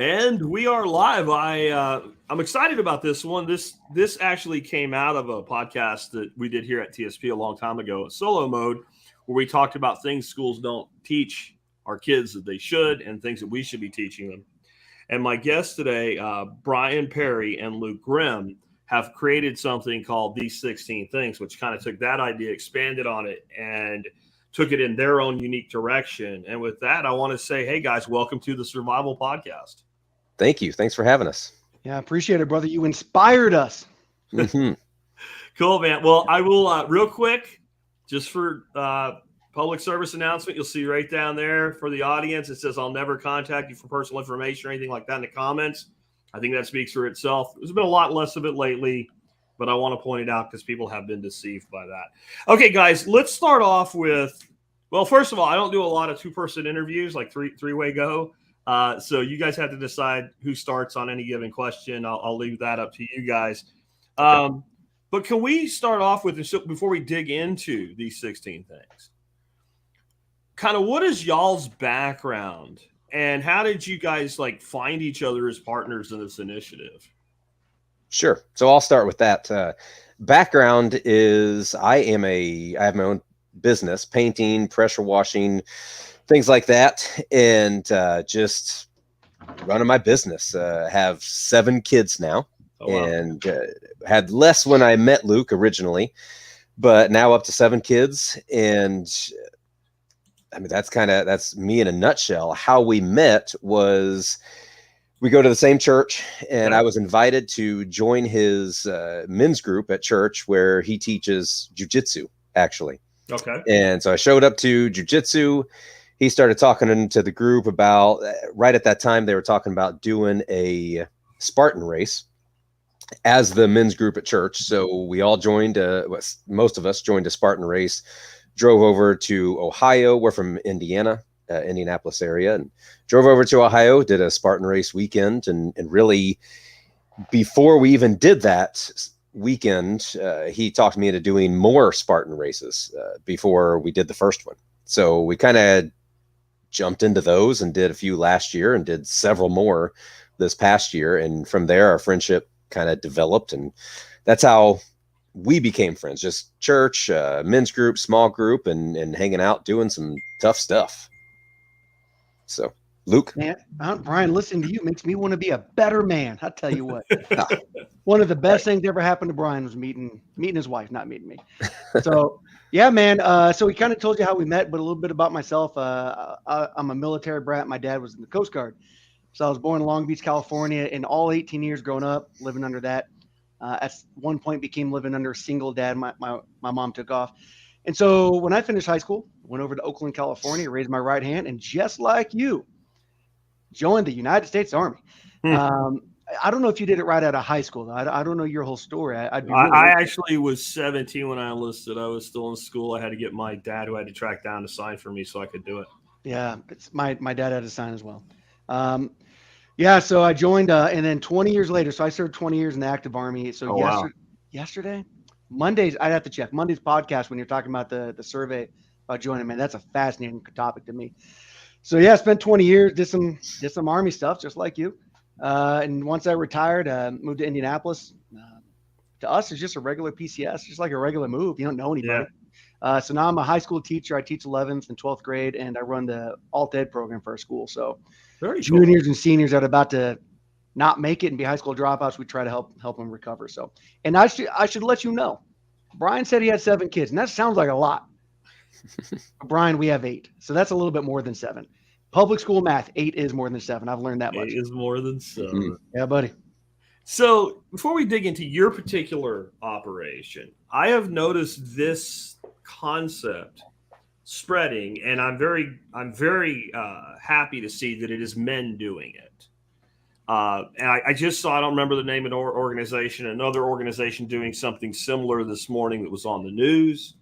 And we are live. I'm excited about this one. This actually came out of a podcast that we did here at TSP a long time ago, Solo Mode, where we talked about things schools don't teach our kids that they should, and things that we should be teaching them. And my guests today, Brian Perry and Luke Grimm, have created something called These 16 Things, which kind of took that idea, expanded on it, and took it in their own unique direction. And with that, I want to say, hey guys, welcome to the Survival Podcast. Thank you. Thanks for having us. Yeah, appreciate it, brother. You inspired us. Mm-hmm. Cool, man. Well, I will real quick, just for public service announcement, you'll see right down there for the audience, it says, I'll never contact you for personal information or anything like that in the comments. I think that speaks for itself. There's been a lot less of it lately, but I want to point it out because people have been deceived by that. Okay, guys, let's start off with, well, first of all, I don't do a lot of two-person interviews, like three-way go. So you guys have to decide who starts on any given question. I'll leave that up to you guys. But can we start off with, before we dig into these 16 things, kind of what is y'all's background and how did you guys like find each other as partners in this initiative? Sure. So I'll start with that. Background is I have my own business, painting, pressure washing, things like that, and just running my business. Have 7 kids now. Oh, wow. And had less when I met Luke originally, but now up to 7 kids. And I mean, that's me in a nutshell. How we met was we go to the same church, and I was invited to join his men's group at church where he teaches jujitsu, actually. Okay. And so I showed up to jujitsu. He started talking to the group about, right at that time, they were talking about doing a Spartan race as the men's group at church. So we all joined, most of us joined a Spartan race, drove over to Ohio. We're from Indiana, Indianapolis area, and drove over to Ohio, did a Spartan race weekend. And really, before we even did that weekend, he talked me into doing more Spartan races before we did the first one. So we kind of jumped into those and did a few last year and did several more this past year. And from there, our friendship kind of developed, and that's how we became friends. Just church, men's group, small group, and hanging out, doing some tough stuff. So, Luke? Man, Brian, listening to you makes me want to be a better man. I'll tell you what. One of the best things that ever happened to Brian was meeting his wife, not meeting me. So, yeah, man. So we kind of told you how we met, but a little bit about myself. I'm a military brat. My dad was in the Coast Guard. So I was born in Long Beach, California, and all 18 years growing up, living under that. At one point became living under a single dad. My mom took off. And so when I finished high school, went over to Oakland, California, raised my right hand, and just like you, joined the United States Army. I don't know if you did it right out of high school. I don't know your whole story. I actually was 17 when I enlisted. I was still in school. I had to get my dad, who I had to track down, to sign for me so I could do it. Yeah, my dad had to sign as well. Yeah, so I joined, and then 20 years later, so I served 20 years in the active Army. So yesterday, Mondays, I'd have to check. Monday's podcast, when you're talking about the survey about joining, man, that's a fascinating topic to me. So yeah, I spent 20 years, did some Army stuff, just like you. And once I retired, moved to Indianapolis. To us, it's just a regular PCS, just like a regular move. You don't know anybody. Yeah. So now I'm a high school teacher. I teach 11th and 12th grade, and I run the alt ed program for our school. So very juniors and seniors that are about to not make it and be high school dropouts, we try to help them recover. So, and I should let you know, Brian said he had 7 kids, and that sounds like a lot. Brian, we have 8, so that's a little bit more than 7. Public school math, 8 is more than 7. I've learned that much. 8 is more than 7. Mm-hmm. Yeah, buddy. So before we dig into your particular operation, I have noticed this concept spreading, and I'm very happy to see that it is men doing it. And I just saw, I don't remember the name of the organization, another organization doing something similar this morning that was on the news,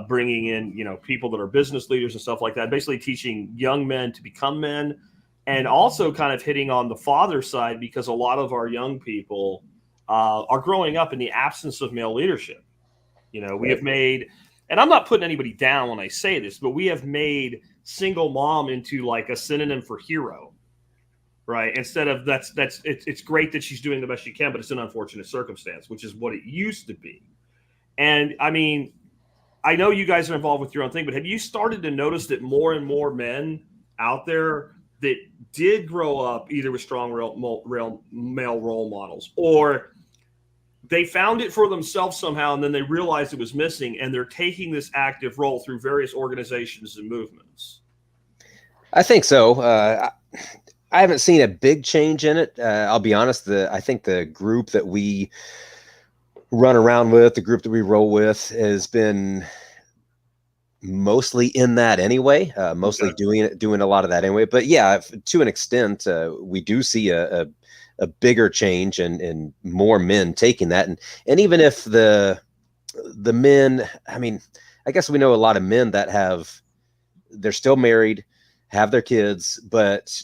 bringing in, people that are business leaders and stuff like that, basically teaching young men to become men, and also kind of hitting on the father side, because a lot of our young people are growing up in the absence of male leadership. We have made, and I'm not putting anybody down when I say this, but we have made single mom into like a synonym for hero. right? Instead of it's great that she's doing the best she can, but it's an unfortunate circumstance, which is what it used to be. And I mean, I know you guys are involved with your own thing, but have you started to notice that more and more men out there that did grow up either with strong male role models, or they found it for themselves somehow and then they realized it was missing, and they're taking this active role through various organizations and movements? I think so. I haven't seen a big change in it. I'll be honest. I think the group that we run around with, the group that we roll with, has been mostly in that anyway, mostly doing a lot of that anyway. But yeah, to an extent, we do see a bigger change and more men taking that. And even if the men, I mean, I guess we know a lot of men that they're still married, have their kids, but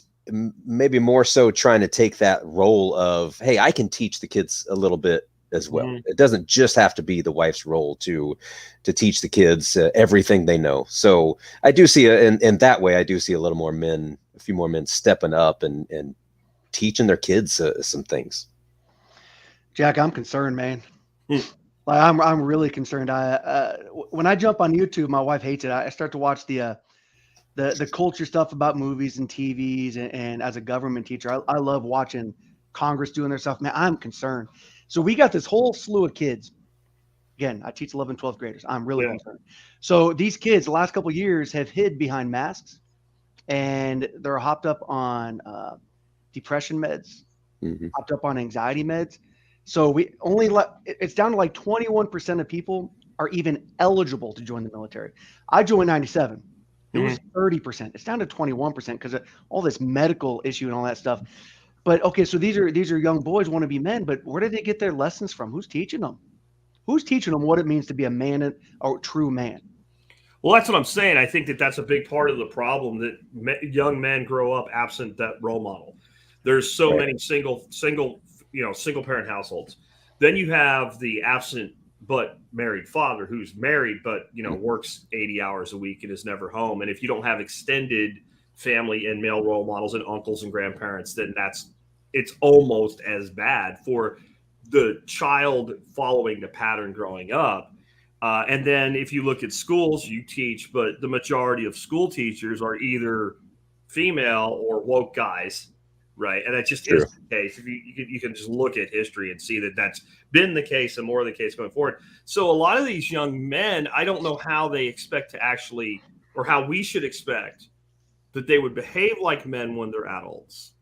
maybe more so trying to take that role of, hey, I can teach the kids a little bit as well. Mm-hmm. It doesn't just have to be the wife's role to teach the kids everything they know. So I do see in that way, I do see a few more men stepping up and teaching their kids some things. Jack, I'm concerned, man. Like I'm really concerned. When I jump on YouTube, my wife hates it. I start to watch the culture stuff about movies and TVs, and as a government teacher, I love watching Congress doing their stuff. Man, I'm concerned. So we got this whole slew of kids. Again, I teach 11th, 12th graders. I'm really concerned. So these kids, the last couple of years, have hid behind masks, and they're hopped up on depression meds, hopped up on anxiety meds. So we only it's down to like 21% of people are even eligible to join the military. I joined 97. It was 30%. It's down to 21% because of all this medical issue and all that stuff. But okay, so these are young boys, want to be men, but where did they get their lessons from? Who's teaching them? Who's teaching them what it means to be a man, or true man? Well, that's what I'm saying. I think that's a big part of the problem, that young men grow up absent that role model. There's so many single parent households. Then you have the absent but married father who's married but works 80 hours a week and is never home. And if you don't have extended family and male role models and uncles and grandparents, then it's almost as bad for the child following the pattern growing up. And then if you look at schools, you teach, but the majority of school teachers are either female or woke guys, right? And that just is the case. If you can just look at history and see that that's been the case and more of the case going forward. So a lot of these young men, I don't know how they expect to actually, or how we should expect that they would behave like men when they're adults,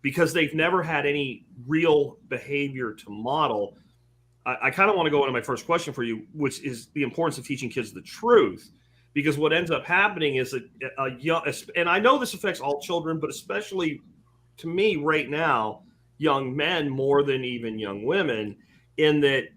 because they've never had any real behavior to model. I kind of want to go into my first question for you, which is the importance of teaching kids the truth, because what ends up happening is a young, and I know this affects all children, but especially to me right now, young men more than even young women, in that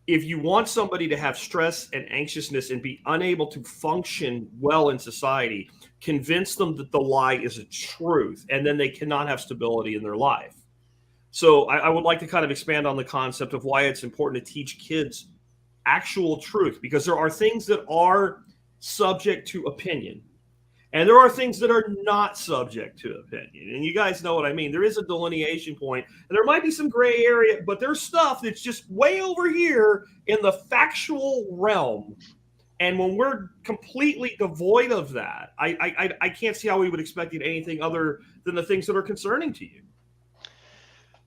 if you want somebody to have stress and anxiousness and be unable to function well in society, convince them that the lie is a truth, and then they cannot have stability in their life. So I would like to kind of expand on the concept of why it's important to teach kids actual truth, because there are things that are subject to opinion, and there are things that are not subject to opinion. And you guys know what I mean. There is a delineation point, and there might be some gray area, but there's stuff that's just way over here in the factual realm. And when we're completely devoid of that, I can't see how we would expect anything other than the things that are concerning to you.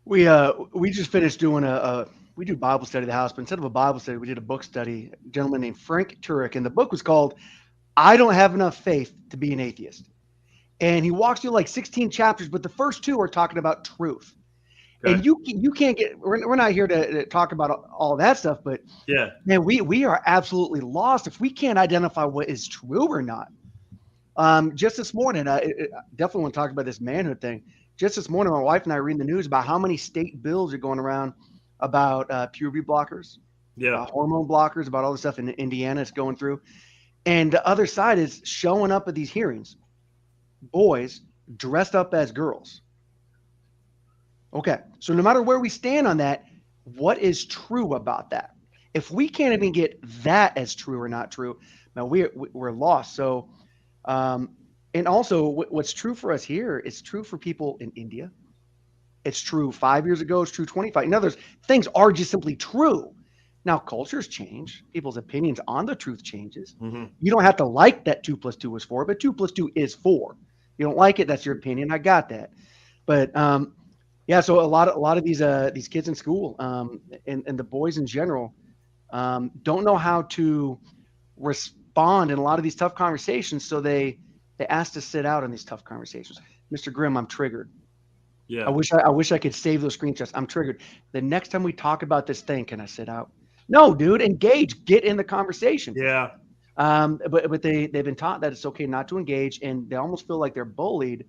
We just finished doing we do Bible study at the house, but instead of a Bible study, we did a book study. A gentleman named Frank Turek, and the book was called "I Don't Have Enough Faith to Be an Atheist." And he walks through like 16 chapters, but the first two are talking about truth. Okay. And you can't get. We're not here to talk about all that stuff, but man, we are absolutely lost if we can't identify what is true or not. Just this morning, I definitely want to talk about this manhood thing. Just this morning, my wife and I are reading the news about how many state bills are going around about puberty blockers, hormone blockers, about all the stuff in Indiana it's going through. And the other side is showing up at these hearings, boys dressed up as girls. Okay, so no matter where we stand on that, what is true about that? If we can't even get that as true or not true, man, we're lost. So And also, what's true for us here is true for people in India. It's true 5 years ago. It's true 25. In other words, things are just simply true. Now, cultures change. People's opinions on the truth changes. You don't have to like that 2 + 2 is 4, but 2 + 2 is 4. You don't like it, that's your opinion. I got that. But yeah, so a lot of these kids in school and the boys in general don't know how to respond in a lot of these tough conversations. So they ask to sit out in these tough conversations. Mr. Grimm, I'm triggered. Yeah. I wish I could save those screenshots. I'm triggered. The next time we talk about this thing, can I sit out? No, dude, engage. Get in the conversation. Yeah. But they've been taught that it's okay not to engage, and they almost feel like they're bullied.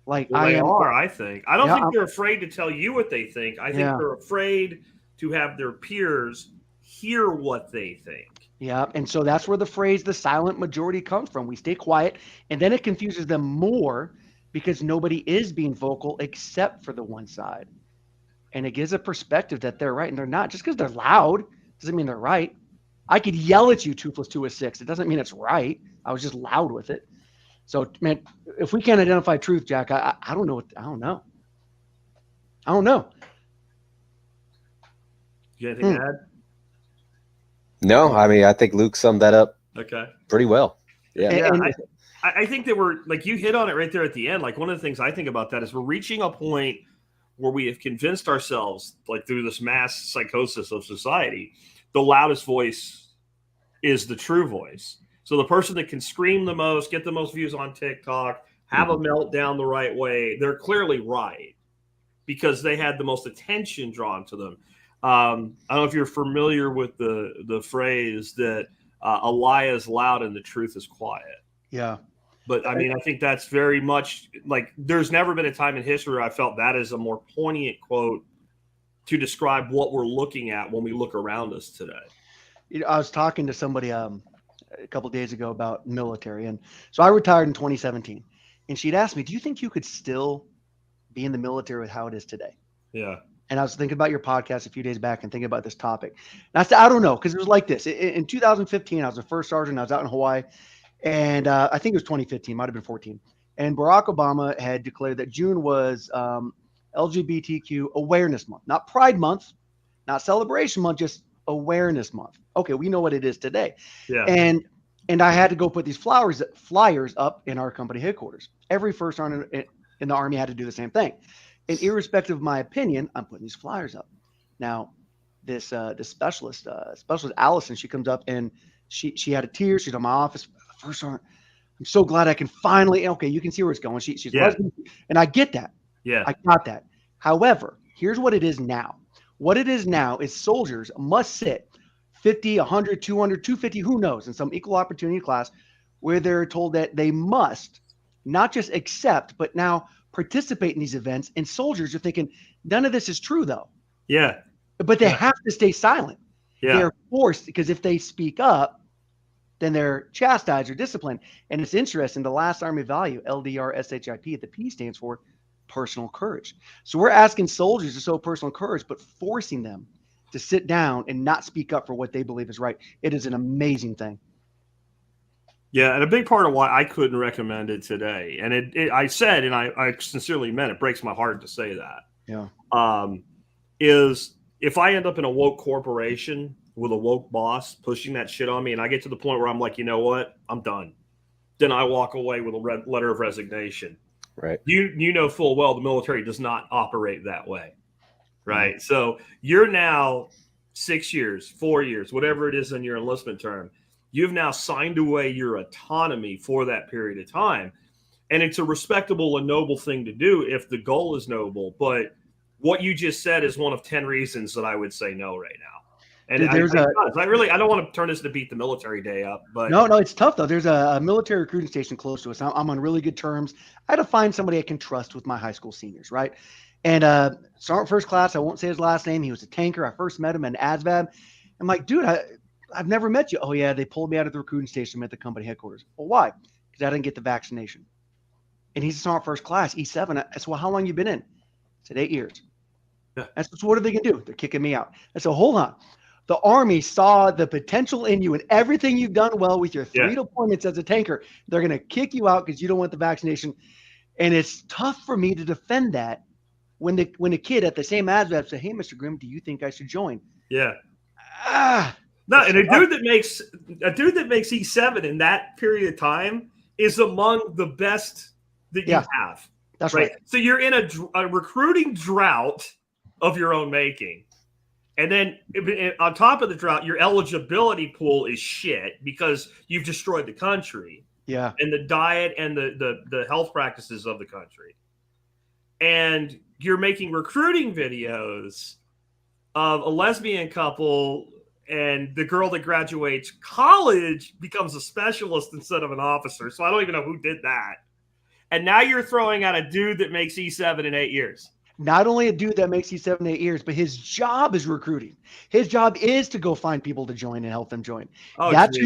Like Well, they are, I think. I don't think they're afraid to tell you what they think. I think they're afraid to have their peers hear what they think. Yeah, and so that's where the phrase "the silent majority" comes from. We stay quiet, and then it confuses them more because nobody is being vocal except for the one side. And it gives a perspective that they're right and they're not. Just because they're loud doesn't mean they're right. I could yell at you 2 + 2 is 6. It doesn't mean it's right. I was just loud with it. So, man, if we can't identify truth, Jack, I don't know. I don't know. I don't know. You got anything to add? No, I mean, I think Luke summed that up pretty well. Yeah. I think that we're, like, you hit on it right there at the end. Like, one of the things I think about that is we're reaching a point where we have convinced ourselves, like through this mass psychosis of society, the loudest voice is the true voice. So the person that can scream the most, get the most views on TikTok, have a meltdown the right way, they're clearly right because they had the most attention drawn to them. I don't know if you're familiar with the phrase that a lie is loud and the truth is quiet. Yeah. But I mean, I think that's very much like there's never been a time in history where I felt that is a more poignant quote to describe what we're looking at when we look around us today. You know, I was talking to somebody a couple of days ago about military. And so I retired in 2017. And she'd asked me, do you think you could still be in the military with how it is today? Yeah. And I was thinking about your podcast a few days back and thinking about this topic. And I said, I don't know, because it was like this. In 2015, I was a first sergeant. I was out in Hawaii. And I think it was 2015, might have been 14. And Barack Obama had declared that June was LGBTQ Awareness Month, not Pride Month, not Celebration Month, just Awareness Month. Okay, we know what it is today. Yeah. And I had to go put these flyers up in our company headquarters. Every first sergeant in the Army had to do the same thing. And irrespective of my opinion, I'm putting these flyers up. Now, this specialist Allison, she comes up and she had a tear. She's in my office. First sergeant, I'm so glad I can finally. Okay, you can see where it's going. She's lesbian, and I get that. Yeah, I got that. However, here's what it is now. What it is now is soldiers must sit 50, 100, 200, 250, who knows, in some equal opportunity class where they're told that they must not just accept, but now participate in these events. And soldiers are thinking, none of this is true, though. Yeah. But they have to stay silent. Yeah. They're forced, because if they speak up, then they're chastised or disciplined. And it's interesting, the last Army value, LDRSHIP, the P stands for personal courage. So we're asking soldiers to show personal courage, but forcing them to sit down and not speak up for what they believe is right. It is an amazing thing. Yeah, and a big part of why I couldn't recommend it today, and I said, and I sincerely meant it, breaks my heart to say that. Yeah. Is if I end up in a woke corporation with a woke boss pushing that shit on me, and I get to the point where I'm like, you know what, I'm done. Then I walk away with a letter of resignation. Right. You know full well the military does not operate that way. Right. So you're now 6 years, 4 years, whatever it is in your enlistment term. You've now signed away your autonomy for that period of time. And it's a respectable and noble thing to do if the goal is noble. But what you just said is one of 10 reasons that I would say no right now. And dude, I don't want to turn this to beat the military day up, but no, it's tough though. There's a military recruiting station close to us. I'm on really good terms. I had to find somebody I can trust with my high school seniors, right? And Sergeant First Class, I won't say his last name. He was a tanker. I first met him in ASVAB. I'm like, dude, I've never met you. Oh yeah, they pulled me out of the recruiting station at the company headquarters. Well, why? Because I didn't get the vaccination. And he's a Sergeant First Class, E7. I said, well, how long you been in? I said, 8 years. Yeah. I said, so what are they gonna do? They're kicking me out. I said, hold on. The Army saw the potential in you and everything you've done well with your 3 deployments as a tanker. They're going to kick you out because you don't want the vaccination. And it's tough for me to defend that when the kid at the same ASVAB say, hey, Mr. Grimm, do you think I should join? Yeah. No, and a dude that makes E7 in that period of time is among the best that you have. That's right. So you're in a recruiting drought of your own making. And then on top of the drought, your eligibility pool is shit because you've destroyed the country. Yeah. And the diet and the health practices of the country. And you're making recruiting videos of a lesbian couple, and the girl that graduates college becomes a specialist instead of an officer. So I don't even know who did that. And now you're throwing out a dude that makes E7 in 8 years. Not only a dude that makes E7 8 years, but his job is recruiting. His job is to go find people to join and help them join. Oh, that's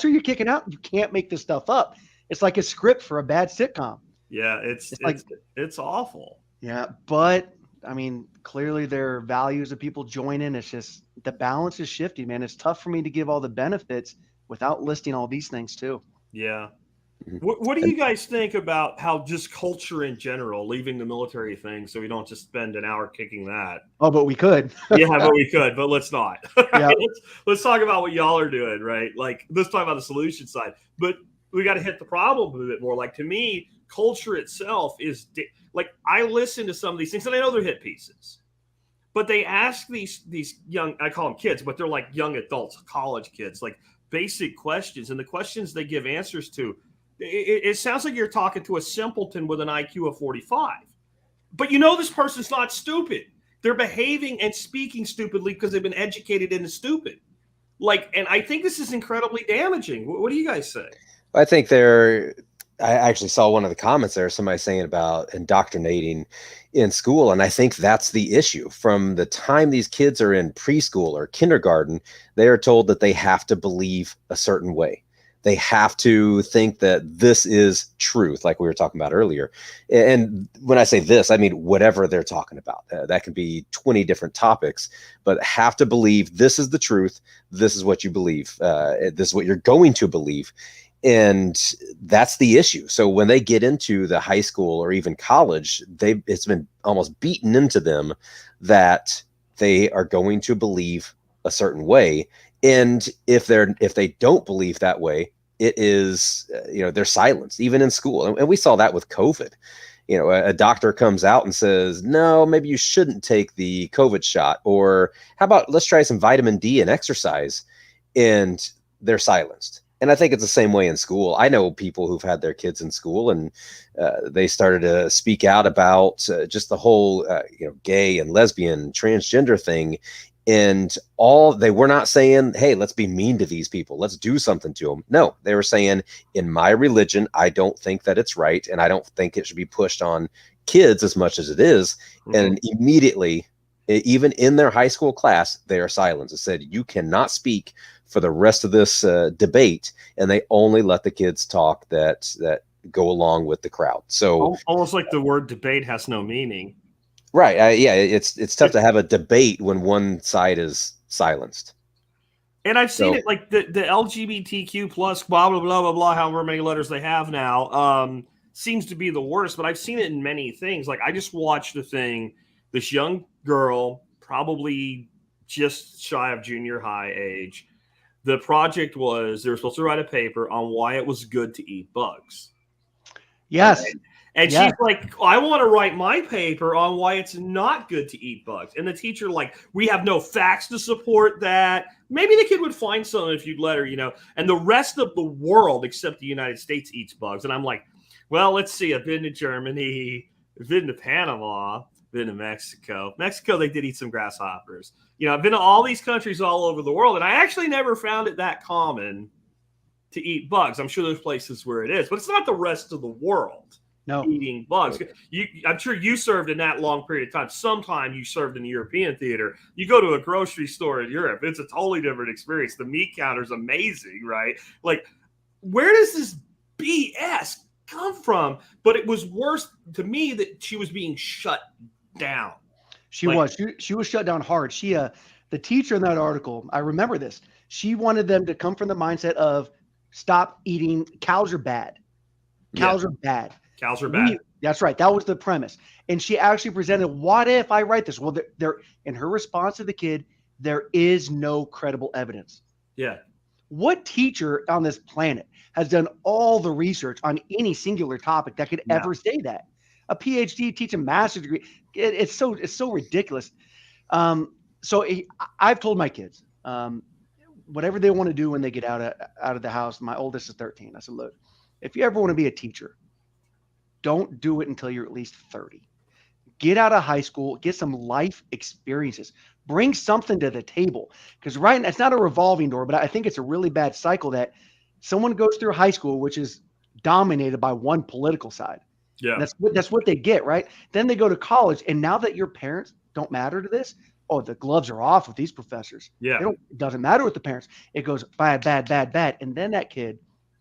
who you're kicking out. You can't make this stuff up. It's like a script for a bad sitcom. Yeah, it's awful. Yeah, but I mean, clearly there are values of people joining. It's just the balance is shifting, man. It's tough for me to give all the benefits without listing all these things too. Yeah. What do you guys think about how just culture in general, leaving the military thing, so we don't just spend an hour kicking that? Oh, but we could. Yeah, but we could, but let's not. Yeah. let's talk about what y'all are doing, right? Like, let's talk about the solution side. But we got to hit the problem a bit more. Like, to me, culture itself is like, I listen to some of these things, and I know they're hit pieces, but they ask these young, I call them kids, but they're like young adults, college kids, like basic questions, and the questions they give answers to. It sounds like you're talking to a simpleton with an IQ of 45. But you know this person's not stupid. They're behaving and speaking stupidly because they've been educated into stupid. And I think this is incredibly damaging. What do you guys say? I think I actually saw one of the comments there, somebody saying about indoctrinating in school. And I think that's the issue. From the time these kids are in preschool or kindergarten, they are told that they have to believe a certain way. They have to think that this is truth, like we were talking about earlier. And when I say this, I mean whatever they're talking about. That could be 20 different topics, but have to believe this is the truth. This is what you believe. This is what you're going to believe. And that's the issue. So when they get into the high school or even college, it's been almost beaten into them that they are going to believe a certain way. And if they don't believe that way, it is, they're silenced, even in school. And we saw that with COVID. A doctor comes out and says, no, maybe you shouldn't take the COVID shot. Or how about let's try some vitamin D and exercise? And they're silenced. And I think it's the same way in school. I know people who've had their kids in school, and they started to speak out about just the whole, gay and lesbian, transgender thing. And they were not saying, hey, let's be mean to these people. Let's do something to them. No, they were saying, in my religion, I don't think that it's right. And I don't think it should be pushed on kids as much as it is. Mm-hmm. And immediately, even in their high school class, they are silenced. It said, you cannot speak for the rest of this debate. And they only let the kids talk that go along with the crowd. So almost like the word debate has no meaning. Right. Yeah, it's tough to have a debate when one side is silenced. And I've seen it, like the LGBTQ plus blah, blah, blah, blah, blah, however many letters they have now, seems to be the worst. But I've seen it in many things. Like, I just watched a thing, this young girl, probably just shy of junior high age. The project was, they were supposed to write a paper on why it was good to eat bugs. Yes. Right? And she's like, I want to write my paper on why it's not good to eat bugs. And the teacher, like, we have no facts to support that. Maybe the kid would find something if you'd let her, and the rest of the world except the United States eats bugs. And I'm like, well, let's see. I've been to Germany, I've been to Panama, I've been to Mexico. Mexico, they did eat some grasshoppers. I've been to all these countries all over the world, and I actually never found it that common to eat bugs. I'm sure there's places where it is, but it's not the rest of the world. No. Eating bugs. I'm sure you served in that long period of time. Sometime you served in the European theater. You go to a grocery store in Europe, it's a totally different experience. The meat counter is amazing, right? Like, where does this BS come from? But it was worse to me that she was being shut down. She was shut down hard. She The teacher in that article, I remember this. She wanted them to come from the mindset of stop eating. Cows are bad. Cows are bad. Cows are bad. That's right. That was the premise. And she actually presented, what if I write this? Well, there in her response to the kid, there is no credible evidence. Yeah. What teacher on this planet has done all the research on any singular topic that could ever say that? A PhD, teach a master's degree. It's so ridiculous. So I've told my kids, whatever they want to do when they get out of the house. My oldest is 13. I said, look, if you ever want to be a teacher, don't do it until you're at least 30. Get out of high school, get some life experiences, bring something to the table. Because right now, it's not a revolving door, but I think it's a really bad cycle that someone goes through high school, which is dominated by one political side. Yeah. That's what they get, right? Then they go to college, and now that your parents don't matter to this, oh, the gloves are off with these professors. Yeah. It doesn't matter with the parents. It goes bad. And then that kid,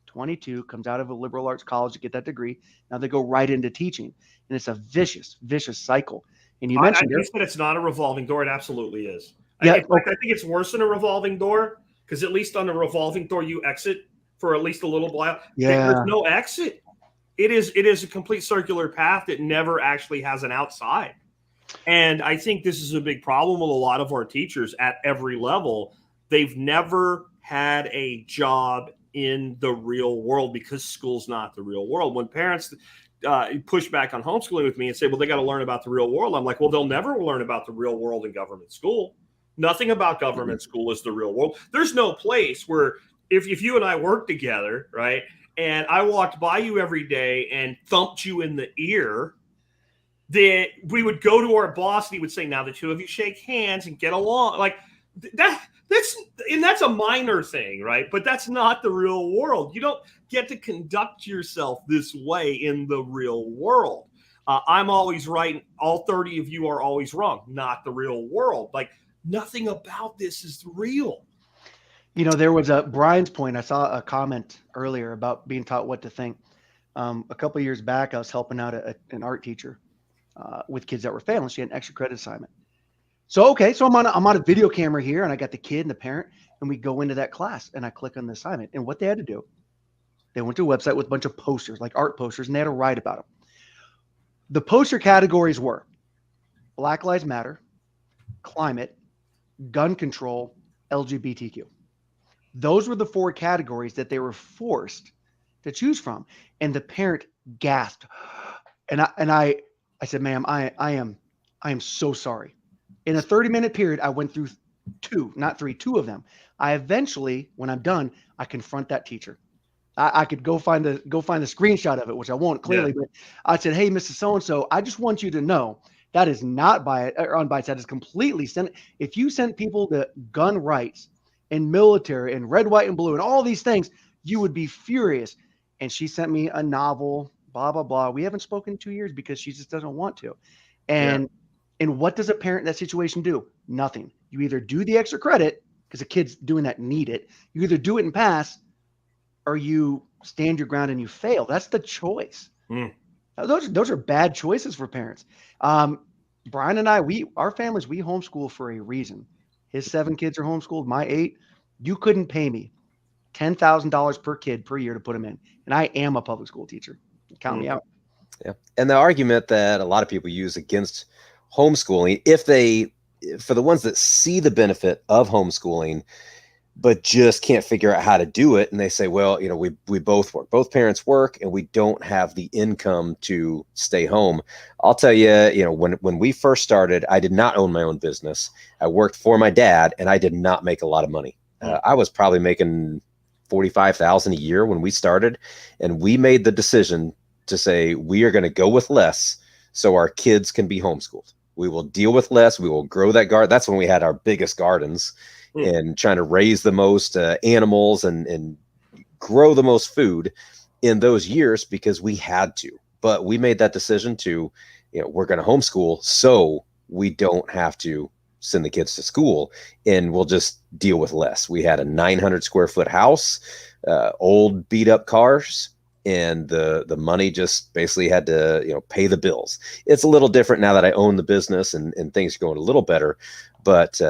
22, comes out of a liberal arts college to get that degree. Now they go right into teaching. And it's a vicious cycle. And you mentioned you said it's not a revolving door. It absolutely is. Yeah, I think it's worse than a revolving door, because at least on a revolving door, you exit for at least a little while. Yeah. There's no exit. It is a complete circular path that never actually has an outside. And I think this is a big problem with a lot of our teachers at every level. They've never had a job in the real world because school's not the real world. When parents push back on homeschooling with me and say, well, they got to learn about the real world, I'm like, well, they'll never learn about the real world in government school. Nothing about government school is the real world. There's no place where if you and I work together, right, and I walked by you every day and thumped you in the ear, that we would go to our boss and he would say, now the two of you shake hands and get along. Like that's a minor thing, right? But that's not the real world. You don't get to conduct yourself this way in the real world. I'm always right. All 30 of you are always wrong. Not the real world. Like nothing about this is real. You know, there was Brian's point. I saw a comment earlier about being taught what to think. A couple of years back, I was helping out an art teacher with kids that were failing. She had an extra credit assignment. So I'm on a video camera here, and I got the kid and the parent, and we go into that class, and I click on the assignment. And what they had to do, they went to a website with a bunch of posters, like art posters, and they had to write about them. The poster categories were Black Lives Matter, climate, gun control, LGBTQ. Those were the 4 categories that they were forced to choose from. And the parent gasped. And I said, ma'am, I am so sorry. In a 30-minute period, I went through 2, not 3, 2 of them. I eventually, when I'm done, I confront that teacher. I could go find the screenshot of it, which I won't clearly, but I said, hey, Mrs. So-and-so, I just want you to know that is not unbiased. That is completely sent. If you sent people to gun rights and military and red, white, and blue and all these things, you would be furious. And she sent me a novel, blah, blah, blah. We haven't spoken in 2 years because she just doesn't want to. And what does a parent in that situation do? Nothing. You either do the extra credit because the kids doing that need it. You either do it and pass, or you stand your ground and you fail. That's the choice. Those are bad choices for parents. Brian and I, our families, we homeschool for a reason. His 7 kids are homeschooled, my 8. You couldn't pay me $10,000 per kid per year to put them in. And I am a public school teacher. Count me out. Yeah. And the argument that a lot of people use against homeschooling, for the ones that see the benefit of homeschooling, but just can't figure out how to do it. And they say, well, we both work, both parents work, and we don't have the income to stay home. I'll tell you, when we first started, I did not own my own business. I worked for my dad, and I did not make a lot of money. I was probably making $45,000 a year when we started, and we made the decision to say, we are going to go with less so our kids can be homeschooled. We will deal with less. We will grow that garden. That's when we had our biggest gardens. And trying to raise the most animals and grow the most food in those years because we had to. But we made that decision to, we're going to homeschool so we don't have to send the kids to school, and we'll just deal with less. We had a 900 square foot house, old beat up cars, and the money just basically had to, pay the bills. It's a little different now that I own the business and things are going a little better, but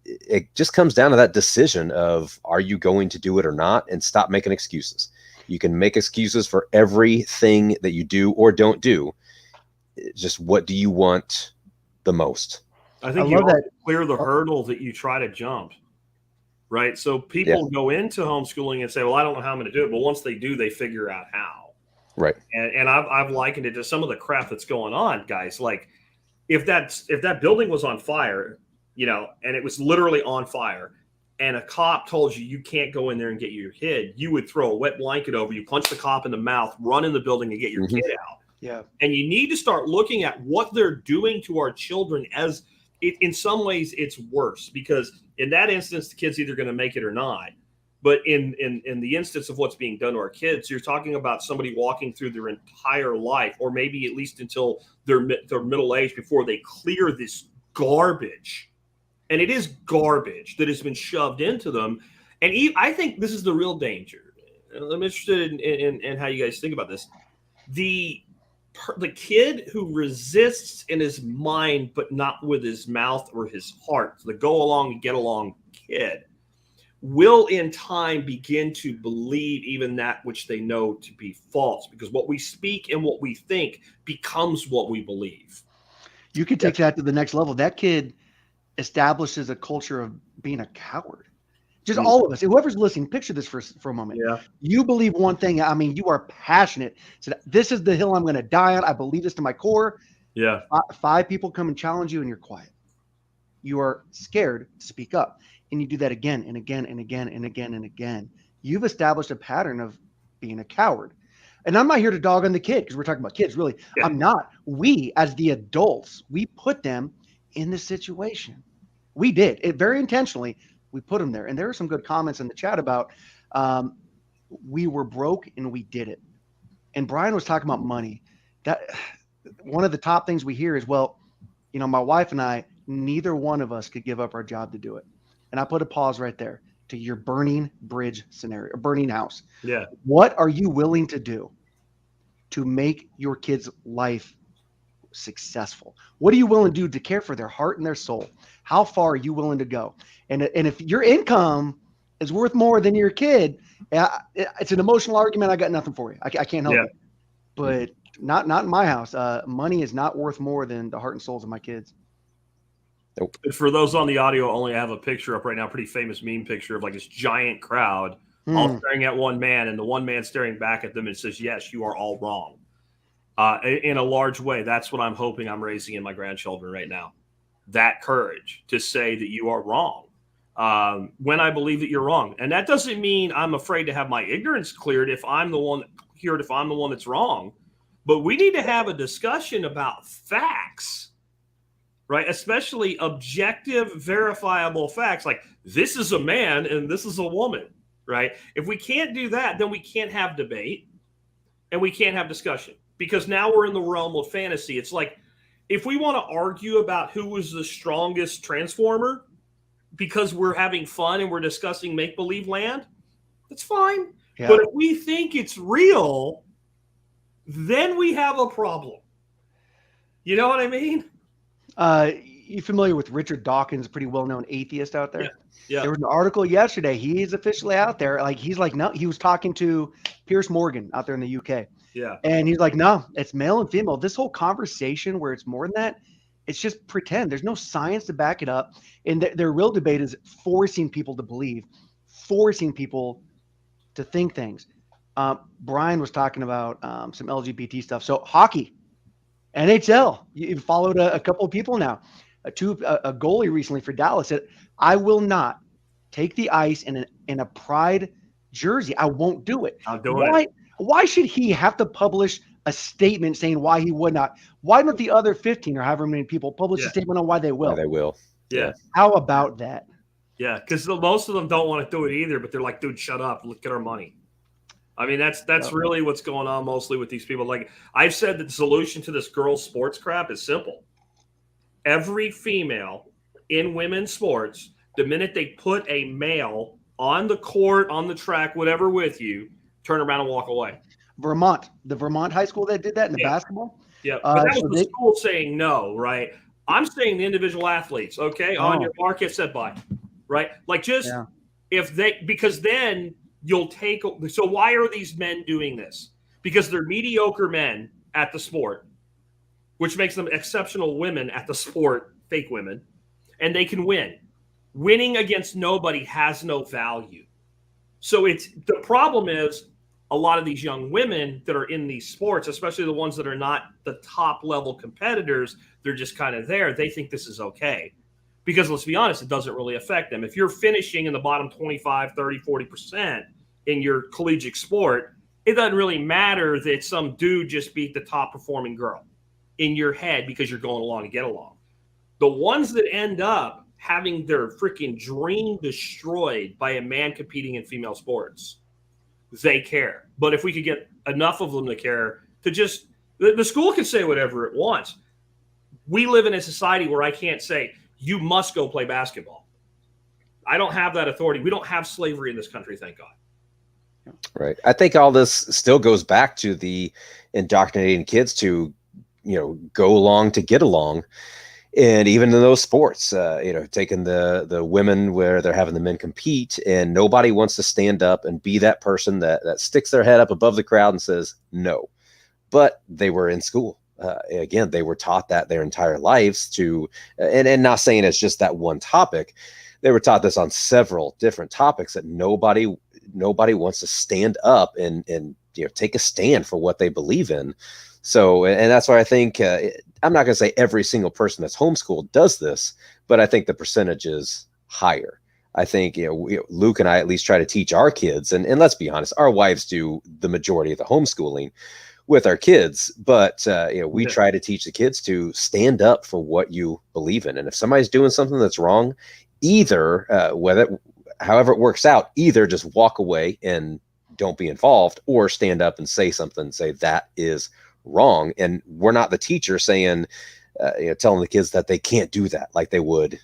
it just comes down to that decision of, are you going to do it or not? And stop making excuses. You can make excuses for everything that you do or don't do. It's just, what do you want the most? I think you also clear the hurdle that you try to jump, right? So people go into homeschooling and say, well, I don't know how I'm going to do it. But once they do, they figure out how. Right. And I've likened it to some of the crap that's going on, guys. Like if that building was on fire, and it was literally on fire, and a cop told you can't go in there and get your kid, you would throw a wet blanket over you, punch the cop in the mouth, run in the building and get your kid out. Yeah. And you need to start looking at what they're doing to our children as in some ways it's worse, because in that instance, the kid's either going to make it or not. But in the instance of what's being done to our kids, you're talking about somebody walking through their entire life, or maybe at least until their middle age, before they clear this garbage. And it is garbage that has been shoved into them. And I think this is the real danger. I'm interested in how you guys think about this. The kid who resists in his mind, but not with his mouth or his heart, the go along and get along kid, will in time begin to believe even that which they know to be false, because what we speak and what we think becomes what we believe. You could take that to the next level. That kid establishes a culture of being a coward. Just all of us, whoever's listening, picture this for a moment. Yeah. You believe one thing. I mean, you are passionate. So this is the hill I'm going to die on. I believe this to my core. Yeah. 5 people come and challenge you and you're quiet. You are scared to speak up. And you do that again and again and again and again and again. You've established a pattern of being a coward. And I'm not here to dog on the kid, because we're talking about kids, really. Yeah. I'm not. We, as the adults, we put them in this situation. We did it very intentionally. We put them there. And there are some good comments in the chat about we were broke and we did it. And Brian was talking about money. That one of the top things we hear is, well, my wife and I, neither one of us could give up our job to do it. And I put a pause right there to your burning bridge scenario, a burning house. Yeah. What are you willing to do to make your kid's life successful? What are you willing to do to care for their heart and their soul? How far are you willing to go? And if your income is worth more than your kid, it's an emotional argument. I got nothing for you. I can't help it. But not in my house. Money is not worth more than the heart and souls of my kids. Nope. For those on the audio only, I have a picture up right now, pretty famous meme picture of like this giant crowd all staring at one man, and the one man staring back at them and says, yes, you are all wrong. In a large way, that's what I'm hoping I'm raising in my grandchildren right now. That courage to say that you are wrong when I believe that you're wrong. And that doesn't mean I'm afraid to have my ignorance cleared if I'm the one that's wrong. But we need to have a discussion about facts. Right, especially objective, verifiable facts, like this is a man and this is a woman, right? If we can't do that, then we can't have debate and we can't have discussion, because now we're in the realm of fantasy. It's like if we want to argue about who was the strongest transformer because we're having fun and we're discussing make-believe land, that's fine. Yeah. But if we think it's real, then we have a problem. You know what I mean? You familiar with Richard Dawkins, a pretty well-known atheist out there? Yeah. Yeah. There was an article yesterday. He's officially out there. No, he was talking to Piers Morgan out there in the UK. Yeah. And he's like, no, it's male and female. This whole conversation where it's more than that, it's just pretend. There's no science to back it up. And their real debate is forcing people to believe, forcing people to think things. Brian was talking about some LGBT stuff. So hockey. NHL, you followed a couple of people now. A goalie recently for Dallas said, I will not take the ice in a pride jersey. I won't do it. I'll do it. Why should he have to publish a statement saying why he would not? Why don't the other 15 or however many people publish a statement on why they will? Why they will. Yeah. How about that? Yeah, because most of them don't want to do it either, but they're like, dude, shut up. Look at our money. I mean, that's really what's going on mostly with these people. Like I've said, that the solution to this girls' sports crap is simple. Every female in women's sports, the minute they put a male on the court, on the track, whatever with you, turn around and walk away. The Vermont high school that did that in the basketball. Yeah, but that was the school saying no, right? I'm saying the individual athletes. Okay, on your mark, get set by. right? Like just because then you'll take. So why are these men doing this? Because they're mediocre men at the sport, which makes them exceptional women at the sport, fake women, and they can win. Winning against nobody has no value. So the problem is a lot of these young women that are in these sports, especially the ones that are not the top level competitors, they're just kind of there. They think this is okay. Because let's be honest, it doesn't really affect them. If you're finishing in the bottom 25, 30, 40% in your collegiate sport, it doesn't really matter that some dude just beat the top performing girl in your head because you're going along to get along. The ones that end up having their freaking dream destroyed by a man competing in female sports, they care. But if we could get enough of them to care, to just, the school can say whatever it wants. We live in a society where I can't say, you must go play basketball. I don't have that authority. We don't have slavery in this country, thank God. Right. I think all this still goes back to the indoctrinating kids to, go along to get along. And even in those sports, taking the women where they're having the men compete and nobody wants to stand up and be that person that sticks their head up above the crowd and says no. But they were in school. Again, they were taught that their entire lives to, and not saying it's just that one topic. They were taught this on several different topics that nobody wants to stand up and take a stand for what they believe in. So, and that's why I think, I'm not going to say every single person that's homeschooled does this, but I think the percentage is higher. I think, Luke and I at least try to teach our kids, and let's be honest, our wives do the majority of the homeschooling with our kids, but, we try to teach the kids to stand up for what you believe in. And if somebody's doing something that's wrong, either, however it works out, either just walk away and don't be involved, or stand up and say something, say that is wrong. And we're not the teacher saying, telling the kids that they can't do that like they would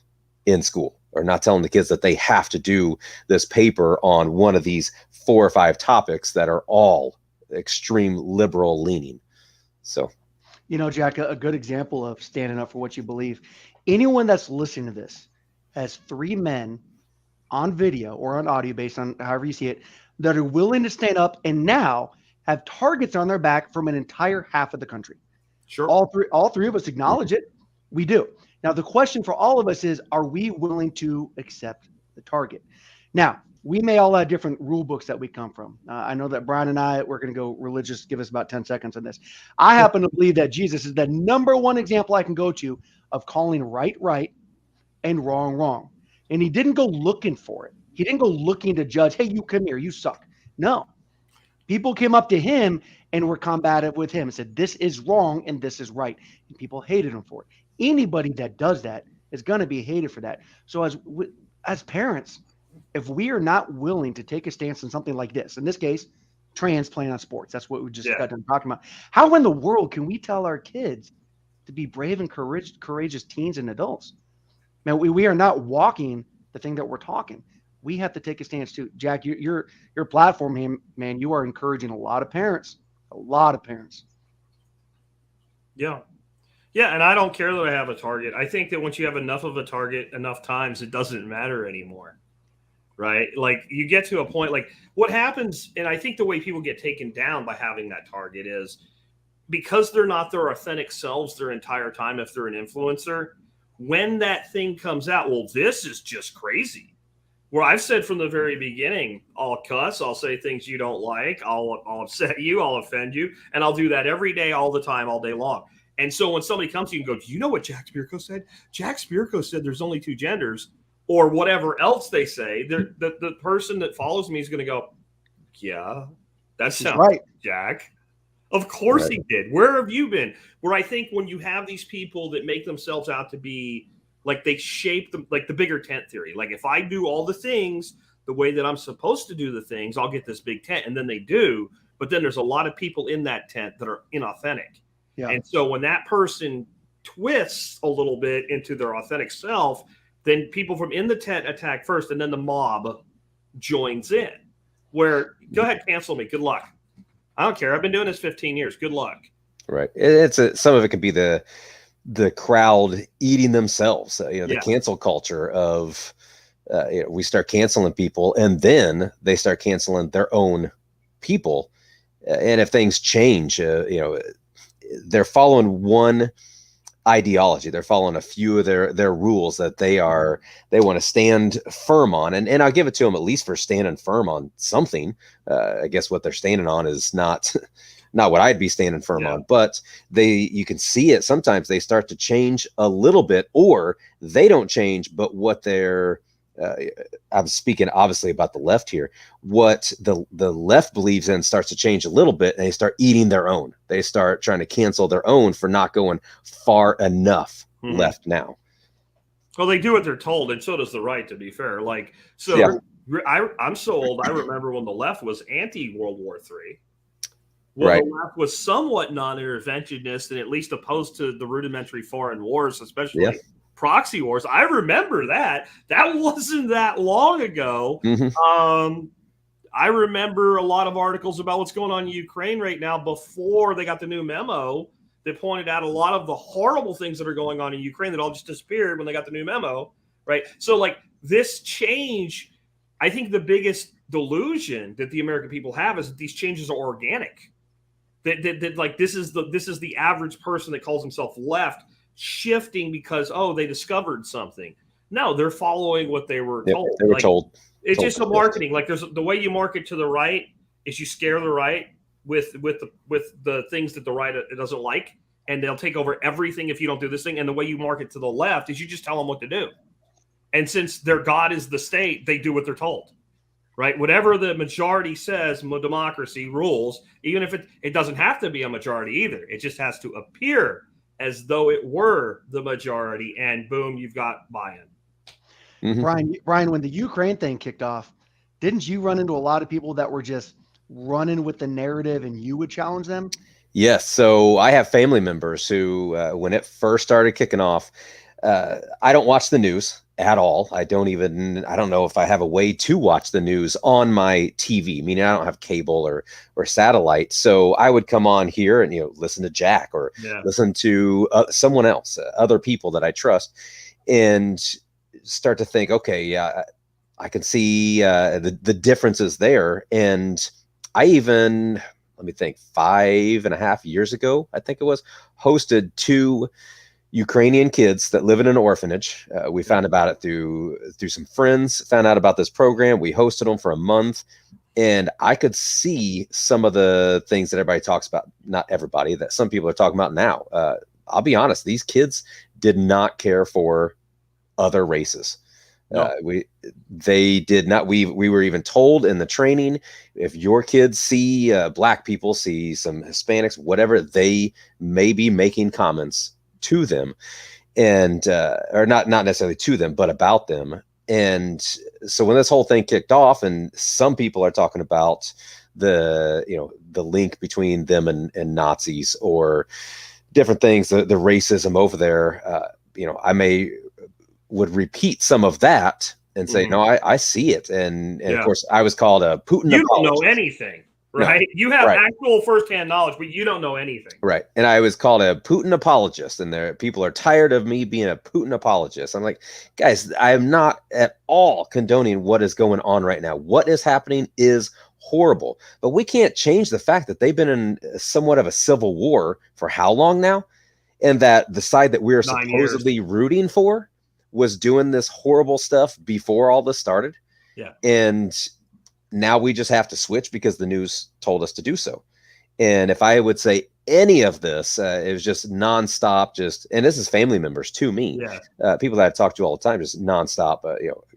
in school, or not telling the kids that they have to do this paper on one of these 4 or 5 topics that are all extreme liberal leaning. So, Jack, a good example of standing up for what you believe. Anyone that's listening to this has 3 men on video or on audio, based on however you see it, that are willing to stand up and now have targets on their back from an entire half of the country. Sure. All three of us acknowledge it. We do. Now, the question for all of us is, are we willing to accept the target? Now, we may all have different rule books that we come from. I know that Brian and we're going to go religious. Give us about 10 seconds on this. I happen to believe that Jesus is the number one example I can go to of calling right and wrong. And he didn't go looking for it. He didn't go looking to judge, hey, you come here, you suck. No. People came up to him and were combative with him and said, this is wrong and this is right. And people hated him for it. Anybody that does that is going to be hated for that. So as parents, if we are not willing to take a stance on something like this, in this case, trans playing on sports, that's what we just got done talking about. How in the world can we tell our kids to be brave and courageous teens and adults? Man, we are not walking the thing that we're talking. We have to take a stance too. Jack, your platform, man, you are encouraging a lot of parents. Yeah. Yeah, and I don't care that I have a target. I think that once you have enough of a target enough times, it doesn't matter anymore, right? Like you get to a point, like what happens, and I think the way people get taken down by having that target is because they're not their authentic selves their entire time if they're an influencer, when that thing comes out, well, this is just crazy. Where I've said from the very beginning, I'll cuss, I'll say things you don't like, I'll upset you, I'll offend you, and I'll do that every day, all the time, all day long. And so when somebody comes to you and goes, do you know what Jack Spirko said? Jack Spirko said there's only 2 genders, or whatever else they say, the person that follows me is going to go, yeah, that sounds right, Jack. Of course he did. Where have you been? Where I think when you have these people that make themselves out to be like they shape them, like the bigger tent theory. Like if I do all the things the way that I'm supposed to do the things, I'll get this big tent. And then they do. But then there's a lot of people in that tent that are inauthentic. Yeah. And so when that person twists a little bit into their authentic self, then people from in the tent attack first, and then the mob joins in. Where, go ahead, cancel me. Good luck. I don't care. I've been doing this 15 years. Good luck. Right. Some of it could be the crowd eating themselves, the cancel culture of we start canceling people, and then they start canceling their own people. And if things change, they're following one ideology. They're following a few of their rules that they want to stand firm on. And I'll give it to them at least for standing firm on something. I guess what they're standing on is not what I'd be standing firm on, but you can see it. Sometimes they start to change a little bit, or they don't change, but what I'm speaking obviously about the left here, what the left believes in starts to change a little bit, and they start eating their own. They start trying to cancel their own for not going far enough left now. Well, they do what they're told, and so does the right, to be fair. I'm so old, I remember when the left was anti-World War III. Well, the left was somewhat non-interventionist and at least opposed to the rudimentary foreign wars, especially proxy wars. I remember that. That wasn't that long ago. I remember a lot of articles about what's going on in Ukraine right now before they got the new memo that pointed out a lot of the horrible things that are going on in Ukraine that all just disappeared when they got the new memo, right? So, this change, I think the biggest delusion that the American people have is that these changes are organic. That this is the average person that calls himself left shifting because they discovered something. No, they're following what they were told. They were told. It's just a marketing. There's the way you market to the right is you scare the right with the things that the right doesn't like, and they'll take over everything if you don't do this thing. And the way you market to the left is you just tell them what to do. And since their God is the state, they do what they're told. Right? Whatever the majority says, democracy rules, even if it doesn't have to be a majority either. It just has to appear as though it were the majority, and boom, you've got buy-in. Brian, when the Ukraine thing kicked off, didn't you run into a lot of people that were just running with the narrative and you would challenge them? Yes. So I have family members who, when it first started kicking off, I don't watch the news at all. I don't know if I have a way to watch the news on my TV, meaning I don't have cable or satellite. So I would come on here and, listen to Jack or listen to someone else, other people that I trust, and start to think, okay, I can see the differences there. And I even, let me think, 5.5 years ago, I think it was, hosted 2 Ukrainian kids that live in an orphanage. We found about it through some friends, found out about this program. We hosted them for a month, and I could see some of the things that everybody talks about. Not everybody, that some people are talking about now. I'll be honest, these kids did not care for other races. No. They did not. We were even told in the training, if your kids see black people, see some Hispanics, whatever, they may be making comments to them, and or not necessarily to them, but about them. And so when this whole thing kicked off, and some people are talking about the link between them and Nazis or different things, the racism over there, I would repeat some of that and say, no, I see it. And of course I was called a Putin. You don't know anything. Right. No, you have actual firsthand knowledge, but you don't know anything. Right. And I was called a Putin apologist, and people are tired of me being a Putin apologist. I'm like, guys, I am not at all condoning what is going on right now. What is happening is horrible, but we can't change the fact that they've been in somewhat of a civil war for how long now? And that the side that we're supposedly rooting for was doing this horrible stuff before all this started. Yeah. And now we just have to switch because the news told us to do so. And if I would say any of this, it was just nonstop, and this is family members to me, people that I talk to all the time, just nonstop,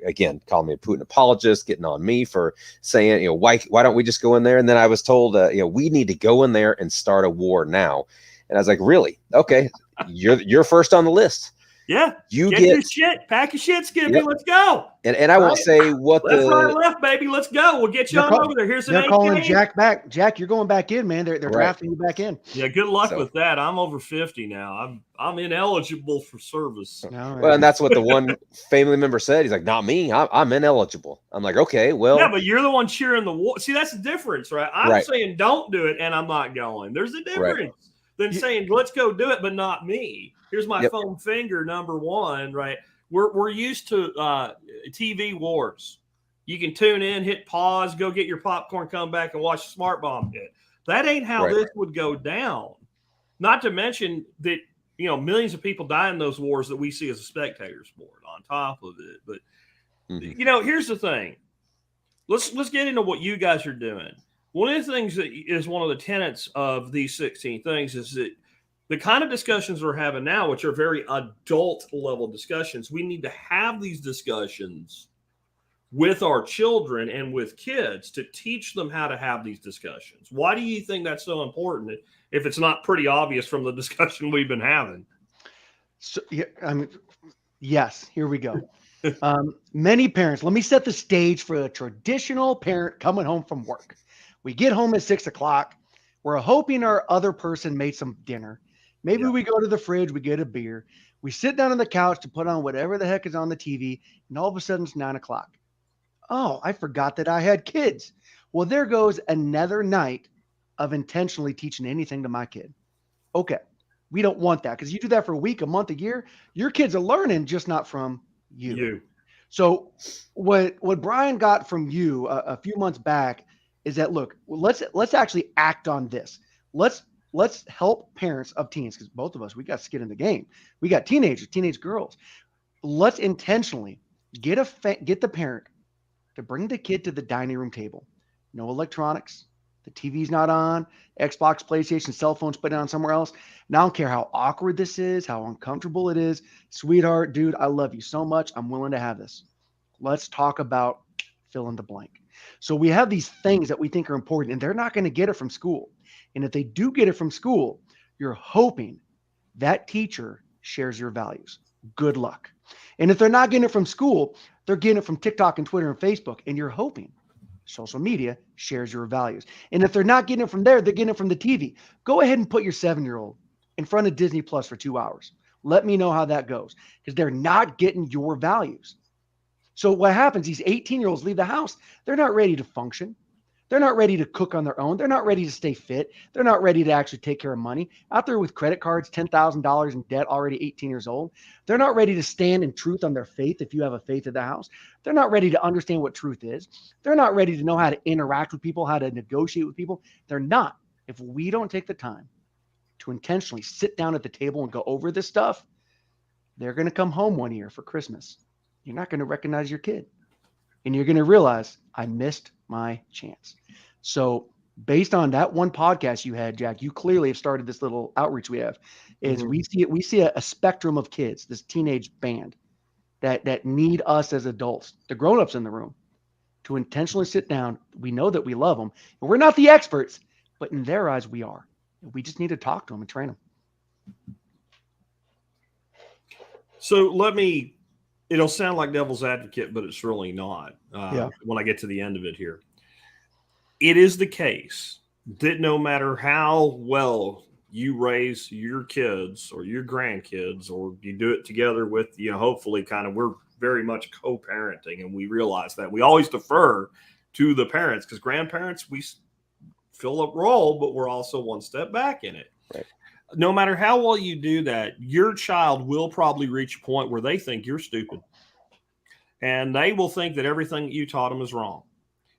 again, calling me a Putin apologist, getting on me for saying, why don't we just go in there? And then I was told, we need to go in there and start a war now. And I was like, really? Okay. You're first on the list. Yeah, get your shit, pack your shit, Skippy. Let's go. And I won't say what left, right, left, baby. Let's go. We'll get you on over there. Here's an. They're calling Jack back. Jack, you're going back in, man. They're drafting you back in. Yeah, good luck with that. I'm over 50 now. I'm ineligible for service. Well, and that's what the one family member said. He's like, not me. I'm ineligible. I'm like, okay, well. Yeah, but you're the one cheering the war. See, that's the difference, right? I'm saying don't do it, and I'm not going. There's a difference than saying let's go do it, but not me. Here's my foam finger, number one, right? We're used to TV wars. You can tune in, hit pause, go get your popcorn, come back and watch the smart bomb hit. That ain't how this would go down. Not to mention that, millions of people die in those wars that we see as a spectator sport on top of it. But, here's the thing. Let's get into what you guys are doing. One of the things that is one of the tenets of these 16 things is that the kind of discussions we're having now, which are very adult level discussions, we need to have these discussions with our children and with kids to teach them how to have these discussions. Why do you think that's so important if it's not pretty obvious from the discussion we've been having? So, yes, here we go. Many parents, let me set the stage for a traditional parent coming home from work. We get home at 6 o'clock. We're hoping our other person made some dinner. Maybe we go to the fridge, we get a beer. We sit down on the couch to put on whatever the heck is on the TV. And all of a sudden it's 9 o'clock. Oh, I forgot that I had kids. Well, there goes another night of intentionally teaching anything to my kid. Okay. We don't want that, because you do that for a week, a month, a year, your kids are learning, just not from you. So what Brian got from you a few months back is that, look, let's actually act on this. Let's help parents of teens, because both of us, we got skin in the game. We got teenagers, teenage girls. Let's intentionally get the parent to bring the kid to the dining room table. No electronics. The TV's not on. Xbox, PlayStation, cell phones put down somewhere else. And I don't care how awkward this is, how uncomfortable it is. Sweetheart, dude, I love you so much. I'm willing to have this. Let's talk about fill in the blank. So we have these things that we think are important, and they're not going to get it from school. And if they do get it from school, you're hoping that teacher shares your values. Good luck. And if they're not getting it from school, they're getting it from TikTok and Twitter and Facebook, and you're hoping social media shares your values. And if they're not getting it from there, they're getting it from the TV. Go ahead and put your 7-year-old in front of Disney Plus for 2 hours. Let me know how that goes, because they're not getting your values. So what happens, these 18-year-olds leave the house. They're not ready to function. They're not ready to cook on their own. They're not ready to stay fit. They're not ready to actually take care of money. Out there with credit cards, $10,000 in debt, already 18 years old. They're not ready to stand in truth on their faith if you have a faith in the house. They're not ready to understand what truth is. They're not ready to know how to interact with people, how to negotiate with people. They're not. If we don't take the time to intentionally sit down at the table and go over this stuff, they're going to come home one year for Christmas. You're not going to recognize your kid. And you're going to realize, I missed my chance. So based on that one podcast you had, Jack, you clearly have started this little outreach we have. Is we see a spectrum of kids, this teenage band that need us as adults, the grown-ups in the room, to intentionally sit down. We know that we love them. And we're not the experts, but in their eyes, we are. We just need to talk to them and train them. So it'll sound like devil's advocate, but it's really not. When I get to the end of it here, it is the case that no matter how well you raise your kids or your grandkids, or you do it together with, hopefully we're very much co-parenting, and we realize that we always defer to the parents, because grandparents, we fill a role, but we're also one step back in it. Right. No matter how well you do that, your child will probably reach a point where they think you're stupid. And they will think that everything that you taught them is wrong.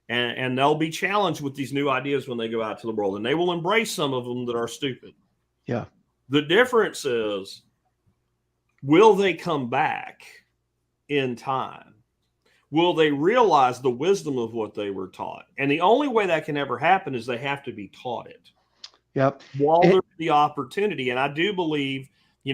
And they'll be challenged with these new ideas when they go out to the world. And they will embrace some of them that are stupid. Yeah. The difference is, will they come back in time? Will they realize the wisdom of what they were taught? And the only way that can ever happen is they have to be taught it. Yep. While there's the opportunity. And I do believe, you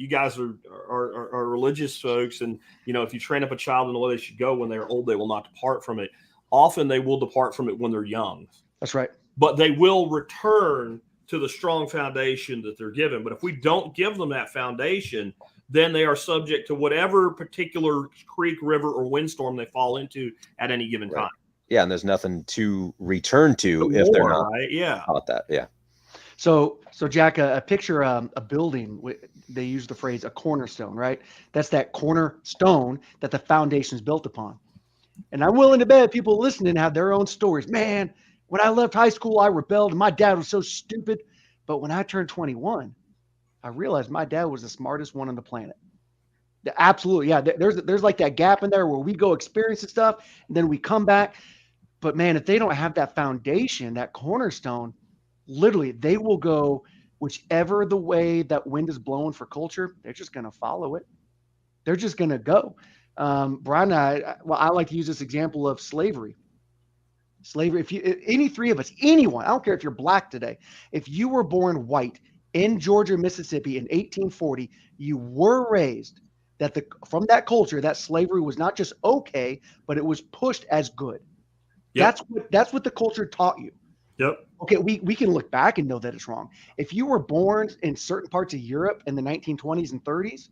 guys are religious folks, and, if you train up a child in the way they should go when they're old, they will not depart from it. Often they will depart from it when they're young. That's right. But they will return to the strong foundation that they're given. But if we don't give them that foundation, then they are subject to whatever particular creek, river, or windstorm they fall into at any given time. Yeah, and there's nothing to return to if they're not taught that. Yeah. So Jack, a picture a building. They use the phrase a cornerstone, right? That's that cornerstone that the foundation is built upon. And I'm willing to bet people listening have their own stories. Man, when I left high school, I rebelled, and my dad was so stupid. But when I turned 21, I realized my dad was the smartest one on the planet. Absolutely. Yeah. There's like that gap in there where we go experience the stuff and then we come back. But man, if they don't have that foundation, that cornerstone, literally they will go whichever the way that wind is blowing for culture, they're just going to follow it. They're just going to go. Brian and I like to use this example of slavery. Slavery, any three of us, anyone, I don't care if you're black today, if you were born white in Georgia, Mississippi in 1840, you were raised that from that culture, that slavery was not just okay, but it was pushed as good. Yep. That's what the culture taught you. Yep. Okay, we can look back and know that it's wrong. If you were born in certain parts of Europe in the 1920s and 30s,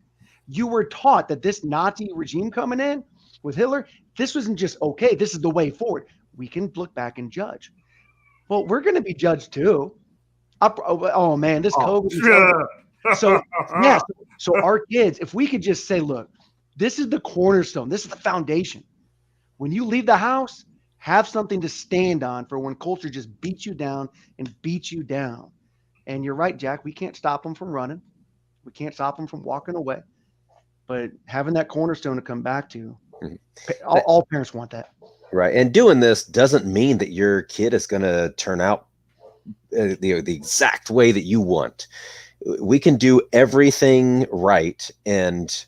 you were taught that this Nazi regime coming in with Hitler, this wasn't just okay, this is the way forward. We can look back and judge. Well, we're going to be judged too. Oh man, this COVID. Yeah. So yeah, so our kids, if we could just say, look, this is the cornerstone, this is the foundation. When you leave the house, have something to stand on for when culture just beats you down and beats you down. And you're right, Jack, we can't stop them from running. We can't stop them from walking away. But having that cornerstone to come back to, all parents want that. Right. And doing this doesn't mean that your kid is going to turn out the exact way that you want. We can do everything right, and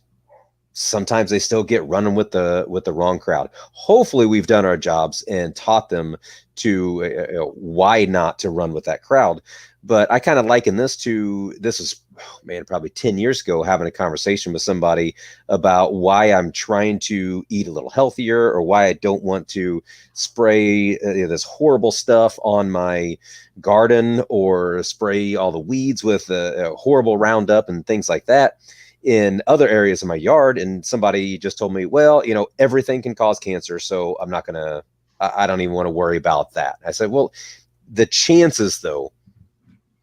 sometimes they still get running with the wrong crowd. Hopefully we've done our jobs and taught them to why not to run with that crowd. But I kind of liken this is probably 10 years ago, having a conversation with somebody about why I'm trying to eat a little healthier, or why I don't want to spray this horrible stuff on my garden, or spray all the weeds with horrible Roundup and things like that in other areas of my yard. And somebody just told me, well, everything can cause cancer, so I don't even want to worry about that. I said, well, the chances though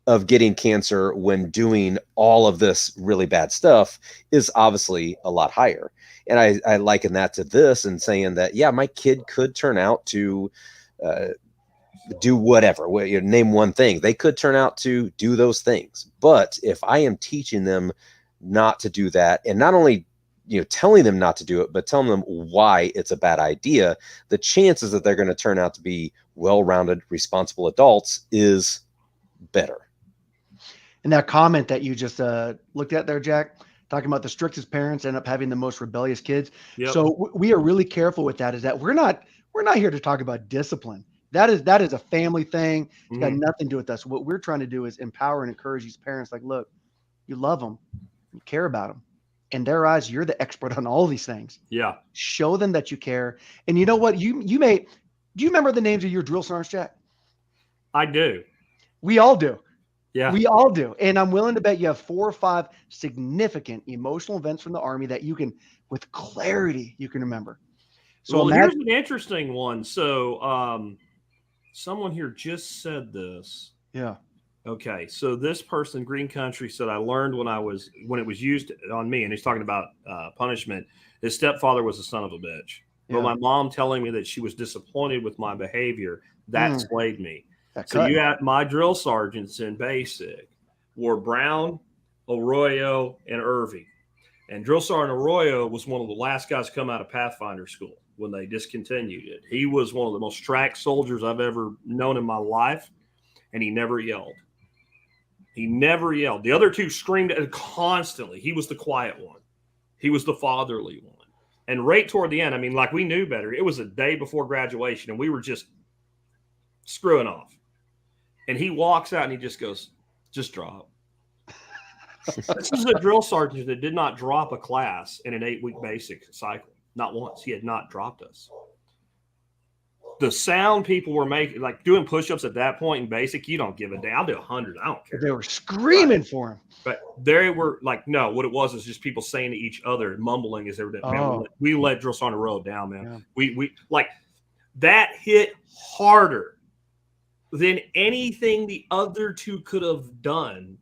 of getting cancer when doing all of this really bad stuff is obviously a lot higher. And I liken that to this and saying that, yeah, my kid could turn out to do whatever, name one thing. They could turn out to do those things. But if I am teaching them not to do that, and not only telling them not to do it, but telling them why it's a bad idea, the chances that they're going to turn out to be well-rounded, responsible adults is better. And that comment that you just looked at there, Jack, talking about the strictest parents end up having the most rebellious kids. Yep. So we are really careful with that. Is that we're not here to talk about discipline. That is a family thing. It's got nothing to do with us. What we're trying to do is empower and encourage these parents. Like, look, you love them, you care about them. In their eyes, you're the expert on all these things. Yeah. Show them that you care. And you know what? Do you remember the names of your drill sergeants, Jack? I do. We all do. Yeah. We all do. And I'm willing to bet you have 4 or 5 significant emotional events from the Army that you can, with clarity, you can remember. So here's an interesting one. So someone here just said this. Yeah. Okay. So this person, Green Country, said, I learned when it was used on me, and he's talking about punishment. His stepfather was a son of a bitch. Yeah. But my mom telling me that she was disappointed with my behavior, that swayed me. So you had my drill sergeants in basic were Brown, Arroyo, and Irving. And Drill Sergeant Arroyo was one of the last guys to come out of Pathfinder School when they discontinued it. He was one of the most track soldiers I've ever known in my life, and he never yelled. He never yelled. The other two screamed constantly. He was the quiet one. He was the fatherly one. And right toward the end, we knew better. It was a day before graduation, and we were just screwing off. And he walks out and he just goes, just drop. This is a drill sergeant that did not drop a class in an 8-week basic cycle. Not once. He had not dropped us. The sound people were making, like doing push-ups at that point in basic, you don't give a damn. I'll do 100. I don't care. They were screaming for him. But they were like, no, what it was is just people saying to each other, mumbling as they were doing. Man, we let Drill Sergeant Arroyo down, man. Yeah. We like that hit harder than anything the other two could have done,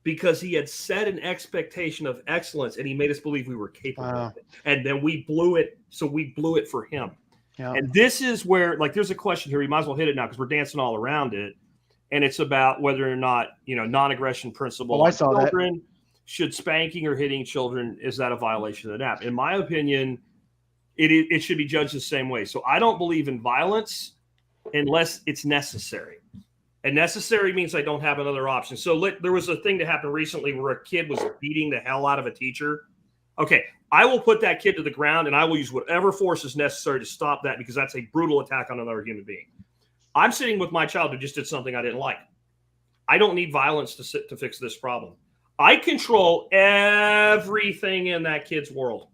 because he had set an expectation of excellence and he made us believe we were capable of it. And then we blew it. So we blew it for him. Yeah. And this is where, there's a question here. We might as well hit it now because we're dancing all around it. And it's about whether or not, non-aggression principle. I saw children should spanking or hitting children, is that a violation of the NAP? In my opinion, it should be judged the same way. So I don't believe in violence unless it's necessary. And necessary means I don't have another option. So there was a thing that happened recently where a kid was beating the hell out of a teacher. Okay, I will put that kid to the ground and I will use whatever force is necessary to stop that, because that's a brutal attack on another human being. I'm sitting with my child who just did something I didn't like. I don't need violence to fix this problem. I control everything in that kid's world.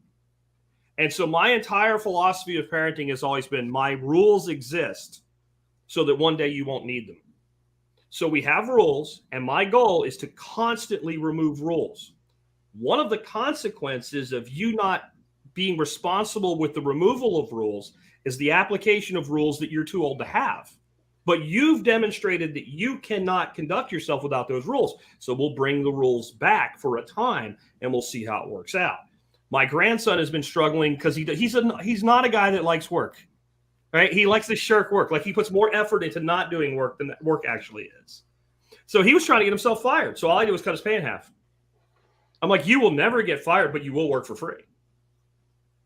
And so my entire philosophy of parenting has always been, my rules exist so that one day you won't need them. So we have rules, and my goal is to constantly remove rules. One of the consequences of you not being responsible with the removal of rules is the application of rules that you're too old to have. But you've demonstrated that you cannot conduct yourself without those rules. So we'll bring the rules back for a time, and we'll see how it works out. My grandson has been struggling because he's not a guy that likes work, right? He likes to shirk work. Like, he puts more effort into not doing work than work actually is. So he was trying to get himself fired. So all I did was cut his pay in half. I'm like, you will never get fired, but you will work for free.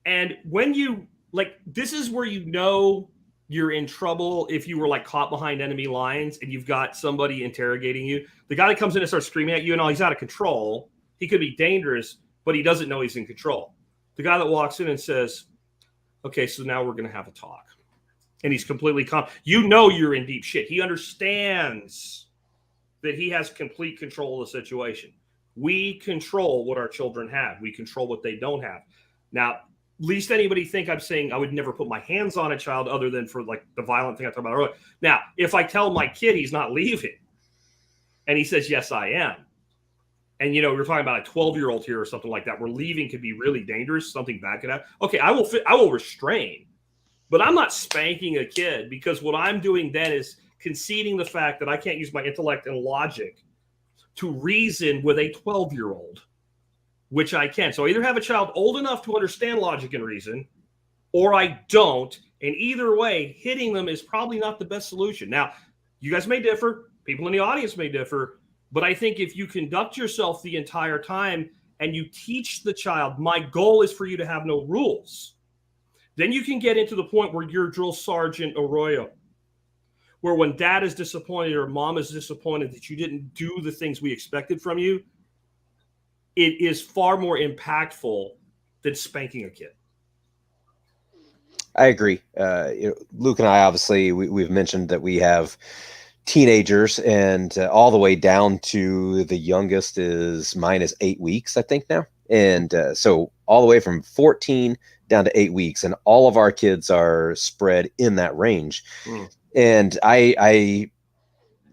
And when you, like, this is where you know you're in trouble if you were like caught behind enemy lines and you've got somebody interrogating you. The guy that comes in and starts screaming at you and all, he's out of control. He could be dangerous, but he doesn't know he's in control. The guy that walks in and says, okay, so now we're going to have a talk. And he's completely calm. You know you're in deep shit. He understands that he has complete control of the situation. We control what our children have. We control what they don't have. Now, least anybody think I'm saying I would never put my hands on a child other than for like the violent thing I talked about earlier. Now, if I tell my kid he's not leaving and he says, yes, I am. And, you know, we're talking about a 12-year-old here or something like that, where leaving could be really dangerous. Something bad could happen. Okay, I will restrain, but I'm not spanking a kid, because what I'm doing then is conceding the fact that I can't use my intellect and logic to reason with a 12-year-old. Which I can. So I either have a child old enough to understand logic and reason, or I don't. And either way, hitting them is probably not the best solution. Now, you guys may differ. People in the audience may differ. But I think if you conduct yourself the entire time and you teach the child, my goal is for you to have no rules, then you can get into the point where you're Drill Sergeant Arroyo, where when dad is disappointed or mom is disappointed that you didn't do the things we expected from you, it is far more impactful than spanking a kid. I agree. Luke and I, obviously, we've mentioned that we have teenagers, and all the way down to the youngest mine is 8 weeks, I think now. And so all the way from 14 down to 8 weeks, and all of our kids are spread in that range. And I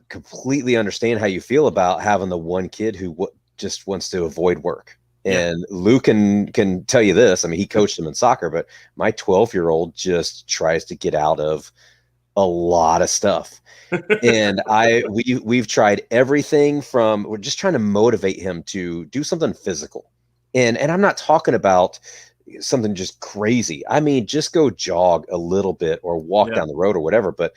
completely understand how you feel about having the one kid who just wants to avoid work. And Luke can tell you this. I mean, he coached him in soccer, but my 12-year-old just tries to get out of a lot of stuff. And we've tried everything from, we're just trying to motivate him to do something physical. And I'm not talking about something just crazy. I mean, just go jog a little bit or walk down the road or whatever. But,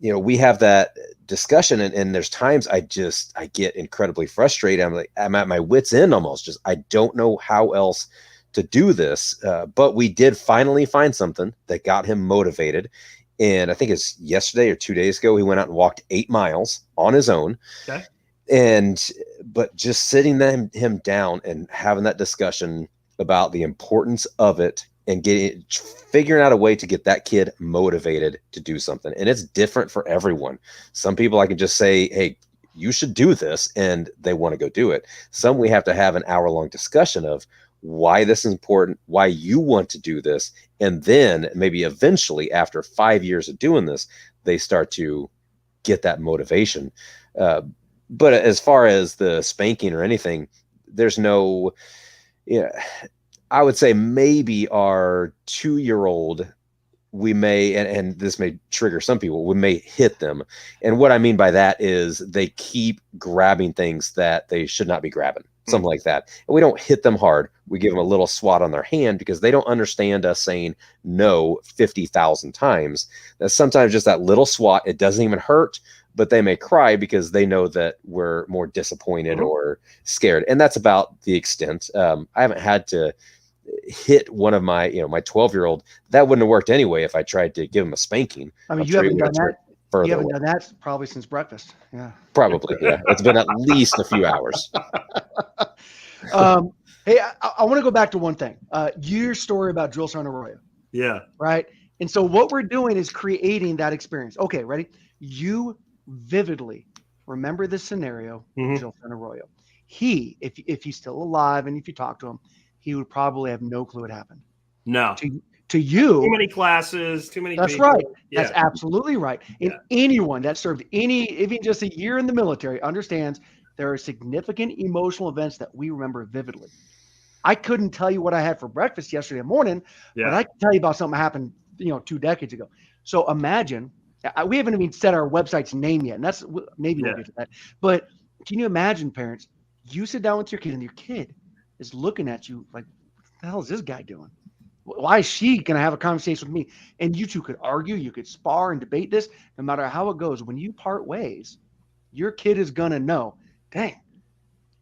you know, we have that discussion, and there's times I get incredibly frustrated. I'm at my wit's end almost. I don't know how else to do this. But we did finally find something that got him motivated. And I think it's yesterday or 2 days ago, he went out and walked 8 miles on his own. Okay. But just sitting him down and having that discussion about the importance of it, and figuring out a way to get that kid motivated to do something. And it's different for everyone. Some people I can just say, hey, you should do this, and they want to go do it. Some we have to have an hour-long discussion of why this is important, why you want to do this. And then maybe eventually, after 5 years of doing this, they start to get that motivation. But as far as the spanking or anything, there's no, I would say maybe our 2-year-old, we may, and this may trigger some people, we may hit them. And what I mean by that is they keep grabbing things that they should not be grabbing, something like that. And we don't hit them hard. We give them a little swat on their hand, because they don't understand us saying no 50,000 times. That sometimes just that little swat, it doesn't even hurt, but they may cry because they know that we're more disappointed or scared. And that's about the extent. I haven't had to hit one of my, my 12-year-old. That wouldn't have worked anyway if I tried to give him a spanking. I mean, you haven't done that. You haven't done that probably since breakfast. Yeah. Probably. Yeah. It's been at least a few hours. Hey, I want to go back to one thing. Your story about Drill Sergeant Arroyo. Yeah. Right. And so what we're doing is creating that experience. Okay, ready? You vividly remember this scenario, Drill Sergeant Arroyo. He, if he's still alive and if you talk to him, he would probably have no clue what happened. No. To you, too many classes, too many. That's people. Right. Yeah. That's absolutely right. And anyone that served even just a year in the military understands there are significant emotional events that we remember vividly. I couldn't tell you what I had for breakfast yesterday morning, but I can tell you about something that happened, 2 decades ago. So imagine, we haven't even said our website's name yet, and that's maybe we'll get to that. But can you imagine, parents, you sit down with your kid and your kid is looking at you like, what the hell is this guy doing? Why is she going to have a conversation with me? And you two could argue, you could spar and debate this. No matter how it goes, when you part ways, your kid is going to know, dang,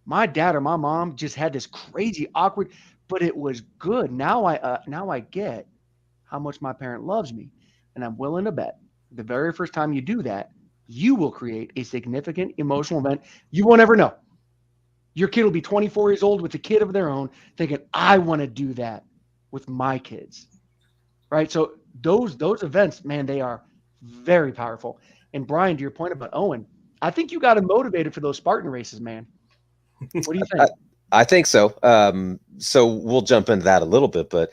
my dad or my mom just had this crazy awkward, but it was good. Now I get how much my parent loves me. And I'm willing to bet the very first time you do that, you will create a significant emotional event you won't ever know. Your kid will be 24 years old with a kid of their own thinking, I want to do that with my kids, right? So those events, man, they are very powerful. And Brian, to your point about Owen, I think you got him motivated for those Spartan races, man. What do you think? I think so. So we'll jump into that a little bit, but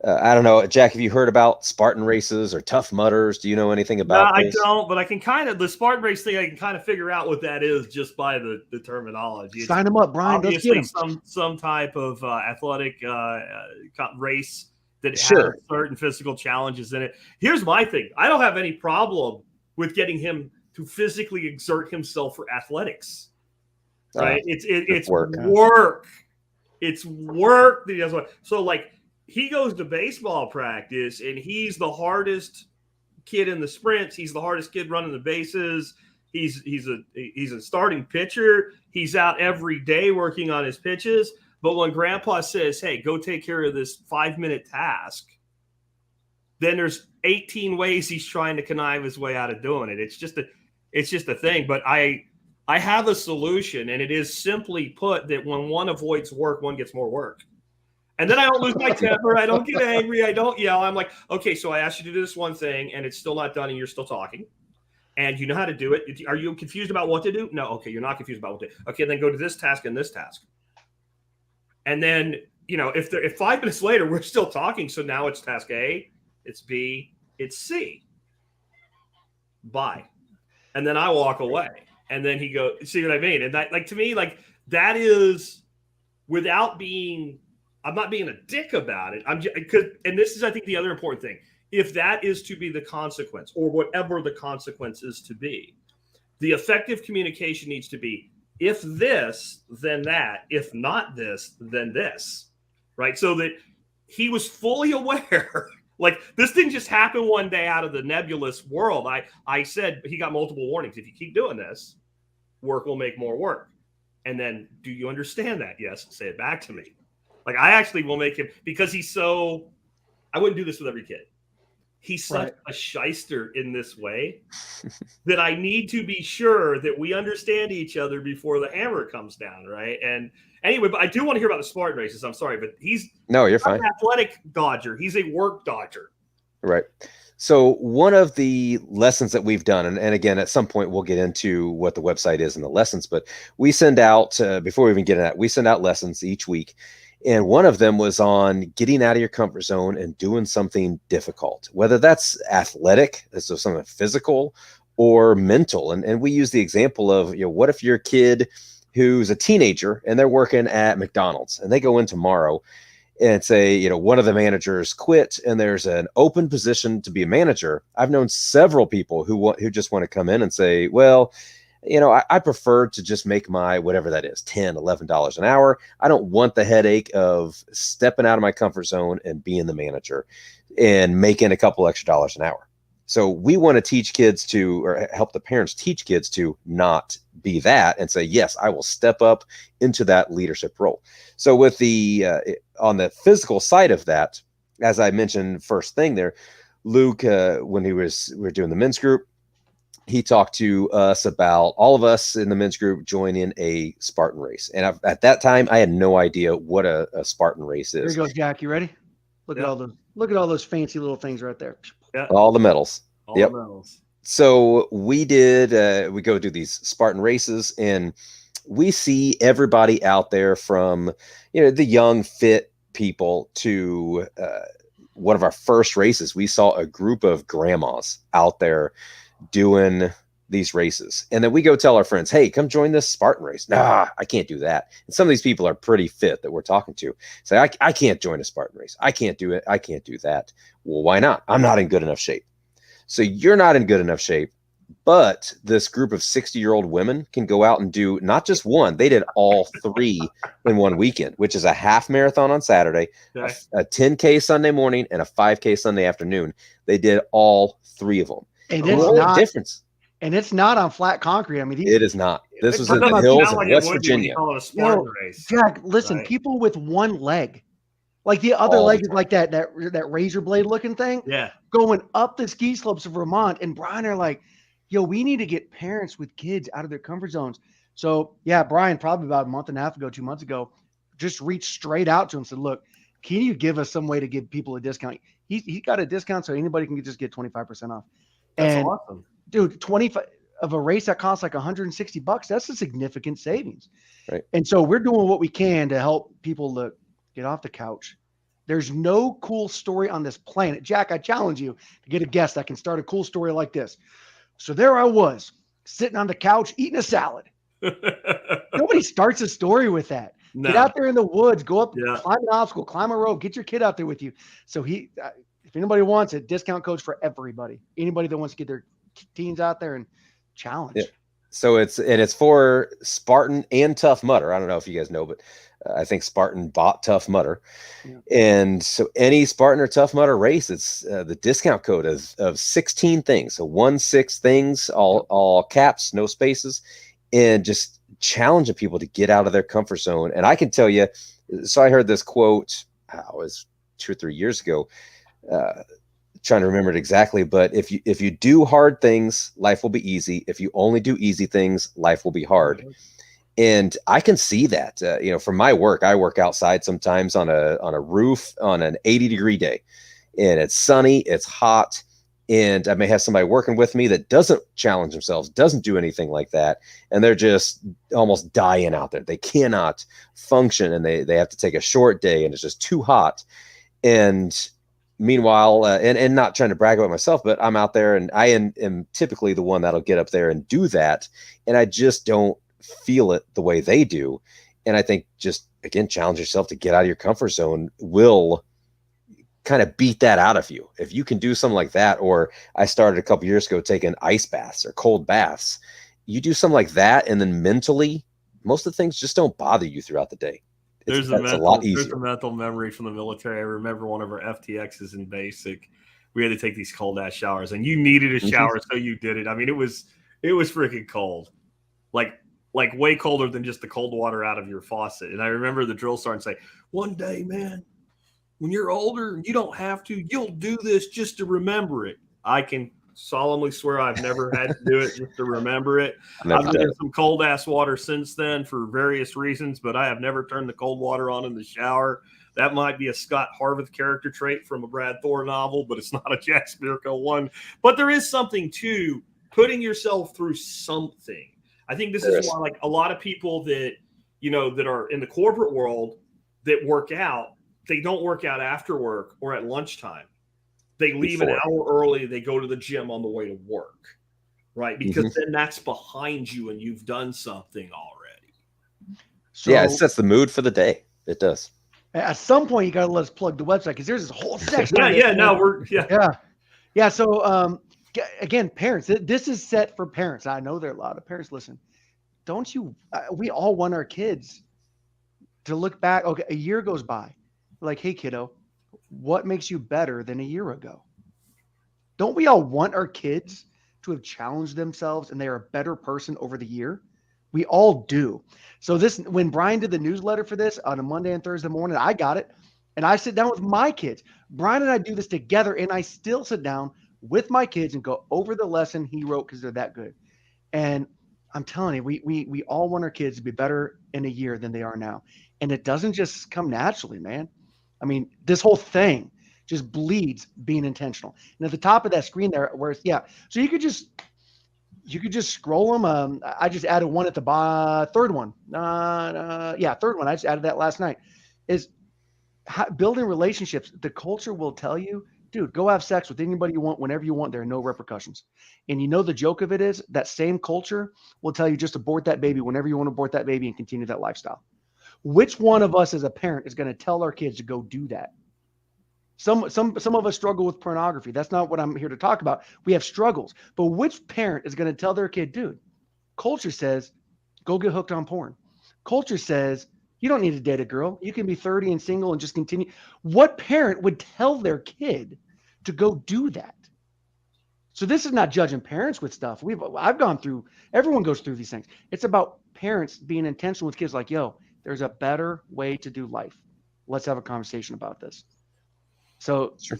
I don't know, Jack, have you heard about Spartan races or Tough Mudders? Do you know anything about this? I don't, but I can the Spartan race thing, I can kind of figure out what that is just by the terminology. Sign them up, Brian. Obviously, some type of athletic race that has certain physical challenges in it. Here's my thing. I don't have any problem with getting him to physically exert himself for athletics. Right? It's work. It's work that he does. So like, he goes to baseball practice and he's the hardest kid in the sprints. He's the hardest kid running the bases. He's a starting pitcher. He's out every day working on his pitches. But when grandpa says, hey, go take care of this 5-minute task, then there's 18 ways he's trying to connive his way out of doing it. It's just a thing. But I have a solution, and it is simply put that when one avoids work, one gets more work. And then I don't lose my temper. I don't get angry. I don't yell. I'm like, okay, so I asked you to do this one thing, and it's still not done, and you're still talking. And you know how to do it. Are you confused about what to do? No. Okay, you're not confused about what to do. Okay, then go to this task and this task. And then, if 5 minutes later we're still talking, so now it's task A, it's B, it's C. Bye. And then I walk away. And then he goes, see what I mean? And that, like, to me, like, that is without being, I'm not being a dick about it. And this is, I think, the other important thing. If that is to be the consequence, or whatever the consequence is to be, the effective communication needs to be, if this, then that. If not this, then this. Right? So that he was fully aware. Like, this didn't just happen one day out of the nebulous world. I said, he got multiple warnings. If you keep doing this, work will make more work. And then, do you understand that? Yes. Say it back to me. Like, I actually will make him, because I wouldn't do this with every kid. He's such a shyster in this way that I need to be sure that we understand each other before the hammer comes down, right? And anyway, but I do want to hear about the Spartan races. I'm sorry, but you're fine. An athletic dodger. He's a work dodger. Right. So one of the lessons that we've done, and again, at some point we'll get into what the website is and the lessons, but we send out, before we even get into that, we send out lessons each week. And one of them was on getting out of your comfort zone and doing something difficult, whether that's athletic, so something physical, or mental. And we use the example of, what if your kid who's a teenager and they're working at McDonald's and they go in tomorrow and say, one of the managers quit and there's an open position to be a manager. I've known several people who just want to come in and say, well, I prefer to just make my whatever that is, $10, $11 an hour. I don't want the headache of stepping out of my comfort zone and being the manager and making a couple extra dollars an hour. So we want to teach kids to, or help the parents teach kids to not be that and say, yes, I will step up into that leadership role. So with the, on the physical side of that, as I mentioned first thing there, Luke, when we were doing the men's group, he talked to us about all of us in the men's group joining a Spartan race. And at that time, I had no idea what a Spartan race is. Here goes, Jack. You ready? Look at all those fancy little things right there. Yeah. All the medals. All the medals. So we we go do these Spartan races, and we see everybody out there from, the young, fit people to one of our first races. We saw a group of grandmas out there doing these races. And then we go tell our friends, hey, come join this Spartan race. Nah, I can't do that. And some of these people are pretty fit that we're talking to. Say, I can't join a Spartan race. I can't do it. I can't do that. Well, why not? I'm not in good enough shape. So you're not in good enough shape, but this group of 60-year-old women can go out and do not just one. They did all 3 in one weekend, which is a half marathon on Saturday, a 10K Sunday morning, and a 5K Sunday afternoon. They did all 3 of them. And it's not difference. And it's not on flat concrete. I mean, it is not. This was in the hills of West Virginia. Jack, listen, people with one leg, like the other leg is like that razor blade looking thing. Yeah. Going up the ski slopes of Vermont, and Brian are like, yo, we need to get parents with kids out of their comfort zones. So yeah, Brian, probably about a month and a half ago, 2 months ago, just reached straight out to him and said, look, can you give us some way to give people a discount? He got a discount so anybody can just get 25% off. That's awesome. Dude, 25 of a race that costs like $160, that's a significant savings. Right. And so we're doing what we can to help people to get off the couch. There's no cool story on this planet. Jack, I challenge you to get a guest that can start a cool story like this. So there I was, sitting on the couch eating a salad. Nobody starts a story with that. No. Get out there in the woods, go up, climb an obstacle, climb a rope, get your kid out there with you. So if anybody wants it, discount codes for everybody. Anybody that wants to get their teens out there and challenge. Yeah. So it's for Spartan and Tough Mudder. I don't know if you guys know, but I think Spartan bought Tough Mudder. Yeah. And so any Spartan or Tough Mudder race, it's the discount code of 16 things. So 16 things, all caps, no spaces, and just challenging people to get out of their comfort zone. And I can tell you, so I heard this quote, it was 2 or 3 years ago, trying to remember it exactly, but if you do hard things, life will be easy. If you only do easy things, life will be hard. And I can see that, from my work. I work outside sometimes on a roof on an 80-degree day, and it's sunny, it's hot, and I may have somebody working with me that doesn't challenge themselves, doesn't do anything like that, and they're just almost dying out there. They cannot function, and they have to take a short day, and it's just too hot. And meanwhile, and not trying to brag about myself, but I'm out there, and I am typically the one that'll get up there and do that, and I just don't feel it the way they do. And I think just, again, challenge yourself to get out of your comfort zone will kind of beat that out of you. If you can do something like that, or I started a couple years ago taking ice baths or cold baths, you do something like that, and then mentally, most of the things just don't bother you throughout the day. There's a mental memory from the military. I remember one of our FTXs in basic. We had to take these cold ass showers, and you needed a shower, so you did it. I mean, it was freaking cold, like way colder than just the cold water out of your faucet. And I remember the drill sergeant say, "One day, man, when you're older, you don't have to. You'll do this just to remember it." I can solemnly swear I've never had to do it just to remember it. I've done some cold ass water since then for various reasons, but I have never turned the cold water on in the shower. That might be a Scott Harveth character trait from a Brad Thor novel, but it's not a Jack Spirko one. But there is something to putting yourself through something. I think this is why, like, a lot of people that, that are in the corporate world that work out, they don't work out after work or at lunchtime. They leave an hour early. They go to the gym on the way to work, right? Because then that's behind you and you've done something already. So, yeah, it sets the mood for the day. It does. At some point, you got to let us plug the website, because there's this whole section. Yeah. So, again, parents, this is set for parents. I know there are a lot of parents listen. Don't you? We all want our kids to look back. Okay, a year goes by. Like, hey, kiddo, what makes you better than a year ago? Don't we all want our kids to have challenged themselves and they are a better person over the year? We all do. So when Brian did the newsletter for this on a Monday and Thursday morning, I got it. And I sit down with my kids. Brian and I do this together, and I still sit down with my kids and go over the lesson he wrote because they're that good. And I'm telling you, we all want our kids to be better in a year than they are now. And it doesn't just come naturally, man. I mean, this whole thing just bleeds being intentional. And at the top of that screen there, where it's, so you could just scroll them. I just added one at the third one. Third one. I just added that last night. Is building relationships. The culture will tell you, dude, go have sex with anybody you want, whenever you want. There are no repercussions. And you know, the joke of it is that same culture will tell you just abort that baby whenever you want to abort that baby and continue that lifestyle. Which one of us as a parent is going to tell our kids to go do that? Some of us struggle with pornography. That's not what I'm here to talk about. We have struggles. But which parent is going to tell their kid, dude, culture says, go get hooked on porn. Culture says, you don't need to date a girl. You can be 30 and single and just continue. What parent would tell their kid to go do that? So this is not judging parents with stuff. Everyone goes through these things. It's about parents being intentional with kids like, yo, there's a better way to do life. Let's have a conversation about this. So, sure.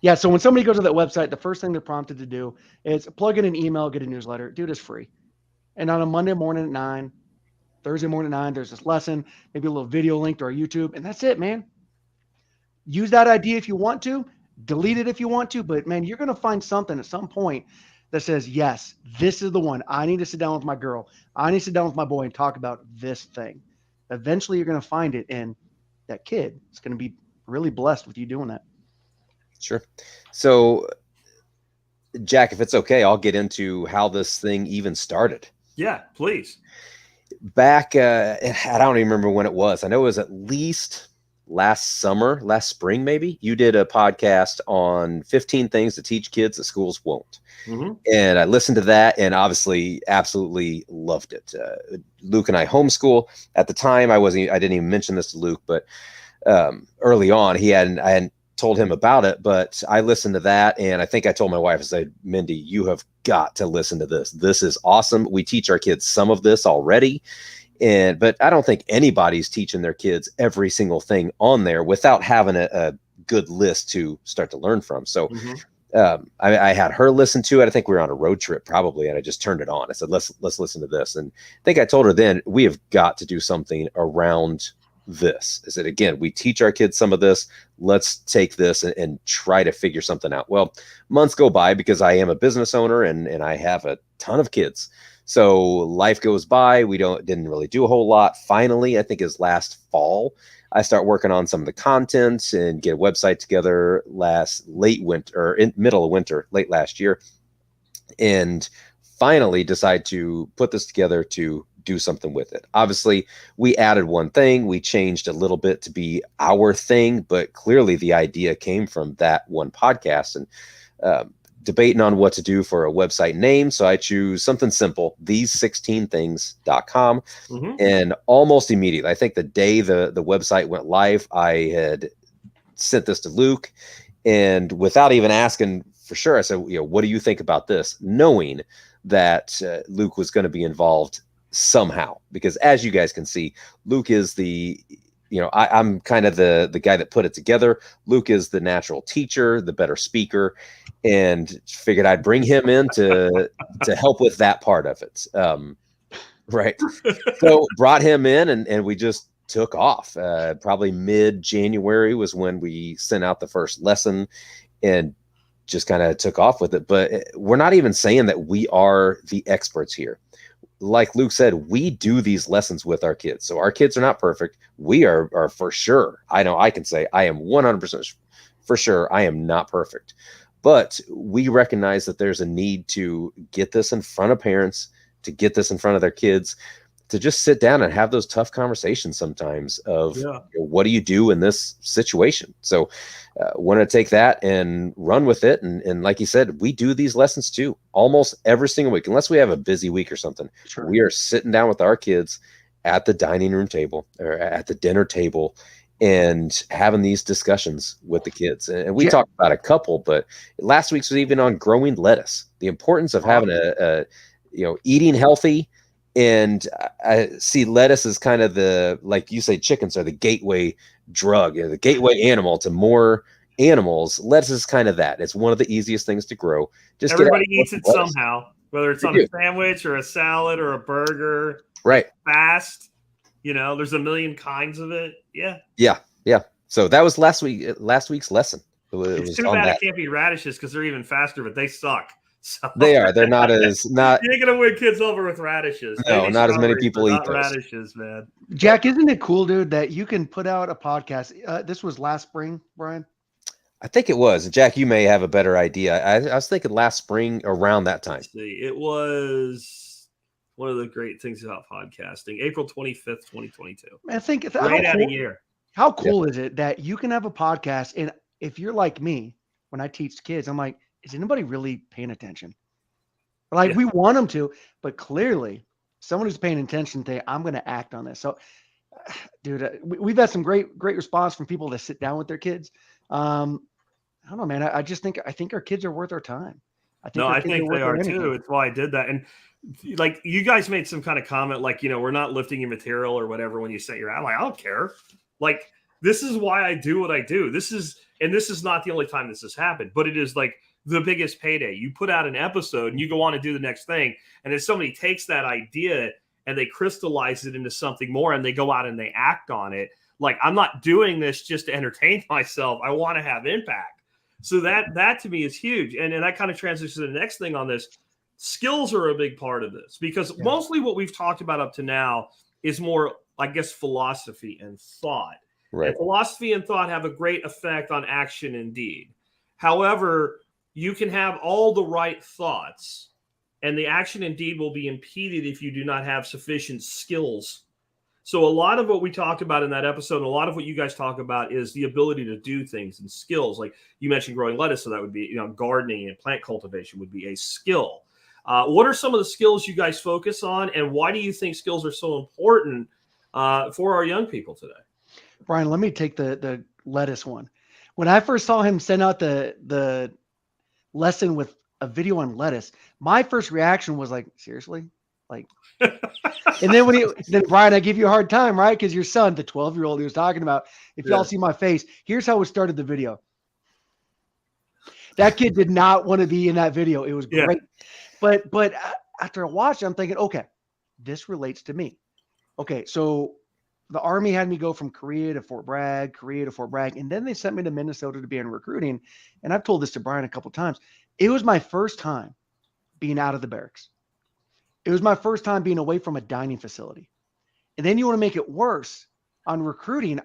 Yeah. So when somebody goes to that website, the first thing they're prompted to do is plug in an email, get a newsletter. Dude, it's free. And on a Monday morning at 9, Thursday morning at 9, there's this lesson, maybe a little video link to our YouTube, and that's it, man. Use that idea if you want to, delete it if you want to, but man, you're going to find something at some point that says, yes, this is the one. I need to sit down with my girl. I need to sit down with my boy and talk about this thing. Eventually, you're going to find it, and that kid is going to be really blessed with you doing that. Sure. So, Jack, if it's okay, I'll get into how this thing even started. Yeah, please. Back, I don't even remember when it was. I know it was at least last spring, maybe. You did a podcast on 15 things to teach kids that schools won't. Mm-hmm. And I listened to that and obviously absolutely loved it. Luke and I homeschool. At the time, I didn't even mention this to Luke, but early on, I hadn't told him about it, but I listened to that. And I think I told my wife, I said, Mindy, you have got to listen to this. This is awesome. We teach our kids some of this already. But I don't think anybody's teaching their kids every single thing on there without having a good list to start to learn from. So I had her listen to it. I think we were on a road trip probably, and I just turned it on. I said, let's listen to this. And I think I told her then, we have got to do something around this. I said, again, we teach our kids some of this. Let's take this and try to figure something out. Well, months go by because I am a business owner and I have a ton of kids. So life goes by. We didn't really do a whole lot. Finally, I think it was last fall, I start working on some of the content and get a website together late last year, and finally decide to put this together to do something with it. Obviously, we added one thing. We changed a little bit to be our thing, but clearly the idea came from that one podcast, and debating on what to do for a website name. So I choose something simple, these16things.com. Mm-hmm. And almost immediately, I think the day the website went live, I had sent this to Luke, and without even asking for sure, I said, what do you think about this? Knowing that Luke was going to be involved somehow, because as you guys can see, Luke is I'm kind of the guy that put it together. Luke is the natural teacher, the better speaker, and figured I'd bring him in to help with that part of it. Right. So brought him in and we just took off. Probably mid-January was when we sent out the first lesson and just kind of took off with it. But we're not even saying that we are the experts here. Like Luke said, we do these lessons with our kids. So our kids are not perfect. We are for sure. I know I can say I am 100% for sure I am not perfect. But we recognize that there's a need to get this in front of parents, to get this in front of their kids, to just sit down and have those tough conversations sometimes of what do you do in this situation? So want to take that and run with it. And like you said, we do these lessons too, almost every single week, unless we have a busy week or something. Sure. We are sitting down with our kids at the dining room table or at the dinner table and having these discussions with the kids. And we Yeah. talked about a couple, but last week's was even on growing lettuce, the importance of having a eating healthy. And I see lettuce as kind of the, like you say, chickens are the gateway drug, the gateway animal to more animals. Lettuce is kind of that. It's one of the easiest things to grow. Just everybody eats it somehow, whether it's on a sandwich or a salad or a burger. Right. Fast. There's a million kinds of it. Yeah. Yeah. Yeah. So that was last week's lesson. It's too bad it can't be radishes because they're even faster, but they suck. So they are. They're not you ain't gonna win kids over with radishes. No, Maybe not as many people eat not those. radishes, man. Jack, isn't it cool, dude, that you can put out a podcast? This was last spring, Brian. I think it was. Jack, you may have a better idea. I was thinking last spring around that time. Let's see. It was one of the great things about podcasting. April 25th, 2022. I think right out of year. How cool is it that you can have a podcast? And if you're like me, when I teach kids, I'm like, is anybody really paying attention? Like we want them to, but clearly someone who's paying attention to, I'm going to act on this. So dude, we've had some great response from people that sit down with their kids. I don't know, man. I think our kids are worth our time. I think they are too. It's why I did that. And like you guys made some kind of comment, like, we're not lifting your material or whatever when you sent your ad. I'm like, I don't care. Like, this is why I do what I do. This is not the only time this has happened, but it is like the biggest payday. You put out an episode and you go on and do the next thing. And then somebody takes that idea and they crystallize it into something more and they go out and they act on it. Like, I'm not doing this just to entertain myself. I want to have impact. So that to me is huge. And that kind of transitions to the next thing on this. Skills are a big part of this because mostly what we've talked about up to now is more, I guess, philosophy and thought. Right. And philosophy and thought have a great effect on action and deed. However, you can have all the right thoughts and the action and deed will be impeded if you do not have sufficient skills. So a lot of what we talked about in that episode, and a lot of what you guys talk about is the ability to do things and skills. Like you mentioned growing lettuce, so that would be, gardening and plant cultivation would be a skill. What are some of the skills you guys focus on, and why do you think skills are so important for our young people today? Brian, let me take the lettuce one. When I first saw him send out the lesson with a video on lettuce, my first reaction was like, seriously? Like, and then Brian, I give you a hard time, right? Because your son, the 12-year-old he was talking about, if y'all see my face, here's how it started the video. That kid did not want to be in that video. It was great. But after I watched it, I'm thinking, okay, this relates to me. Okay, so the Army had me go from Korea to Fort Bragg, and then they sent me to Minnesota to be in recruiting. And I've told this to Brian a couple times. It was my first time being out of the barracks. It was my first time being away from a dining facility. And then you want to make it worse on recruiting.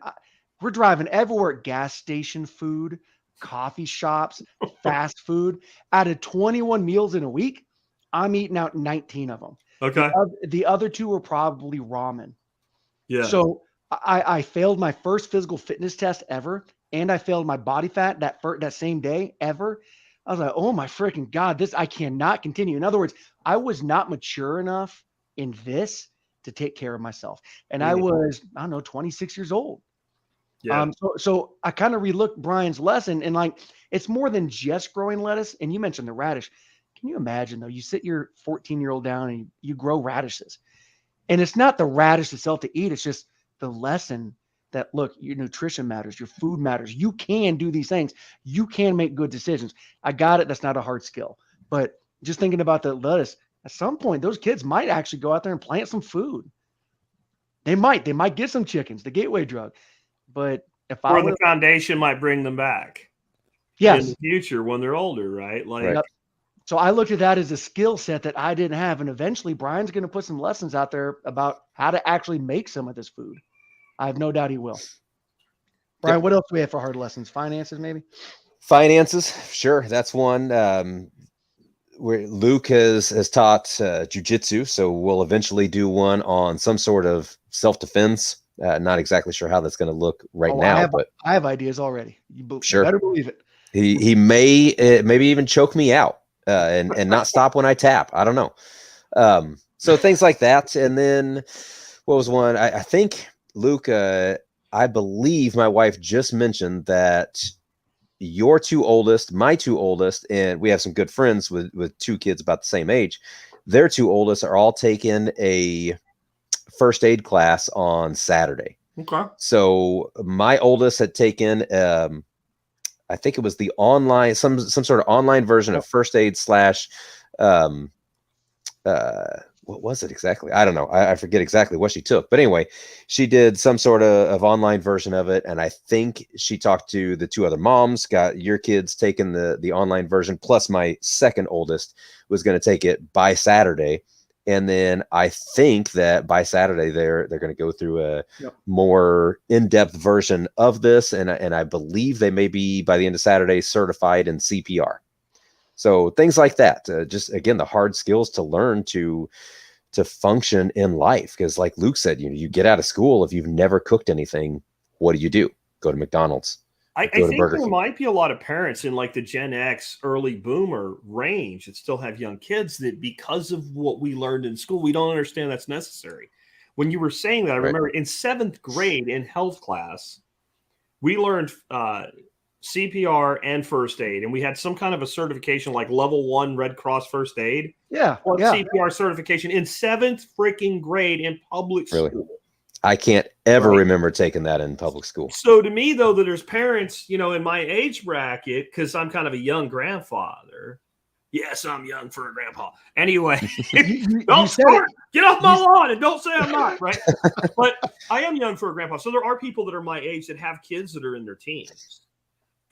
We're driving everywhere, gas station food, coffee shops, fast food. Out of 21 meals in a week, I'm eating out 19 of them. Okay. The other two were probably ramen. Yeah. So I failed my first physical fitness test ever, and I failed my body fat that same day ever. I was like, oh my freaking God, I cannot continue. In other words, I was not mature enough in this to take care of myself. And I was, 26 years old. Yeah. So I kind of relooked Brian's lesson, and like, it's more than just growing lettuce. And you mentioned the radish. Can you imagine though, you sit your 14-year-old down and you grow radishes, and it's not the radish itself to eat. It's just the lesson that, look, your nutrition matters, your food matters. You can do these things. You can make good decisions. I got it. That's not a hard skill, but just thinking about the lettuce, at some point, those kids might actually go out there and plant some food. They might get some chickens, the gateway drug. But the foundation might bring them back. Yes. In the future when they're older, right? Like, right. So I looked at that as a skill set that I didn't have. And eventually Brian's going to put some lessons out there about how to actually make some of this food. I have no doubt he will. Brian, what else do we have for hard lessons? Finances, maybe? Finances. Sure. That's one. Where Luke has taught jujitsu. So we'll eventually do one on some sort of self-defense. Not exactly sure how that's going to look now, but I have ideas already. You sure. Better believe it. He may maybe even choke me out and not stop when I tap. I don't know. So things like that. And then what was one? I think Luke I believe my wife just mentioned that your two oldest, my two oldest, and we have some good friends with two kids about the same age. Their two oldest are all taking a first aid class on Saturday. Okay. So my oldest had taken, I think it was the online, some sort of online version of first aid slash, what was it exactly? I don't know. I forget exactly what she took, but anyway, she did some sort of online version of it. And I think she talked to the two other moms, got your kids taking the online version, plus my second oldest was going to take it by Saturday. And then I think that by Saturday they're going to go through a more in-depth version of this, and I believe they may be by the end of Saturday certified in CPR. So things like that, just again the hard skills to learn to function in life. Because like Luke said, you get out of school, if you've never cooked anything, what do? Go to McDonald's. I think there might be a lot of parents in like the Gen X early boomer range that still have young kids that because of what we learned in school, we don't understand that's necessary. When you were saying that, I remember in 7th grade in health class, we learned CPR and first aid, and we had some kind of a certification like level 1 Red Cross first aid. Or CPR certification in 7th freaking grade in public school. I can't ever remember taking that in public school. So to me, though, that there's parents, in my age bracket, because I'm kind of a young grandfather. Yes, I'm young for a grandpa. Anyway, don't start. Get off my lawn and don't say I'm not, right? But I am young for a grandpa. So there are people that are my age that have kids that are in their teens.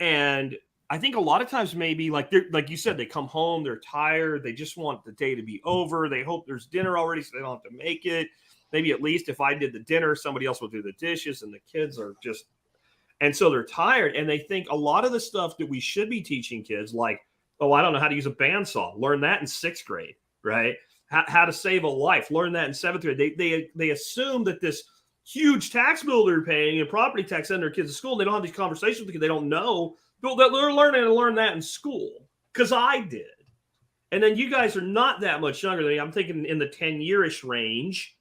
And I think a lot of times maybe like you said, they come home, they're tired. They just want the day to be over. They hope there's dinner already so they don't have to make it. Maybe at least if I did the dinner, somebody else will do the dishes, and the kids are just, and so they're tired. And they think a lot of the stuff that we should be teaching kids, like, oh, I don't know how to use a bandsaw. Learn that in 6th grade, right? How to save a life. Learn that in 7th grade. They assume that this huge tax bill they're paying and property tax send their kids to school. They don't have these conversations because they don't know. They're learning to learn that in school because I did. And then you guys are not that much younger than me. I'm thinking in the 10-year-ish range.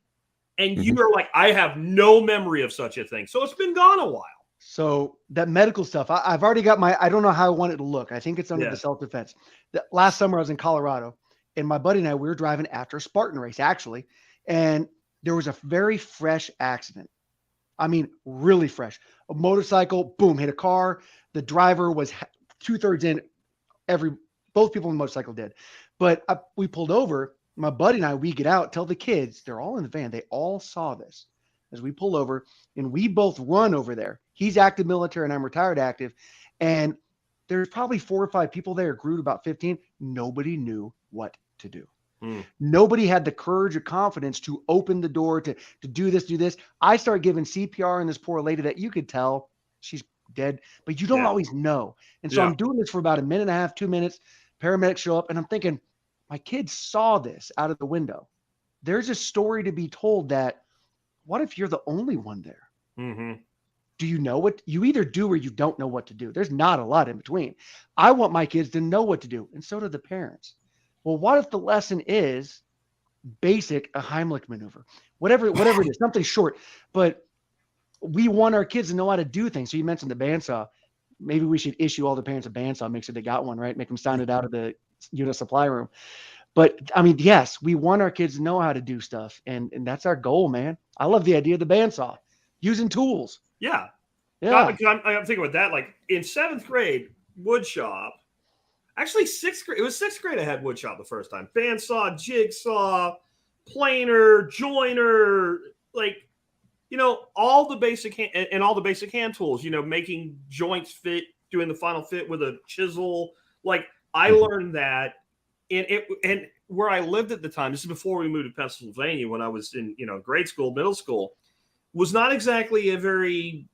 And you are like, I have no memory of such a thing. So it's been gone a while. So that medical stuff, I've already got I don't know how I want it to look. I think it's under the self-defense. Last summer I was in Colorado, and my buddy and I, we were driving after a Spartan race, actually. And there was a very fresh accident. I mean, really fresh. A motorcycle, boom, hit a car. The driver was 2/3 in. Both people on the motorcycle did. But we pulled over. My buddy and I, we get out, tell the kids, they're all in the van. They all saw this as we pull over, and we both run over there. He's active military and I'm retired active. And there's probably 4 or 5 people there, grew to about 15. Nobody knew what to do. Nobody had the courage or confidence to open the door to do this. I started giving CPR, and this poor lady that you could tell she's dead, but you don't always know. And so I'm doing this for about a minute and a half, 2 minutes. Paramedics show up, and I'm thinking, my kids saw this out of the window. There's a story to be told that what if you're the only one there? Mm-hmm. Do you know what you either do or you don't know what to do? There's not a lot in between. I want my kids to know what to do. And so do the parents. Well, what if the lesson is basic, a Heimlich maneuver, whatever it is, something short, but we want our kids to know how to do things. So you mentioned the bandsaw. Maybe we should issue all the parents a bandsaw, make sure they got one, right? Make them sign it out of the unit supply room. But I mean, yes, we want our kids to know how to do stuff. And that's our goal, man. I love the idea of the bandsaw, using tools. Yeah. I'm thinking about that. Like in 7th grade, wood shop, actually 6th grade, it was 6th grade I had wood shop the first time. Bandsaw, jigsaw, planer, joiner, like, all the basic hand tools, making joints fit, doing the final fit with a chisel. Like I learned that and where I lived at the time, this is before we moved to Pennsylvania, when I was in, grade school, middle school, was not exactly a very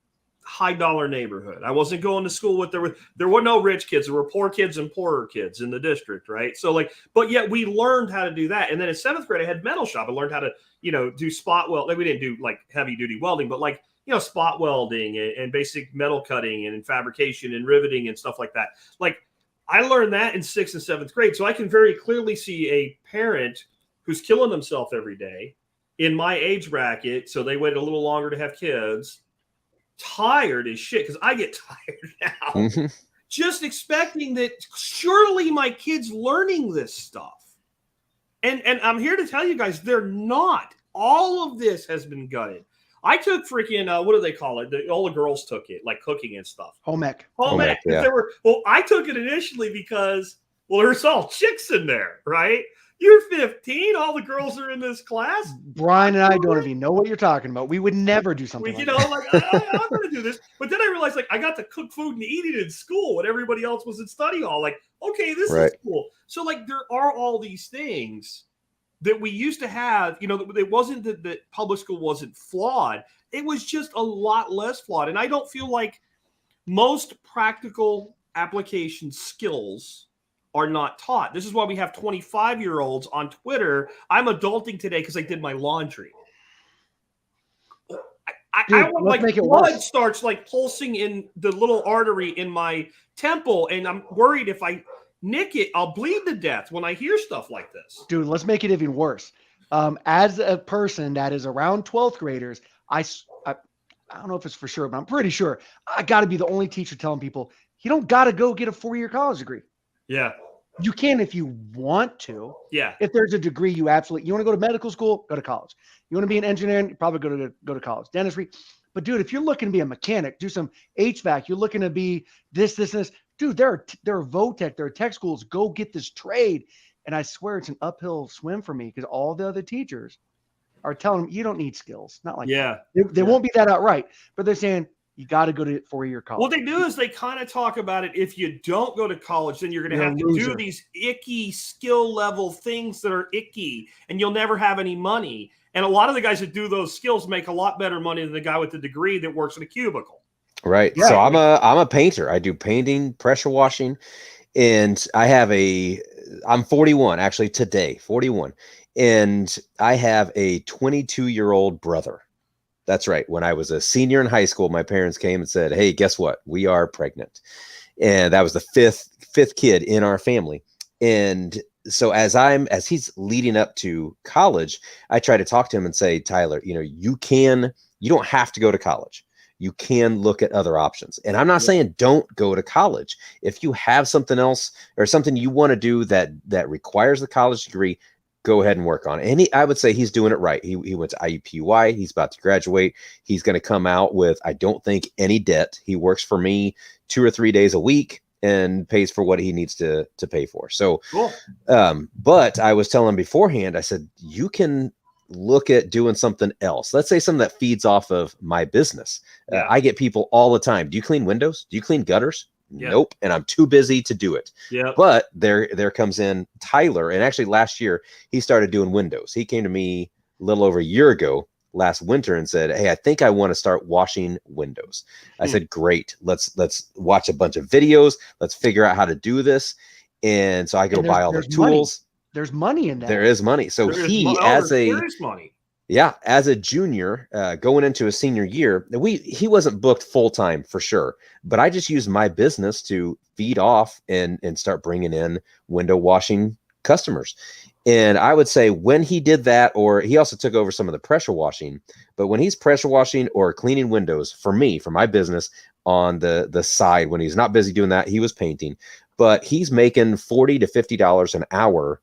high dollar neighborhood. I wasn't going to school with, there were no rich kids. There were poor kids and poorer kids in the district. Right. So but yet we learned how to do that. And then in 7th grade, I had metal shop. I learned how to, do spot weld. Like we didn't do like heavy duty welding, but like, spot welding and basic metal cutting and fabrication and riveting and stuff like that. Like I learned that in 6th and 7th grade. So I can very clearly see a parent who's killing themselves every day in my age bracket. So they waited a little longer to have kids. tired as shit because I get tired now. Mhm. Just expecting that surely my kid's learning this stuff. And I'm here to tell you guys, they're not. All of this has been gutted. I took freaking, what do they call it? All the girls took it, like cooking and stuff. Home ec. Home ec. Yeah. I took it initially because, well, there's all chicks in there, right? You're 15. All the girls are in this class. Brian and I don't even know what you're talking about. We would never do something like that. I'm going to do this. But then I realized, like, I got to cook food and eat it in school when everybody else was in study hall. Like, okay, this is cool. So, like, there are all these things that we used to have. You know, it wasn't that public school wasn't flawed. It was just a lot less flawed. And I don't feel like most practical application skills are not taught. This is why we have 25-year-olds on Twitter. I'm adulting today because I did my laundry. I want, like, blood starts like pulsing in the little artery in my temple, and I'm worried if I nick it, I'll bleed to death when I hear stuff like this. Dude, let's make it even worse. As a person that is around 12th graders, I don't know if it's for sure, but I'm pretty sure I got to be the only teacher telling people, you don't got to go get a 4-year college degree. Yeah. You can if you want to. Yeah. If there's a degree you want to go to medical school, go to college. You want to be an engineer, you probably go to college. Dentistry. But dude, if you're looking to be a mechanic, do some HVAC, you're looking to be this. Dude, there are VOTech, there are tech schools. Go get this trade. And I swear it's an uphill swim for me because all the other teachers are telling them you don't need skills. Not like that. They won't be that outright, but they're saying you got to go to 4-year college. What they do is they kind of talk about it. If you don't go to college, then you're going to have to do these icky skill level things that are icky, and you'll never have any money. And a lot of the guys that do those skills make a lot better money than the guy with the degree that works in a cubicle. Right. Yeah. So I'm a painter. I do painting, pressure washing, and I'm 41 actually today, 41. And I have a 22-year-old brother. That's right. When I was a senior in high school, my parents came and said, "Hey, guess what? We are pregnant." And that was the fifth kid in our family. And so as he's leading up to college, I try to talk to him and say, "Tyler, you don't have to go to college. You can look at other options." And I'm not saying don't go to college. If you have something else or something you want to do that requires the college degree, go ahead and work on it. And I would say he's doing it right. He went to IUPUI. He's about to graduate. He's going to come out with, I don't think, any debt. He works for me 2 or 3 days a week and pays for what he needs to pay for. So, cool. But I was telling him beforehand, I said, you can look at doing something else. Let's say something that feeds off of my business. I get people all the time. Do you clean windows? Do you clean gutters? Yeah. Nope. And I'm too busy to do it. Yeah. But there comes in Tyler. And actually last year he started doing windows. He came to me a little over a year ago last winter and said, "Hey, I think I want to start washing windows." I said, "Great. Let's watch a bunch of videos. Let's figure out how to do this." And so I go buy all the tools. There's money in that. There is money. So as a junior going into a senior year, he wasn't booked full time for sure, but I just used my business to feed off and start bringing in window washing customers. And I would say when he did that, or he also took over some of the pressure washing, but when he's pressure washing or cleaning windows for my business on the side, when he's not busy doing that, he was painting, but he's making $40 to $50 an hour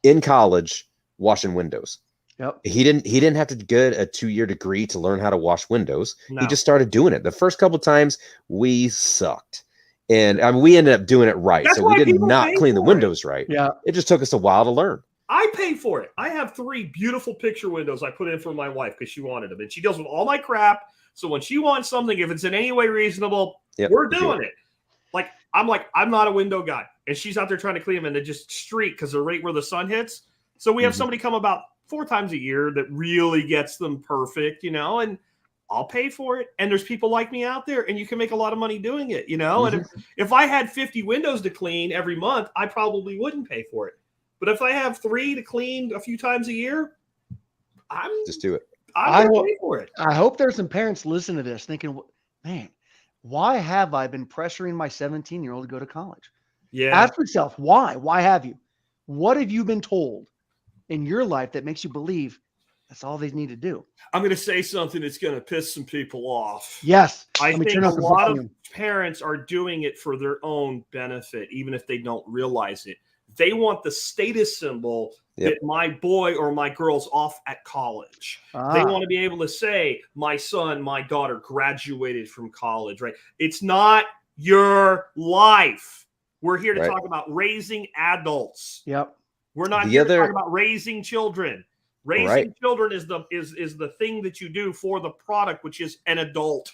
in college washing windows. Yep. He didn't have to get a 2-year degree to learn how to wash windows. No. He just started doing it. The first couple of times we sucked. And we ended up doing it right. That's so we did not clean the windows right. Yeah. It just took us a while to learn. I pay for it. I have 3 beautiful picture windows I put in for my wife because she wanted them. And she deals with all my crap. So when she wants something, if it's in any way reasonable, we're doing it. I'm not a window guy. And she's out there trying to clean them and they just streak because they're right where the sun hits. So we have somebody come about 4 times a year that really gets them perfect, and I'll pay for it. And there's people like me out there and you can make a lot of money doing it, And if I had 50 windows to clean every month, I probably wouldn't pay for it. But if I have 3 to clean a few times a year, just do it. I'm going to pay for it. I hope there's some parents listening to this thinking, man, why have I been pressuring my 17-year-old to go to college? Yeah. Ask yourself, why? Why have you? What have you been told in your life that makes you believe That's all they need to do. I'm going to say something that's going to piss some people off. Yes. I Let me think turn a off the lot of volume. parents are doing it for their own benefit, even if they don't realize it. They want the status symbol that my boy or my girl's off at college. They want to be able to say, my son, my daughter graduated from college, right? It's not your life. We're here to talk about raising adults. Yep. We're not here to talk about raising children. Raising children is the thing that you do for the product, which is an adult.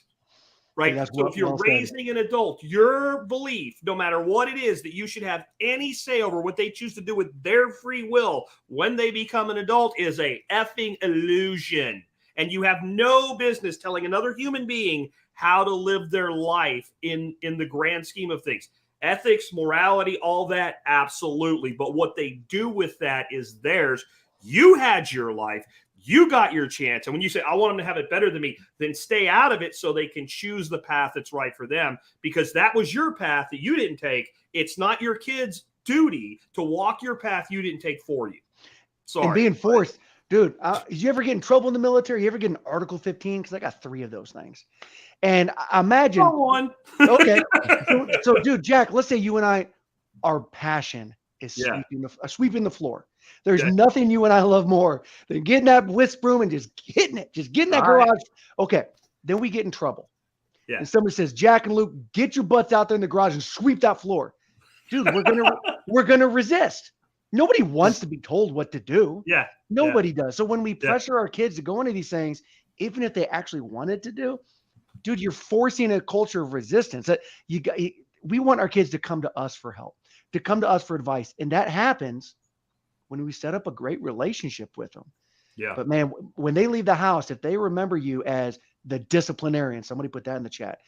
Right. Yeah, so if you're raising an adult, your belief, no matter what it is, that you should have any say over what they choose to do with their free will when they become an adult is a effing illusion. And you have no business telling another human being how to live their life in the grand scheme of things. Ethics, morality, all that, absolutely. But what they do with that is theirs. You had your life. You got your chance. And when you say, I want them to have it better than me, then stay out of it so they can choose the path that's right for them, because that was your path that you didn't take. It's not your kid's duty to walk your path you didn't take for you. Sorry. And being forced. Dude, did you ever get in trouble in the military? You ever get an Article 15? Because I got 3 of those things. And I imagine. One. Okay. So, dude, Jack, let's say you and I, our passion is sweeping the floor. There's nothing you and I love more than getting that whisk broom and just hitting it, just getting that garage. Okay. Then we get in trouble. Yeah. And somebody says, Jack and Luke, get your butts out there in the garage and sweep that floor. Dude, we're gonna resist. Nobody wants to be told what to do. Yeah. Nobody does. So when we pressure our kids to go into these things, even if they actually wanted to do, dude, you're forcing a culture of resistance. That we want our kids to come to us for help, to come to us for advice. And that happens when we set up a great relationship with them. Yeah. But man, when they leave the house, if they remember you as the disciplinarian, somebody put that in the chat,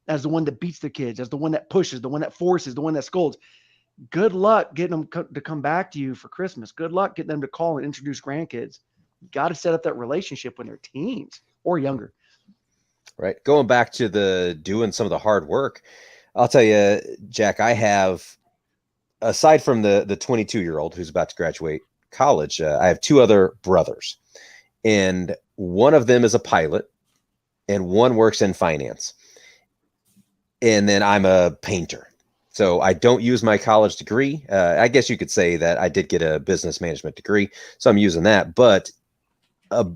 as the one that beats the kids, as the one that pushes, the one that forces, the one that scolds, good luck getting them to come back to you for Christmas. Good luck getting them to call and introduce grandkids. You got to set up that relationship when they're teens or younger. Right. Going back to doing some of the hard work, I'll tell you, Jack, I have, aside from the 22-year-old who's about to graduate college, I have 2 other brothers, and one of them is a pilot and one works in finance. And then I'm a painter. So I don't use my college degree. I guess you could say that I did get a business management degree, so I'm using that. But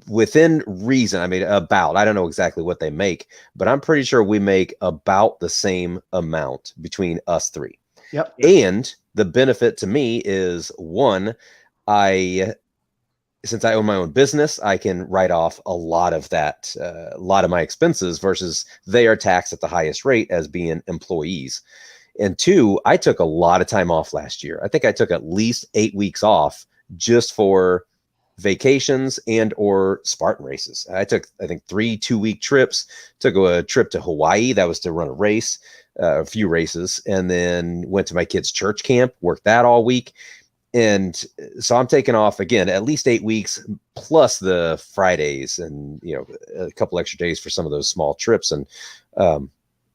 within reason, I mean, I don't know exactly what they make, but I'm pretty sure we make about the same amount between us 3. Yep. And the benefit to me is, one, since I own my own business, I can write off a lot of that, a lot of my expenses, versus they are taxed at the highest rate as being employees. And 2, I took a lot of time off last year. I think I took at least 8 weeks off just for vacations and or Spartan races. I took, I think, 3 2-week trips, took a trip to Hawaii. That was to run a race, a few races, and then went to my kids' church camp, worked that all week. And so I'm taking off again, at least 8 weeks plus the Fridays and, a couple extra days for some of those small trips. And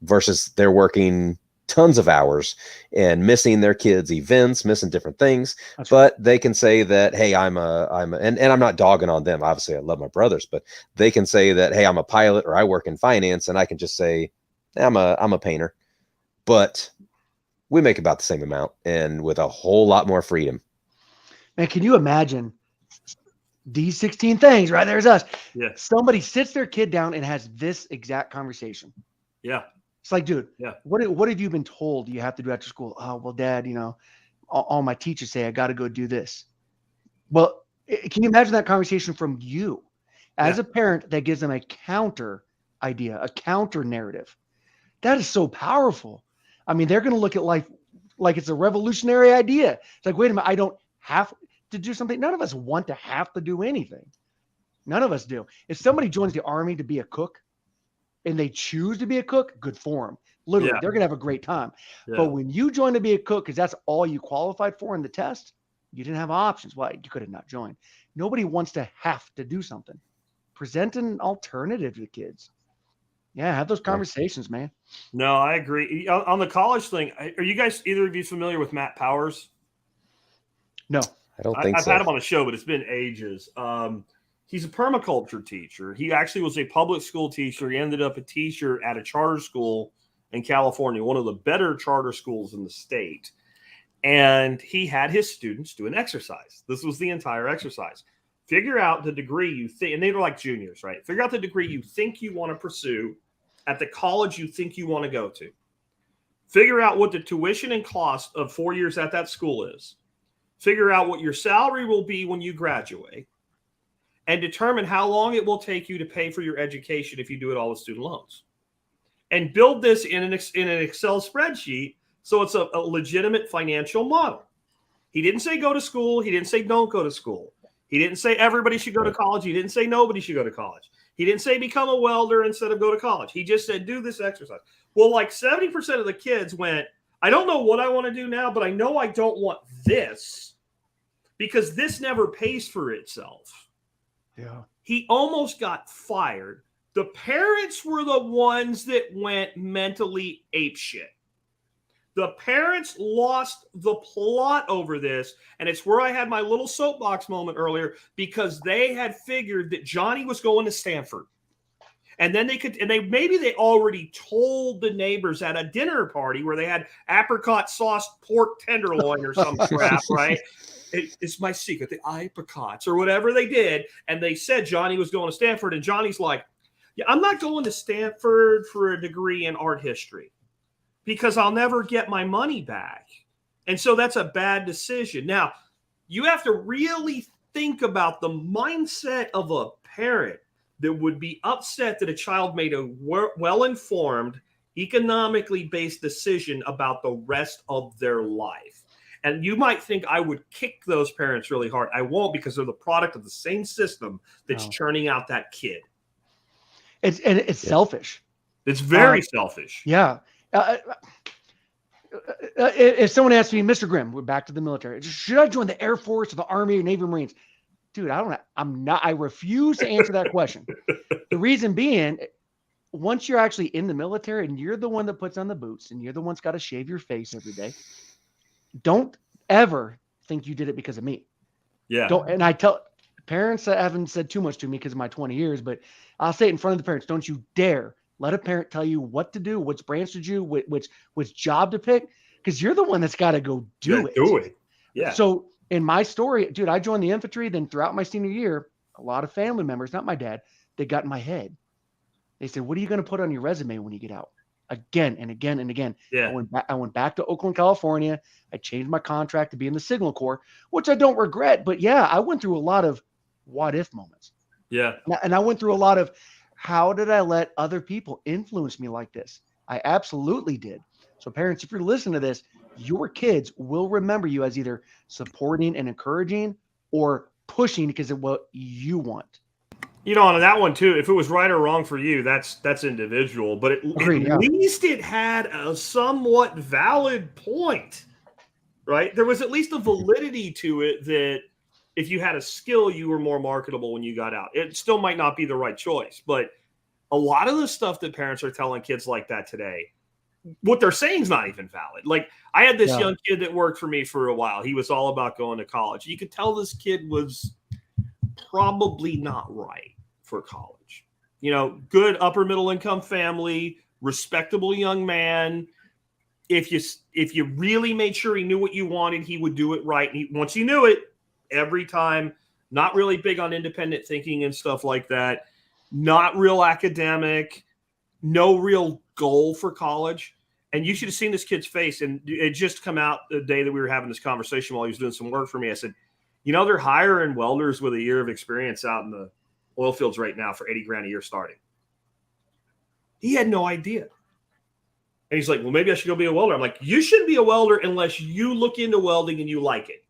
versus they're working tons of hours and missing their kids' events, missing different things. That's but right. They can say that, hey, and I'm not dogging on them. Obviously I love my brothers, but they can say that, hey, I'm a pilot or I work in finance, and I can just say, I'm a painter. But we make about the same amount and with a whole lot more freedom. Man, can you imagine these 16 things, right? There's us. Yeah. Somebody sits their kid down and has this exact conversation. Yeah. It's like, dude, yeah. What have you been told you have to do after school? Oh, well, Dad, all my teachers say I got to go do this. Well, can you imagine that conversation from you as a parent that gives them a counter idea, a counter narrative? That is so powerful. I mean, they're going to look at life like it's a revolutionary idea. It's like, wait a minute, I don't have to do something. None of us want to have to do anything. None of us do. If somebody joins the Army to be a cook and they choose to be a cook, good for them. Literally, they're going to have a great time. Yeah. But when you join to be a cook, because that's all you qualified for in the test, you didn't have options. Well, you could have not joined. Nobody wants to have to do something. Present an alternative to the kids. Yeah, have those conversations, man. No, I agree. On the college thing, are you guys, either of you, familiar with Matt Powers? No, I don't think I've so. had him on the show, but it's been ages. He's a permaculture teacher. He actually was a public school teacher. He ended up a teacher at a charter school in California, one of the better charter schools in the state. And he had his students do an exercise. This was the entire exercise. Figure out the degree you think, and they were like juniors, right? Figure out the degree you think you want to pursue at the college you think you want to go to. Figure out what the tuition and cost of 4 years at that school is. Figure out what your salary will be when you graduate, and determine how long it will take you to pay for your education if you do it all with student loans. And build this in an Excel spreadsheet so it's a legitimate financial model. He didn't say go to school. He didn't say don't go to school. He didn't say everybody should go to college. He didn't say nobody should go to college. He didn't say become a welder instead of go to college. He just said do this exercise. Well, like 70% of the kids went, I don't know what I want to do now, but I know I don't want this because this never pays for itself. Yeah. He almost got fired. The parents were the ones that went mentally apeshit. The parents lost the plot over this, and it's where I had my little soapbox moment earlier because they had figured that Johnny was going to Stanford. And then they already told the neighbors at a dinner party where they had apricot sauce pork tenderloin or some crap, right? It's my secret, the apricots or whatever they did. And they said Johnny was going to Stanford. And Johnny's like, yeah, I'm not going to Stanford for a degree in art history because I'll never get my money back. And so that's a bad decision. Now, you have to really think about the mindset of a parent that would be upset that a child made a well-informed, economically based decision about the rest of their life. And you might think I would kick those parents really hard. I won't because they're the product of the same system that's churning out that kid. It's selfish. It's very selfish. Yeah. If someone asks me, Mr. Grimm, we're back to the military. Should I join the Air Force or the Army or Navy or Marines? Dude, I refuse to answer that question. The reason being, once you're actually in the military and you're the one that puts on the boots and you're the one that's got to shave your face every day, don't ever think you did it because of me. Yeah. And I tell parents that haven't said too much to me because of my 20 years, but I'll say it in front of the parents. Don't you dare let a parent tell you what to do, which branch to do, which job to pick, because you're the one that's got to go do it. Do it. Yeah. So in my story, dude, I joined the infantry. Then throughout my senior year, a lot of family members, not my dad, they got in my head. They said, what are you going to put on your resume when you get out? Again and again and again. Yeah. I went back to Oakland, California. I changed my contract to be in the Signal Corps, which I don't regret. But yeah, I went through a lot of what if moments. Yeah. And I went through a lot of how did I let other people influence me like this? I absolutely did. So parents, if you're listening to this, your kids will remember you as either supporting and encouraging or pushing because of what you want. You know, on that one too, if it was right or wrong for you, that's individual. But at least it had a somewhat valid point, right? There was at least a validity to it that if you had a skill, you were more marketable when you got out. It still might not be the right choice, but a lot of the stuff that parents are telling kids like that today, what they're saying is not even valid. Like I had this young kid that worked for me for a while. He was all about going to college. You could tell this kid was probably not right for college. You know, good upper middle income family, respectable young man. If you really made sure he knew what you wanted, he would do it right. And once he knew it, every time, not really big on independent thinking and stuff like that, not real academic, no real goal for college. And you should have seen this kid's face. And it just come out the day that we were having this conversation while he was doing some work for me. I said, you know, they're hiring welders with a year of experience out in the oil fields right now for $80,000 a year starting. He had no idea. And he's like, well, maybe I should go be a welder. I'm like, you shouldn't be a welder unless you look into welding and you like it.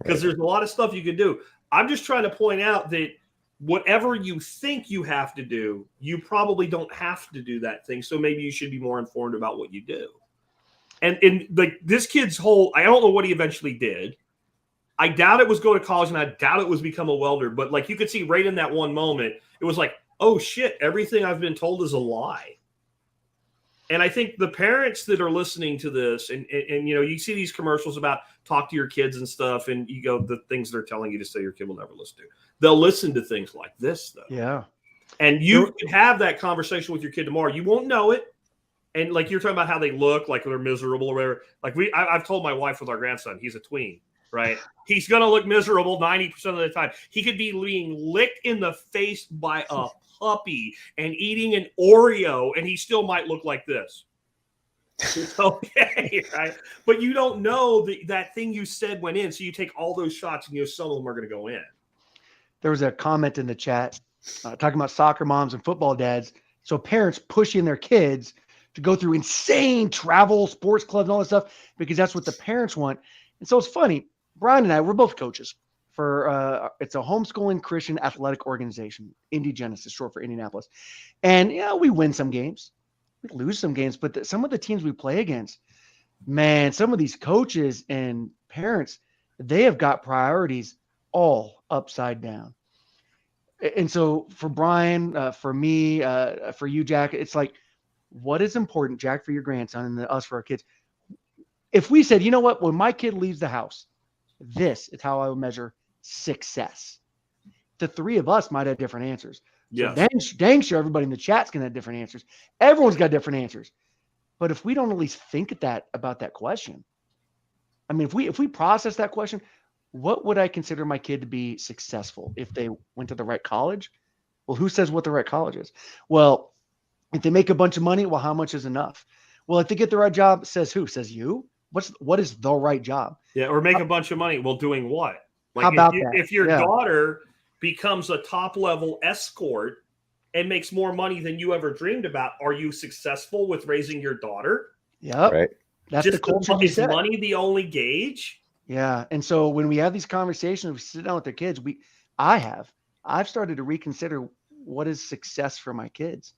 Because there's a lot of stuff you can do. I'm just trying to point out that whatever you think you have to do, you probably don't have to do that thing. So maybe you should be more informed about what you do. And like this kid's whole, I don't know what he eventually did. I doubt it was go to college and I doubt it was become a welder. But like you could see right in that one moment, it was like, oh shit, everything I've been told is a lie. And I think the parents that are listening to this, and you see these commercials about talk to your kids and stuff, and you go, the things they're telling you to say your kid will never listen to. They'll listen to things like this, though. Yeah. And you can have that conversation with your kid tomorrow. You won't know it. And like you're talking about how they look, like they're miserable or whatever. Like I've told my wife with our grandson, he's a tween, right? He's going to look miserable 90% of the time. He could be being licked in the face by a puppy and eating an Oreo, and he still might look like this. It's okay, right? But you don't know that thing you said went in, so you take all those shots, and some of them are going to go in. There was a comment in the chat talking about soccer moms and football dads. So parents pushing their kids to go through insane travel, sports clubs, and all that stuff because that's what the parents want. And so it's funny. Brian and I, we're both coaches for it's a homeschooling Christian athletic organization, Indy Genesis, short for Indianapolis. And we win some games, we lose some games, but some of the teams we play against, man, some of these coaches and parents, they have got priorities all upside down. And so for Brian, for me, for you, Jack, it's like, what is important, Jack, for your grandson and us for our kids? If we said, you know what, when my kid leaves the house, this is how I would measure success. The three of us might have different answers. Yeah. So dang sure everybody in the chat's going to have different answers. Everyone's got different answers. But if we don't at least think about that question, I mean, if we process that question, what would I consider my kid to be successful if they went to the right college? Well, who says what the right college is? Well, if they make a bunch of money, well, how much is enough? Well, if they get the right job, says who? Says you? What is the right job? Yeah, or make a bunch of money. Well, doing what? Like how about that? If your daughter becomes a top-level escort and makes more money than you ever dreamed about, are you successful with raising your daughter? Yep. Right. That's just the culture. Is money the only gauge? Yeah. And so when we have these conversations, we sit down with their kids, I've started to reconsider what is success for my kids.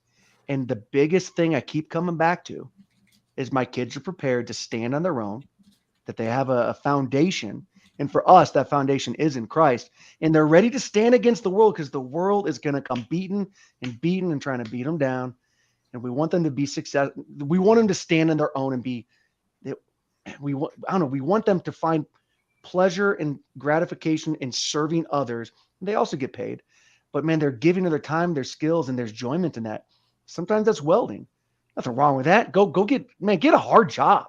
And the biggest thing I keep coming back to is my kids are prepared to stand on their own, that they have a foundation. And for us, that foundation is in Christ. And they're ready to stand against the world because the world is going to come beating and trying to beat them down. And we want them to be successful. We want them to stand on their own and we want them to find pleasure and gratification in serving others. They also get paid. But man, they're giving of their time, their skills, and there's enjoyment in that. Sometimes that's welding. Nothing wrong with that. Go get a hard job.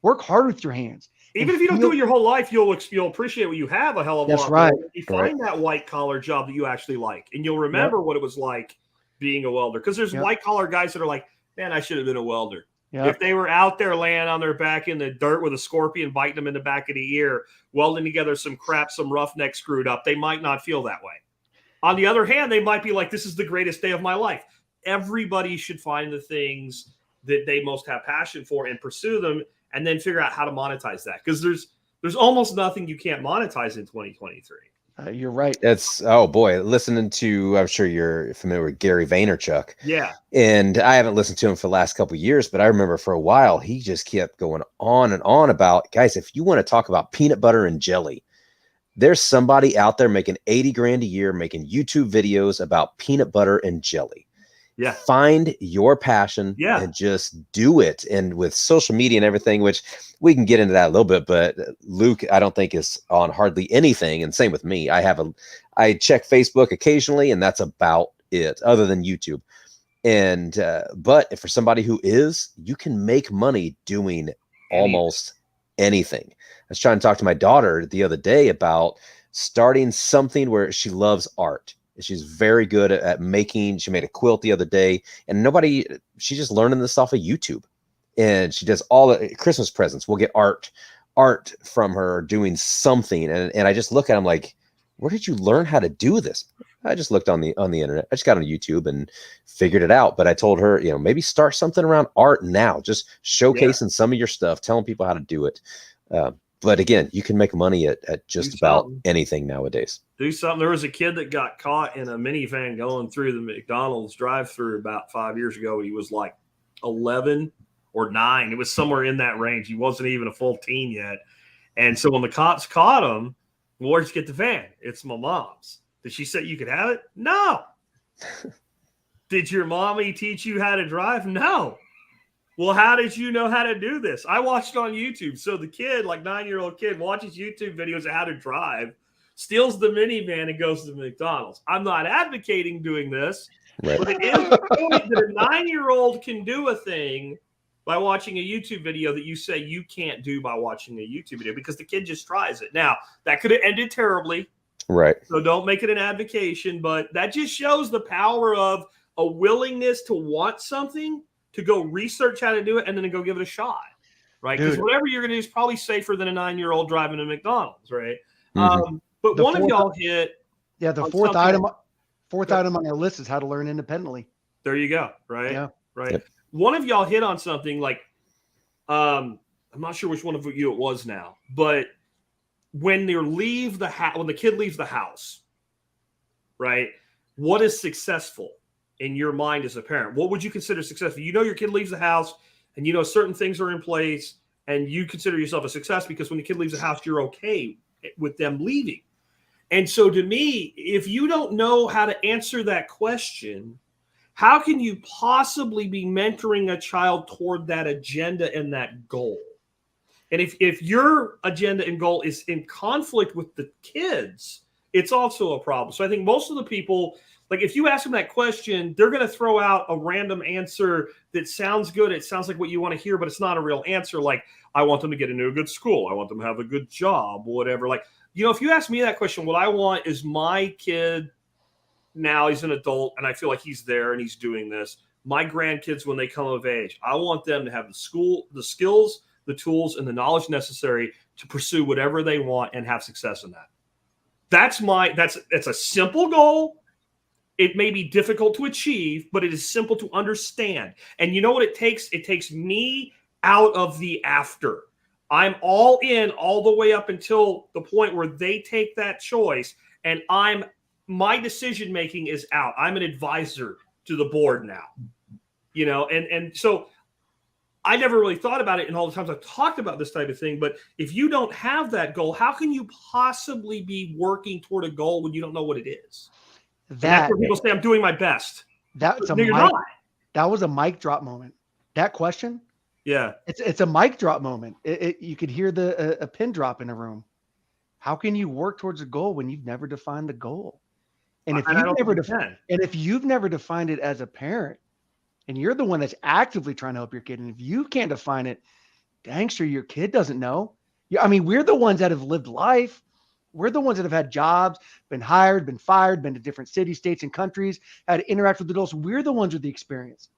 Work hard with your hands. Even if you don't do it your whole life, you'll appreciate what you have a hell of a lot. That's right. You find that white collar job that you actually like, and you'll remember what it was like being a welder. Because there's white collar guys that are like, man, I should have been a welder. Yep. If they were out there laying on their back in the dirt with a scorpion biting them in the back of the ear, welding together some crap, some roughneck screwed up, they might not feel that way. On the other hand, they might be like, this is the greatest day of my life. Everybody should find the things that they most have passion for and pursue them, and then figure out how to monetize that. Because there's almost nothing you can't monetize in 2023. You're right. Listening to, I'm sure you're familiar with Gary Vaynerchuk. Yeah. And I haven't listened to him for the last couple of years, but I remember for a while, he just kept going on and on about, guys, if you want to talk about peanut butter and jelly, there's somebody out there making 80 grand a year, making YouTube videos about peanut butter and jelly. Yeah. Find your passion and just do it. And with social media and everything, which we can get into that a little bit, but Luke, I don't think is on hardly anything. And same with me. I check Facebook occasionally, and that's about it, other than YouTube. And, but for somebody who is, you can make money doing almost anything. I was trying to talk to my daughter the other day about starting something where she loves art. She's very good at making. She made a quilt the other day, and she's just learning this off of YouTube. And she does all the Christmas presents. We'll get art from her doing something. And I just look at him like, where did you learn how to do this? I just looked on the internet. I just got on YouTube and figured it out. But I told her, maybe start something around art now, just showcasing some of your stuff, telling people how to do it. But again, you can make money at just about anything nowadays. Do something. There was a kid that got caught in a minivan going through the McDonald's drive-through about 5 years ago. He was like 11 or 9. It was somewhere in that range. He wasn't even a full teen yet. And so when the cops caught him, well, where'd you get the van? It's my mom's. Did she say you could have it? No. Did your mommy teach you how to drive? No. Well, how did you know how to do this? I watched it on YouTube. So the kid, like 9-year-old kid, watches YouTube videos of how to drive, steals the minivan, and goes to McDonald's. I'm not advocating doing this, Right. but it is the point that a 9-year-old can do a thing by watching a YouTube video that you say you can't do by watching a YouTube video because the kid just tries it. Now, that could have ended terribly. Right. So don't make it an advocation, but that just shows the power of a willingness to want something, to go research how to do it, and then to go give it a shot, right? Because whatever you're going to do is probably safer than a 9-year-old driving to McDonald's, right? Mm-hmm. But one of y'all hit. Yeah, the fourth item on our list is how to learn independently. There you go, right? Yeah. Right. Yep. One of y'all hit on something like, I'm not sure which one of you it was now, but when they leave the house, when the kid leaves the house, right? What is successful in your mind as a parent? What would you consider successful? You know your kid leaves the house and you know certain things are in place and you consider yourself a success because when the kid leaves the house, you're okay with them leaving. And so to me, if you don't know how to answer that question, how can you possibly be mentoring a child toward that agenda and that goal? And if your agenda and goal is in conflict with the kids, it's also a problem. So I think most of the people, like if you ask them that question, they're going to throw out a random answer that sounds good. It sounds like what you want to hear, but it's not a real answer. Like, I want them to get into a good school. I want them to have a good job, whatever. Like, if you ask me that question, what I want is my kid, now he's an adult and I feel like he's there and he's doing this. My grandkids, when they come of age, I want them to have the skills, the tools, and the knowledge necessary to pursue whatever they want and have success in that. That's a simple goal. It may be difficult to achieve, but it is simple to understand. And you know what it takes? It takes me out of the after. I'm all in all the way up until the point where they take that choice, and my decision making is out. I'm an advisor to the board now, and so I never really thought about it in all the times I've talked about this type of thing. But if you don't have that goal, how can you possibly be working toward a goal when you don't know what it is? That's where people say, I'm doing my best. That was a mic drop moment. That question. Yeah. It's a mic drop moment. You could hear a pin drop in a room. How can you work towards a goal when you've never defined the goal? And if you've never defined it as a parent, and you're the one that's actively trying to help your kid, and if you can't define it, dang sure your kid doesn't know. I mean, we're the ones that have lived life. We're the ones that have had jobs, been hired, been fired, been to different cities, states, and countries, had to interact with adults. We're the ones with the experience.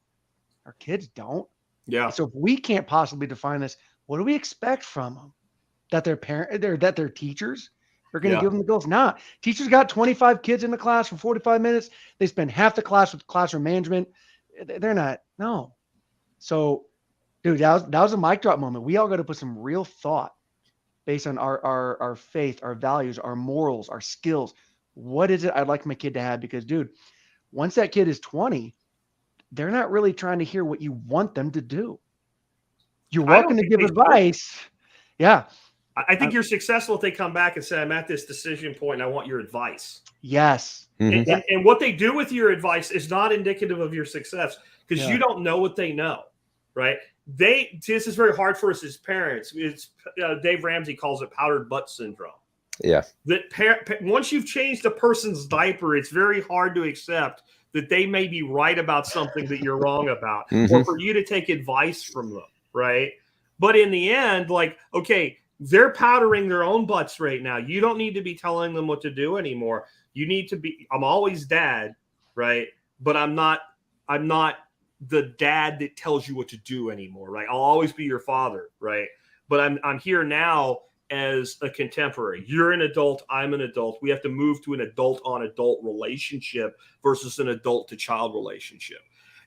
Our kids don't. Yeah. So if we can't possibly define this, what do we expect from them? That their teachers are going to give them the goals? Nah. Teachers got 25 kids in the class for 45 minutes. They spend half the class with classroom management. They're not. No. So, dude, that was a mic drop moment. We all got to put some real thought based on our faith, our values, our morals, our skills. What is it I'd like my kid to have? Because, dude, once that kid is 20, they're not really trying to hear what you want them to do. You're welcome to give advice. Yeah. I think you're successful if they come back and say, I'm at this decision point and I want your advice. Yes. Mm-hmm. And what they do with your advice is not indicative of your success because you don't know what they know, right? This is very hard for us as parents. It's Dave Ramsey calls it powdered butt syndrome. Yeah. That once you've changed a person's diaper, it's very hard to accept that they may be right about something that you're wrong about, or for you to take advice from them, right? But in the end, like, okay, they're powdering their own butts right now. You don't need to be telling them what to do anymore. You need to be, I'm always dad, right? But I'm not the dad that tells you what to do anymore, right? I'll always be your father, right? But I'm here now as a contemporary. You're an adult, I'm an adult. We have to move to an adult on adult relationship versus an adult to child relationship.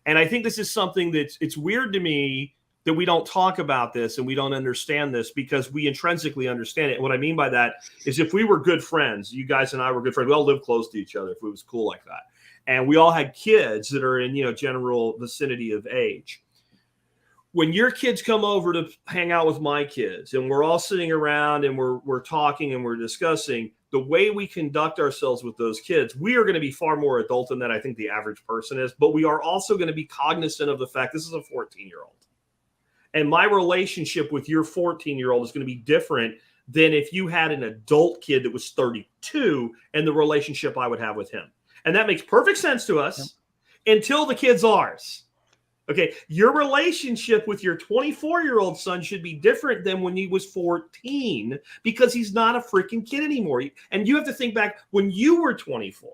And I think this is something it's weird to me that we don't talk about this and we don't understand this because we intrinsically understand it. And what I mean by that is if we were good friends, you guys and I were good friends, we all lived close to each other if it was cool like that. And we all had kids that are in, general vicinity of age. When your kids come over to hang out with my kids and we're all sitting around and we're talking and we're discussing the way we conduct ourselves with those kids, we are going to be far more adult than that I think the average person is, but we are also going to be cognizant of the fact this is a 14-year-old. And my relationship with your 14-year-old is going to be different than if you had an adult kid that was 32 and the relationship I would have with him. And that makes perfect sense to us until the kid's ours. Okay, your relationship with your 24-year-old son should be different than when he was 14 because he's not a freaking kid anymore. And you have to think back when you were 24,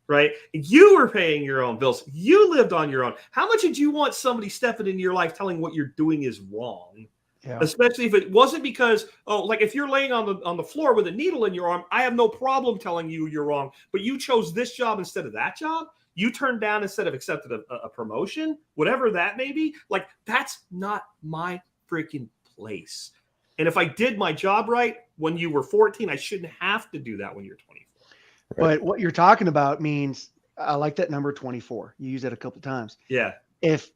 right? You were paying your own bills. You lived on your own. How much did you want somebody stepping into your life telling what you're doing is wrong? Yeah. Especially if it wasn't because, like if you're laying on the floor with a needle in your arm, I have no problem telling you you're wrong, but you chose this job instead of that job. You turned down instead of accepted a promotion, whatever that may be. Like, that's not my freaking place. And if I did my job right when you were 14, I shouldn't have to do that when you're 24. Right. But what you're talking about means, I like that number 24. You use that a couple of times. Yeah. If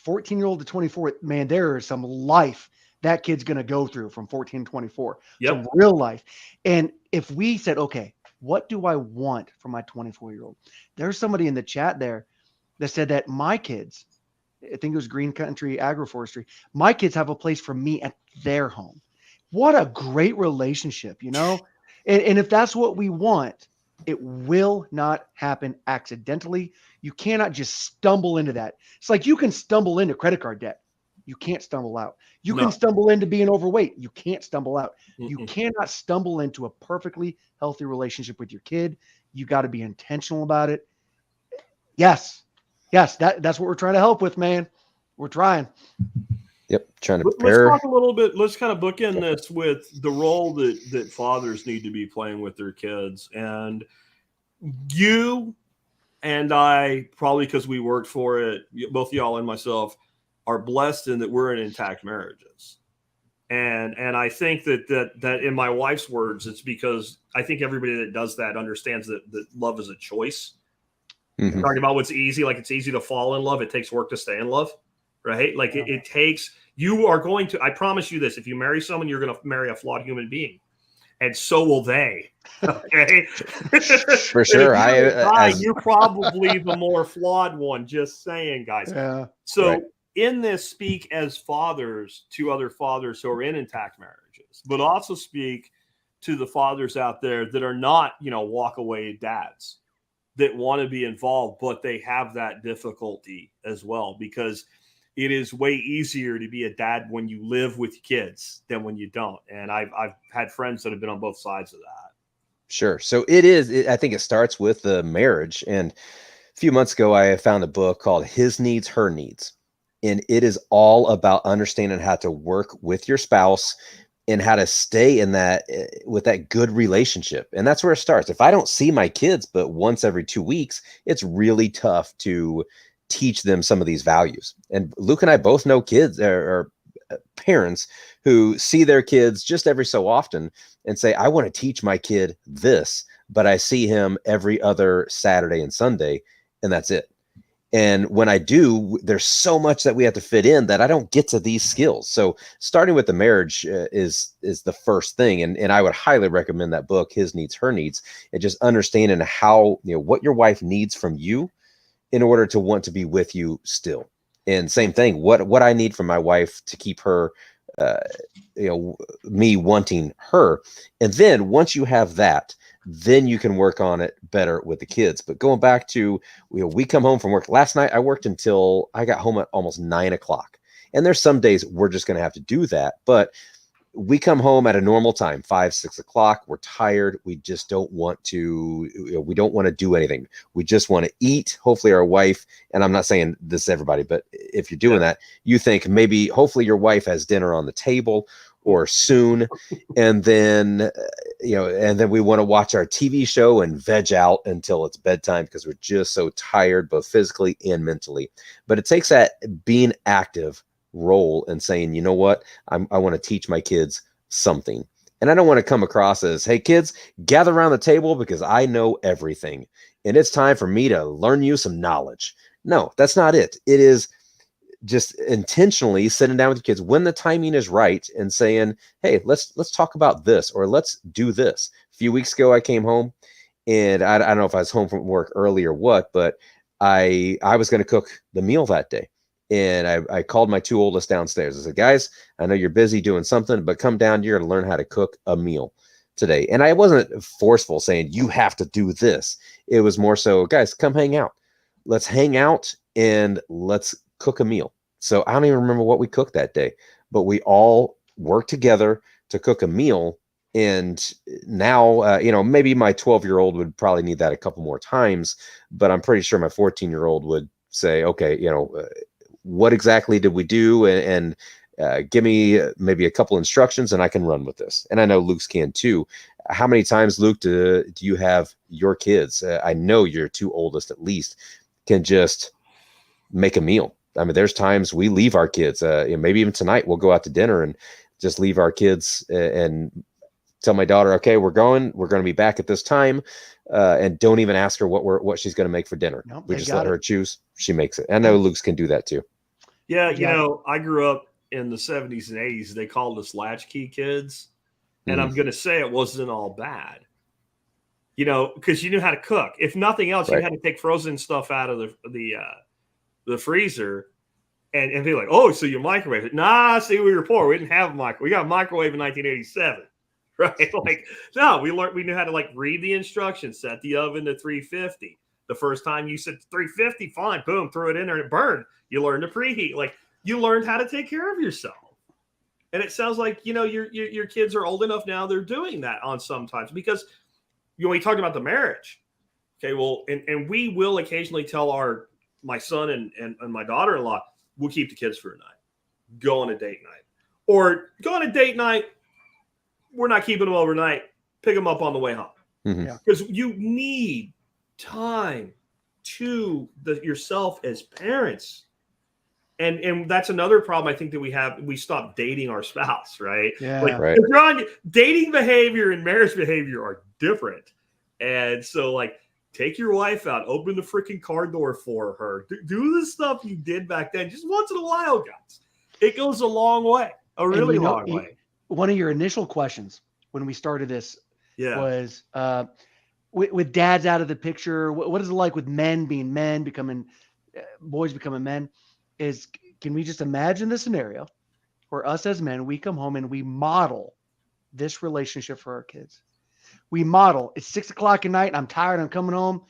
14-year-old to 24, man, there is some life that kid's going to go through from 14 to 24. Yep. Some real life. And if we said, okay, what do I want for my 24-year-old? There's somebody in the chat there that said that my kids, I think it was Green Country Agroforestry, my kids have a place for me at their home. What a great relationship, you know? And if that's what we want, it will not happen accidentally. You cannot just stumble into that. It's like you can stumble into credit card debt. You can't stumble out. You can stumble into being overweight. You can't stumble out. You cannot stumble into a perfectly healthy relationship with your kid. You got to be intentional about it. Yes. That's what we're trying to help with, man. We're trying. Yep. Trying to prepare. Let's talk a little bit. Let's kind of bookend this with the role that fathers need to be playing with their kids. And you and I, probably because we worked for it, both y'all and myself, are blessed in that we're in intact marriages. And I think that in my wife's words, it's because I think everybody that does that understands that love is a choice. Mm-hmm. Talking about what's easy, like it's easy to fall in love. It takes work to stay in love, right? Like it takes, you are going to, I promise you this, if you marry someone, you're going to marry a flawed human being. And so will they. Okay. For sure. You're probably the more flawed one, just saying, guys. Yeah. So in this, speak as fathers to other fathers who are in intact marriages, but also speak to the fathers out there that are not, walk away dads that want to be involved, but they have that difficulty as well, because it is way easier to be a dad when you live with kids than when you don't. And I've had friends that have been on both sides of that. Sure. So I think it starts with the marriage. And a few months ago, I found a book called His Needs, Her Needs. And it is all about understanding how to work with your spouse and how to stay in that with that good relationship. And that's where it starts. If I don't see my kids but once every 2 weeks, it's really tough to teach them some of these values. And Luke and I both know kids or parents who see their kids just every so often and say, I want to teach my kid this, but I see him every other Saturday and Sunday, and that's it. And when I do, there's so much that we have to fit in that I don't get to these skills. So starting with the marriage is the first thing. And I would highly recommend that book, His Needs, Her Needs, and just understanding how, what your wife needs from you in order to want to be with you still. And same thing, what I need from my wife to keep her, me wanting her. And then once you have that, then you can work on it better with the kids. But going back to, we come home from work. Last night, I worked until I got home at almost 9 o'clock. And there's some days we're just going to have to do that. But we come home at a normal time, 5, 6 o'clock. We're tired. We just don't want to, we don't want to do anything. We just want to eat. Hopefully our wife, and I'm not saying this to everybody, but if you're doing that, you think maybe, hopefully your wife has dinner on the table or soon. And then, and then we want to watch our TV show and veg out until it's bedtime because we're just so tired, both physically and mentally. But it takes that being active role and saying, you know what, I want to teach my kids something. And I don't want to come across as, hey, kids, gather around the table because I know everything. And it's time for me to learn you some knowledge. No, that's not it. It is just intentionally sitting down with your kids when the timing is right and saying, hey, let's talk about this, or let's do this. A few weeks ago, I came home and I don't know if I was home from work early or what, but I was going to cook the meal that day. And I called my 2 oldest downstairs. I said, guys, I know you're busy doing something, but come down. You're going to learn how to cook a meal today. And I wasn't forceful saying you have to do this. It was more so, guys, come hang out. Let's hang out and let's cook a meal. So I don't even remember what we cooked that day, but we all worked together to cook a meal. And now, maybe my 12-year-old would probably need that a couple more times, but I'm pretty sure my 14-year-old would say, okay, what exactly did we do? And give me maybe a couple instructions and I can run with this. And I know Luke's can too. How many times, Luke, do you have your kids? I know your 2 oldest at least can just make a meal. I mean, there's times we leave our kids, maybe even tonight we'll go out to dinner and just leave our kids and tell my daughter, okay, we're going to be back at this time, and don't even ask her what she's going to make for dinner. Nope, we just let her choose. She makes it. I know Luke's can do that too. Yeah, I grew up in the 70s and 80s. They called us latchkey kids, and I'm going to say it wasn't all bad. Because you knew how to cook. If nothing else, you had to take frozen stuff out of the freezer and be like, oh, so you microwave it. Nah, see, we were poor. We didn't have a microwave. We got a microwave in 1987. Right? Like, no, we knew how to read the instructions, set the oven to 350. The first time you said 350, fine, boom, throw it in there and it burned. You learned to preheat. Like, you learned how to take care of yourself. And it sounds like, your kids are old enough now, they're doing that on sometimes because, we talked about the marriage. Okay, well, and we will occasionally tell my son and my daughter-in-law, we'll keep the kids for a night. Go on a date night. Or go on a date night, we're not keeping them overnight. Pick them up on the way home. Because you need time to yourself as parents. And that's another problem I think that we have. We stop dating our spouse, right? Yeah. Right. Dating behavior and marriage behavior are different. And so take your wife out, open the freaking car door for her. Do the stuff you did back then. Just once in a while, guys. It goes a long way. A really long way. One of your initial questions when we started this was with dads out of the picture, what is it like with men being men, boys becoming men? Can we just imagine the scenario where us as men, we come home and we model this relationship for our kids? We model, it's 6 o'clock at night, I'm tired, I'm coming home.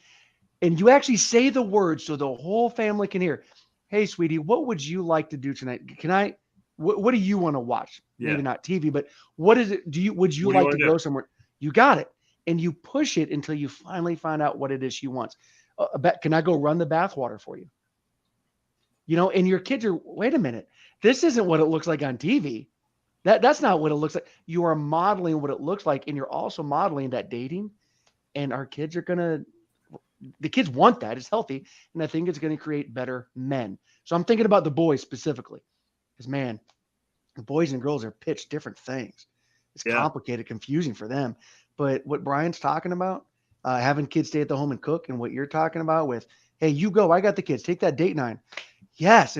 And you actually say the words so the whole family can hear. Hey, sweetie, what would you like to do tonight? What do you want to watch? Yeah. Maybe not TV, but what is it? Would you like to go somewhere? You got it. And you push it until you finally find out what it is she wants. Can I go run the bathwater for you? And your kids are, wait a minute, this isn't what it looks like on TV. That's not what it looks like. You are modeling what it looks like. And you're also modeling that dating. And our kids are the kids want that. It's healthy. And I think it's going to create better men. So I'm thinking about the boys specifically. Because, man, the boys and girls are pitched different things. It's complicated, confusing for them. But what Brian's talking about, having kids stay at the home and cook, and what you're talking about with, hey, you go, I got the kids, take that date night. Yes.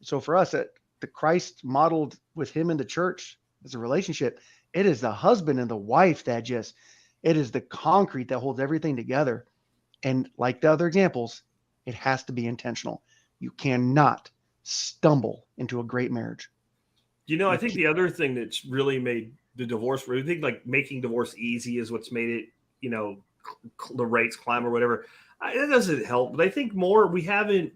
So for us, the Christ modeled with him in the church as a relationship, it is the husband and the wife it is the concrete that holds everything together. And like the other examples, it has to be intentional. You cannot stumble into a great marriage. I think the other thing that's really made the divorce, I think making divorce easy is what's made it, the rates climb or whatever. It doesn't help. But I think more, we haven't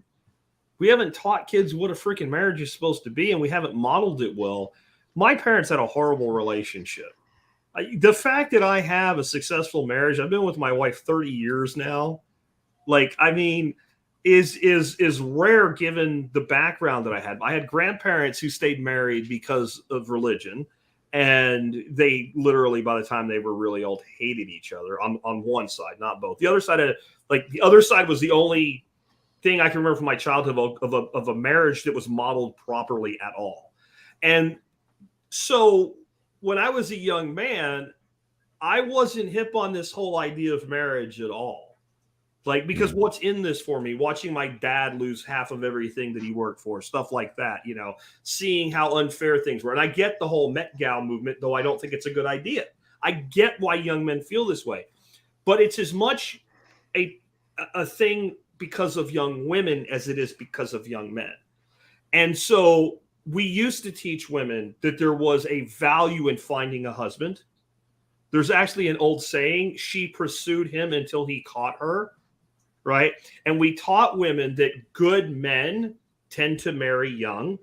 taught kids what a freaking marriage is supposed to be, and we haven't modeled it well. My parents had a horrible relationship. The fact that I have a successful marriage, I've been with my wife 30 years now. Is rare given the background that I had. I had grandparents who stayed married because of religion, and they literally, by the time they were really old, hated each other on one side, not both. The other side was the only thing I can remember from my childhood of a marriage that was modeled properly at all. And so when I was a young man, I wasn't hip on this whole idea of marriage at all. Because what's in this for me, watching my dad lose half of everything that he worked for, stuff like that, seeing how unfair things were. And I get the whole Met Gal movement, though I don't think it's a good idea. I get why young men feel this way, but it's as much a thing because of young women as it is because of young men. And so we used to teach women that there was a value in finding a husband. There's actually an old saying, she pursued him until he caught her, right? And we taught women that good men tend to marry young.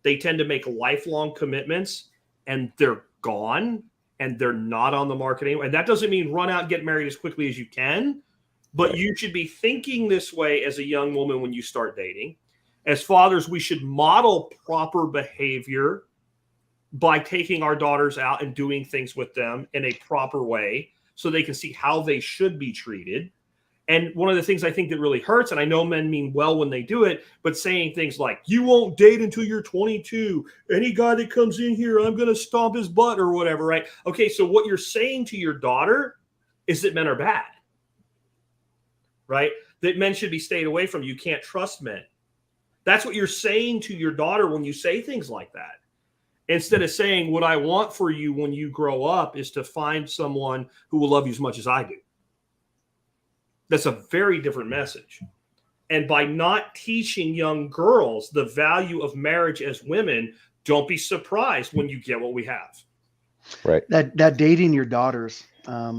They tend to make lifelong commitments, and they're gone, and they're not on the market anymore. And that doesn't mean run out and get married as quickly as you can, but you should be thinking this way as a young woman when you start dating. As fathers, we should model proper behavior by taking our daughters out and doing things with them in a proper way so they can see how they should be treated. And one of the things I think that really hurts, and I know men mean well when they do it, but saying things like, you won't date until you're 22. Any guy that comes in here, I'm going to stomp his butt or whatever, right? Okay, so what you're saying to your daughter is that men are bad, right? That men should be stayed away from. You can't trust men. That's what you're saying to your daughter when you say things like that. Instead of saying, what I want for you when you grow up is to find someone who will love you as much as I do. That's a very different message. And by not teaching young girls the value of marriage as women, don't be surprised when you get what we have. Right. That dating your daughters. I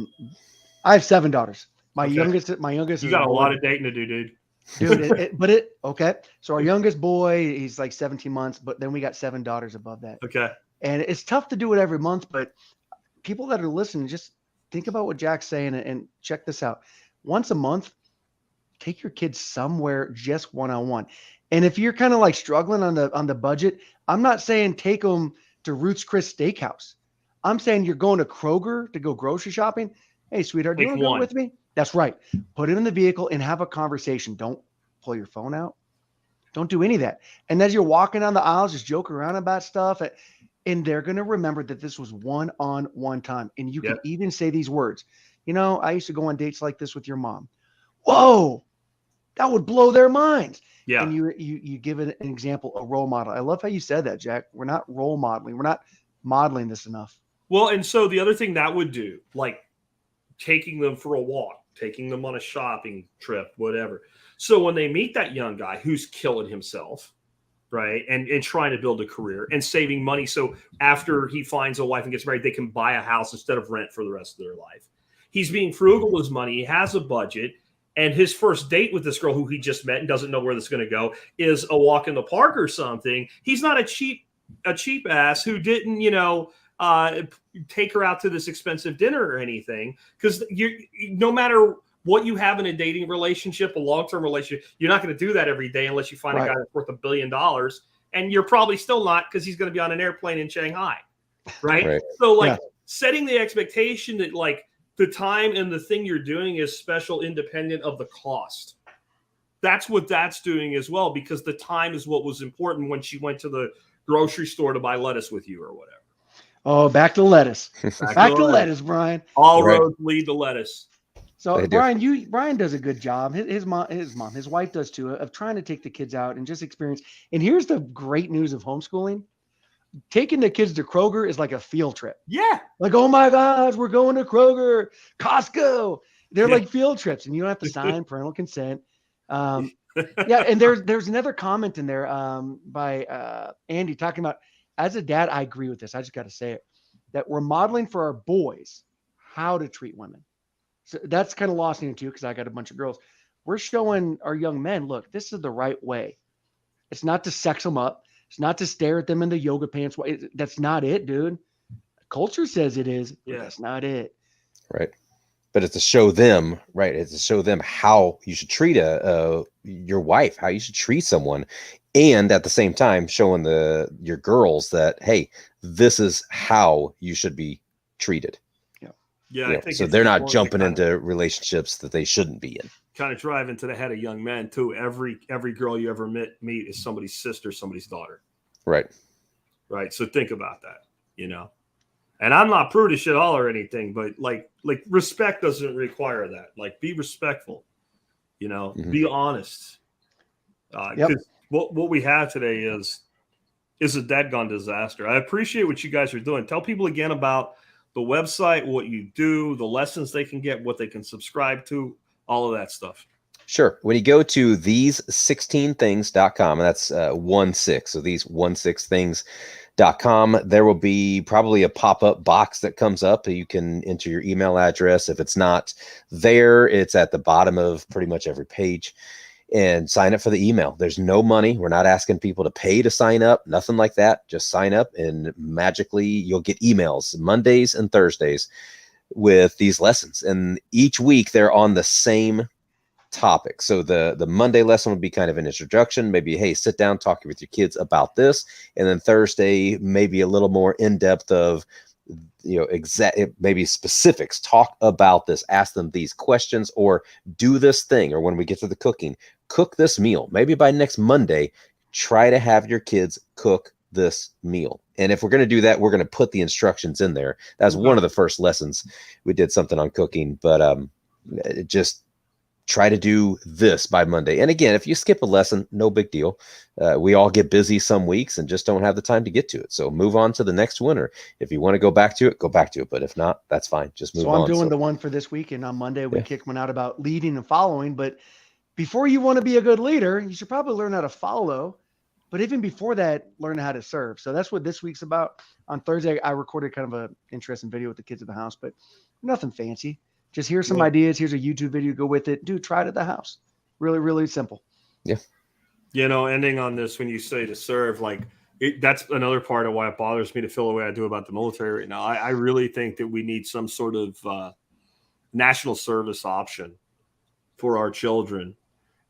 have 7 daughters. My youngest You is got a lot of dating to do, dude. Dude, okay. So our youngest boy, he's like 17 months, but then we got 7 daughters above that. Okay. And it's tough to do it every month, but people that are listening, just think about what Jack's saying and check this out. Once a month, take your kids somewhere just one-on-one. And if you're kind of like struggling on the budget, I'm not saying take them to Ruth's Chris Steakhouse. I'm saying you're going to Kroger to go grocery shopping. Hey, sweetheart, do you want to go with me? That's right. Put it in the vehicle and have a conversation. Don't pull your phone out. Don't do any of that. And as you're walking down the aisles, just joke around about stuff. And they're going to remember that this was one-on-one time. And you can even say these words. You know, I used to go on dates like this with your mom. Whoa, that would blow their minds. Yeah. And you give it an example, a role model. I love how you said that, Jack. We're not role modeling. We're not modeling this enough. Well, and so the other thing that would do, like taking them for a walk, taking them on a shopping trip, whatever. So when they meet that young guy who's killing himself, right, and trying to build a career and saving money, so after he finds a wife and gets married, they can buy a house instead of rent for the rest of their life. He's being frugal with his money. He has a budget. And his first date with this girl who he just met and doesn't know where this is going to go is a walk in the park or something. He's not a cheap ass who didn't, take her out to this expensive dinner or anything. Because no matter what you have in a dating relationship, a long-term relationship, you're not going to do that every day unless you find a guy that's worth $1 billion. And you're probably still not, because he's going to be on an airplane in Shanghai. Right? So setting the expectation that the time and the thing you're doing is special, independent of the cost. That's what that's doing as well, because the time is what was important when she went to the grocery store to buy lettuce with you or whatever. Oh, back to lettuce. Back to lettuce, Brian. All roads lead to lettuce. So Brian does a good job. His wife does too, of trying to take the kids out and just experience. And here's the great news of homeschooling. Taking the kids to Kroger is like a field trip. Yeah. Like, oh my gosh, we're going to Kroger, Costco. They're like field trips, and you don't have to sign parental consent. And there's another comment in there by Andy talking about, as a dad, I agree with this. I just got to say it, that we're modeling for our boys how to treat women. So that's kind of lost me too, because I got a bunch of girls. We're showing our young men, look, this is the right way. It's not to sex them up. It's not to stare at them in the yoga pants. That's not it, dude. Culture says it is, but that's not it. Right. But it's to show them, right? It's to show them how you should treat your wife, how you should treat someone. And at the same time, showing your girls that, hey, this is how you should be treated. Yeah. I think so they're not jumping into relationships that they shouldn't be in. Kind of drive into the head of young men too. Every girl you ever meet is somebody's sister, somebody's daughter. Right. So think about that, And I'm not prudish at all or anything, but like respect doesn't require that. Like, be respectful, be honest. Because what we have today is a dadgone disaster. I appreciate what you guys are doing. Tell people again about the website, what you do, the lessons they can get, what they can subscribe to, all of that stuff. Sure. When you go to these16things.com, and that's 16, so these16things.com, there will be probably a pop-up box that comes up. You can enter your email address. If it's not there, it's at the bottom of pretty much every page. And sign up for the email. There's no money. We're not asking people to pay to sign up, nothing like that. Just sign up and magically you'll get emails Mondays and Thursdays with these lessons. And each week they're on the same topic. So the Monday lesson would be kind of an introduction, maybe, hey, sit down, talk with your kids about this. And then Thursday, maybe a little more in depth of, maybe specifics, talk about this, ask them these questions, or do this thing. Or when we get to the cooking, cook this meal. Maybe by next Monday, try to have your kids cook this meal. And if we're going to do that, we're going to put the instructions in there. That's one of the first lessons. We did something on cooking, but just try to do this by Monday. And again, if you skip a lesson, no big deal. We all get busy some weeks and just don't have the time to get to it. So move on to the next one. Or if you want to go back to it, go back to it. But if not, that's fine. Just move on. So I'm doing the one for this week. And on Monday, we kick one out about leading and following. But before you want to be a good leader, you should probably learn how to follow. But even before that, learn how to serve. So that's what this week's about. On Thursday, I recorded kind of an interesting video with the kids at the house, but nothing fancy. Just here's some ideas. Here's a YouTube video. Go with it. Dude, try it at the house. Really, really simple. Yeah. Ending on this, when you say to serve, that's another part of why it bothers me to feel the way I do about the military right now. I really think that we need some sort of national service option for our children.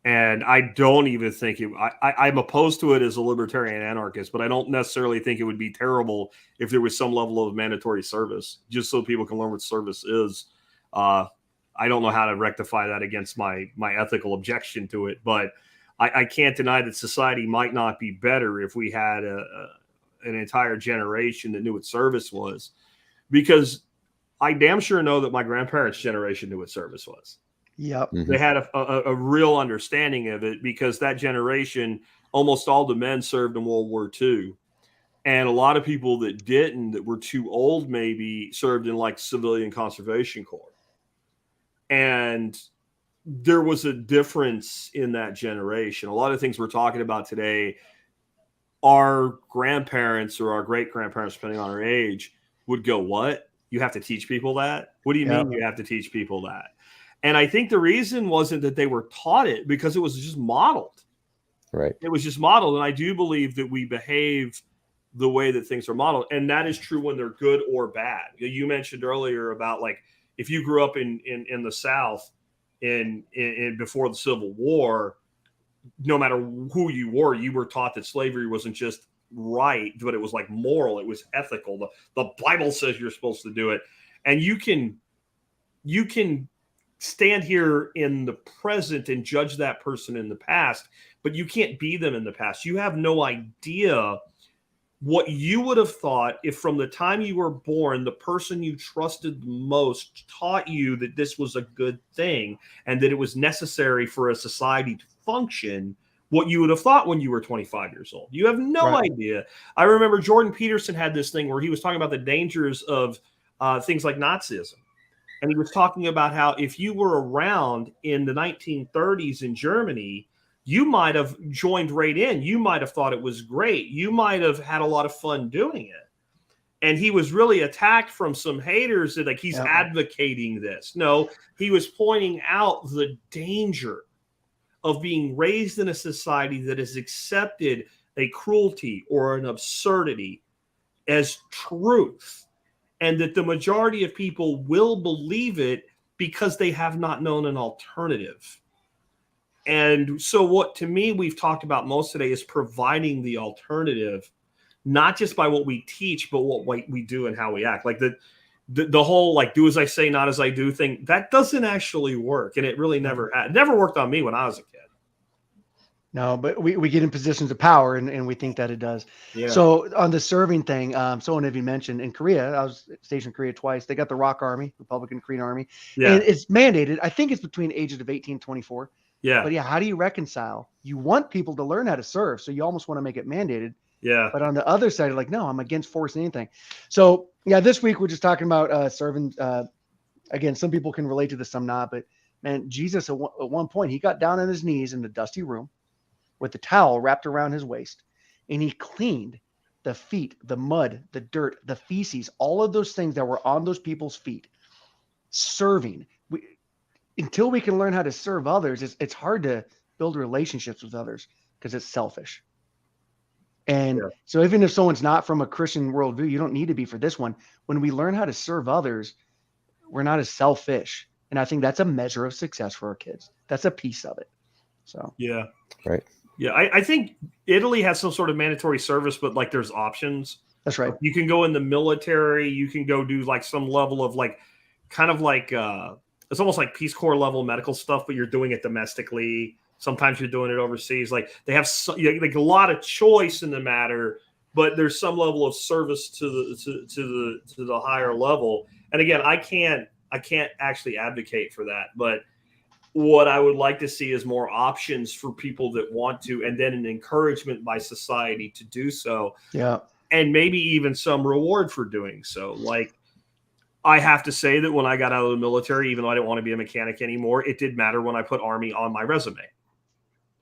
And I don't even think I'm opposed to it as a libertarian anarchist, but I don't necessarily think it would be terrible if there was some level of mandatory service, just so people can learn what service is. I don't know how to rectify that against my ethical objection to it, but I can't deny that society might not be better if we had an entire generation that knew what service was, because I damn sure know that my grandparents' generation knew what service was. Yep. They had a real understanding of it, because that generation, almost all the men served in World War II. And a lot of people that didn't, that were too old, maybe served in civilian conservation corps. And there was a difference in that generation. A lot of things we're talking about today, our grandparents or our great grandparents, depending on our age, would go, what? You have to teach people that? What do you mean you have to teach people that? And I think the reason wasn't that they were taught it, because it was just modeled. Right. It was just modeled. And I do believe that we behave the way that things are modeled. And that is true when they're good or bad. You mentioned earlier about if you grew up in the South in before the Civil War, no matter who you were taught that slavery wasn't just right, but it was moral, it was ethical. The Bible says you're supposed to do it. And you can stand here in the present and judge that person in the past, but you can't be them in the past. You have no idea what you would have thought if from the time you were born, the person you trusted the most taught you that this was a good thing and that it was necessary for a society to function, what you would have thought when you were 25 years old. You have no idea. I remember Jordan Peterson had this thing where he was talking about the dangers of things like Nazism. And he was talking about how if you were around in the 1930s in Germany, you might have joined right in. You might have thought it was great. You might have had a lot of fun doing it. And he was really attacked from some haters that he's advocating this. No, he was pointing out the danger of being raised in a society that has accepted a cruelty or an absurdity as truth, and that the majority of people will believe it because they have not known an alternative. And so what, to me, we've talked about most today is providing the alternative, not just by what we teach, but what we do and how we act. The whole do as I say, not as I do thing, that doesn't actually work. And it really never worked on me when I was a kid. No, but we get in positions of power and we think that it does. Yeah. So on the serving thing, someone had mentioned in Korea, I was stationed in Korea twice. They got the ROK Army, Republican Korean Army. Yeah. And it's mandated. I think it's between ages of 18 and 24. Yeah. But how do you reconcile? You want people to learn how to serve, so you almost want to make it mandated. Yeah. But on the other side, no, I'm against forcing anything. So this week we're just talking about serving. Again, some people can relate to this, some not. But Man, Jesus at one point, he got down on his knees in the dusty room with the towel wrapped around his waist, and he cleaned the feet, the mud, the dirt, the feces, all of those things that were on those people's feet, serving. Until we can learn how to serve others, it's hard to build relationships with others because it's selfish. And so even if someone's not from a Christian worldview, you don't need to be for this one. When we learn how to serve others, we're not as selfish. And I think that's a measure of success for our kids. That's a piece of it. So, yeah. Right. Yeah. I think Italy has some sort of mandatory service, but like there's options. That's right. You can go in the military. You can go do like some level of like, kind of like, it's almost like Peace Corps level medical stuff, but you're doing it domestically. Sometimes you're doing it overseas. Like they have like a lot of choice in the matter, but there's some level of service to the higher level. And again, I can't actually advocate for that, but what I would like to see is more options for people that want to, and then an encouragement by society to do so. Yeah. And maybe even some reward for doing so. Like, I have to say that when I got out of the military, even though I didn't want to be a mechanic anymore, it did matter when I put Army on my resume,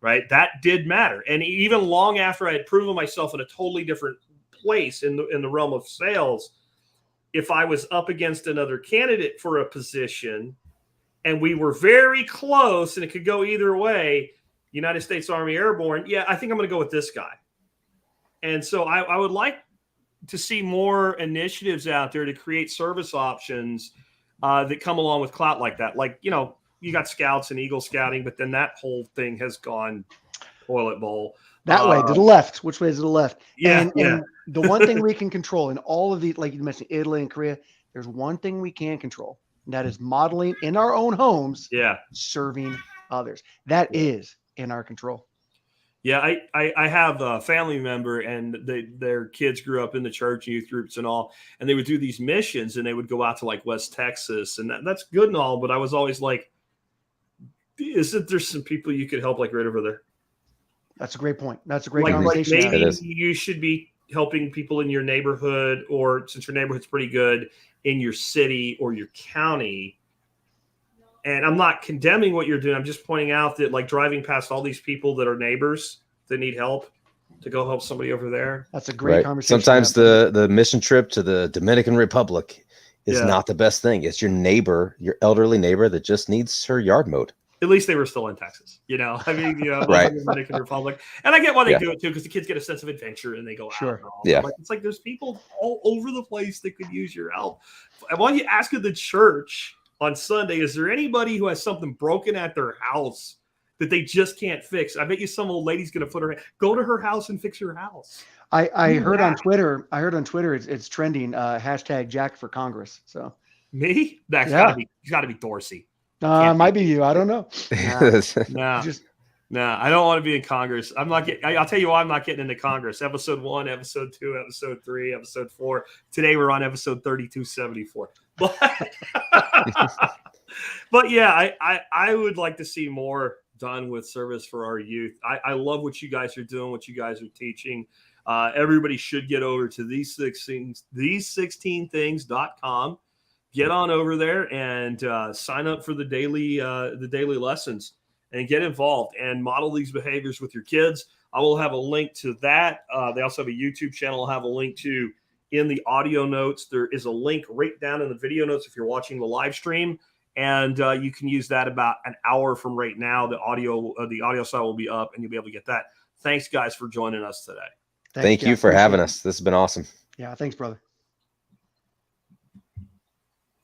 right? That did matter. And even long after I had proven myself in a totally different place in the realm of sales, if I was up against another candidate for a position and we were very close and it could go either way, United States Army Airborne, yeah, I think I'm going to go with this guy. And so I would like to see more initiatives out there to create service options that come along with clout like that. Like, you know, you got Scouts and Eagle Scouting, but then that whole thing has gone toilet bowl. That way to the left. Which way is to the left? Yeah, and the one thing we can control in all of these, like you mentioned, Italy and Korea, there's one thing we can control, and that is modeling in our own homes, serving others. That is in our control. Yeah, I have a family member, and their kids grew up in the church and youth groups and all, and they would do these missions, and they would go out to like West Texas, and that's good and all, but I was always like, isn't there some people you could help like right over there? That's a great point. That's a great like conversation. Maybe you should be helping people in your neighborhood, or since your neighborhood's pretty good, in your city or your county. And I'm not condemning what you're doing. I'm just pointing out that like driving past all these people that are neighbors that need help, to go help somebody over there. That's a great conversation. Sometimes the mission trip to the Dominican Republic is not the best thing. It's your neighbor, your elderly neighbor that just needs her yard mowed. At least they were still in Texas, you know. I mean, you know, right. The Dominican Republic, and I get why they do it too, because the kids get a sense of adventure and they go out. And all. Yeah, like, it's like there's people all over the place that could use your help. And why don't you ask at the church on Sunday, is there anybody who has something broken at their house that they just can't fix? I bet you some old lady's going to go to her house and fix your house. I heard on Twitter. It's trending. Hashtag Jack for Congress. So me, that's got to be Dorsey. Might be you. I don't know. No, I don't want to be in Congress. I'm not getting. I'll tell you why I'm not getting into Congress. Episode 1, episode 2, episode 3, episode 4. Today we're on episode 3274. But yeah, I would like to see more done with service for our youth. I love what you guys are doing, what you guys are teaching. Everybody should get over to these16things.com. Get on over there and sign up for the daily lessons and get involved and model these behaviors with your kids. I will have a link to that. They also have a YouTube channel. I'll have a link to in the audio notes. There is a link right down in the video notes if you're watching the live stream, and you can use that about an hour from right now. The audio side will be up, and you'll be able to get that. Thanks, guys, for joining us today. Thank you for having us. This has been awesome. Yeah, thanks, brother.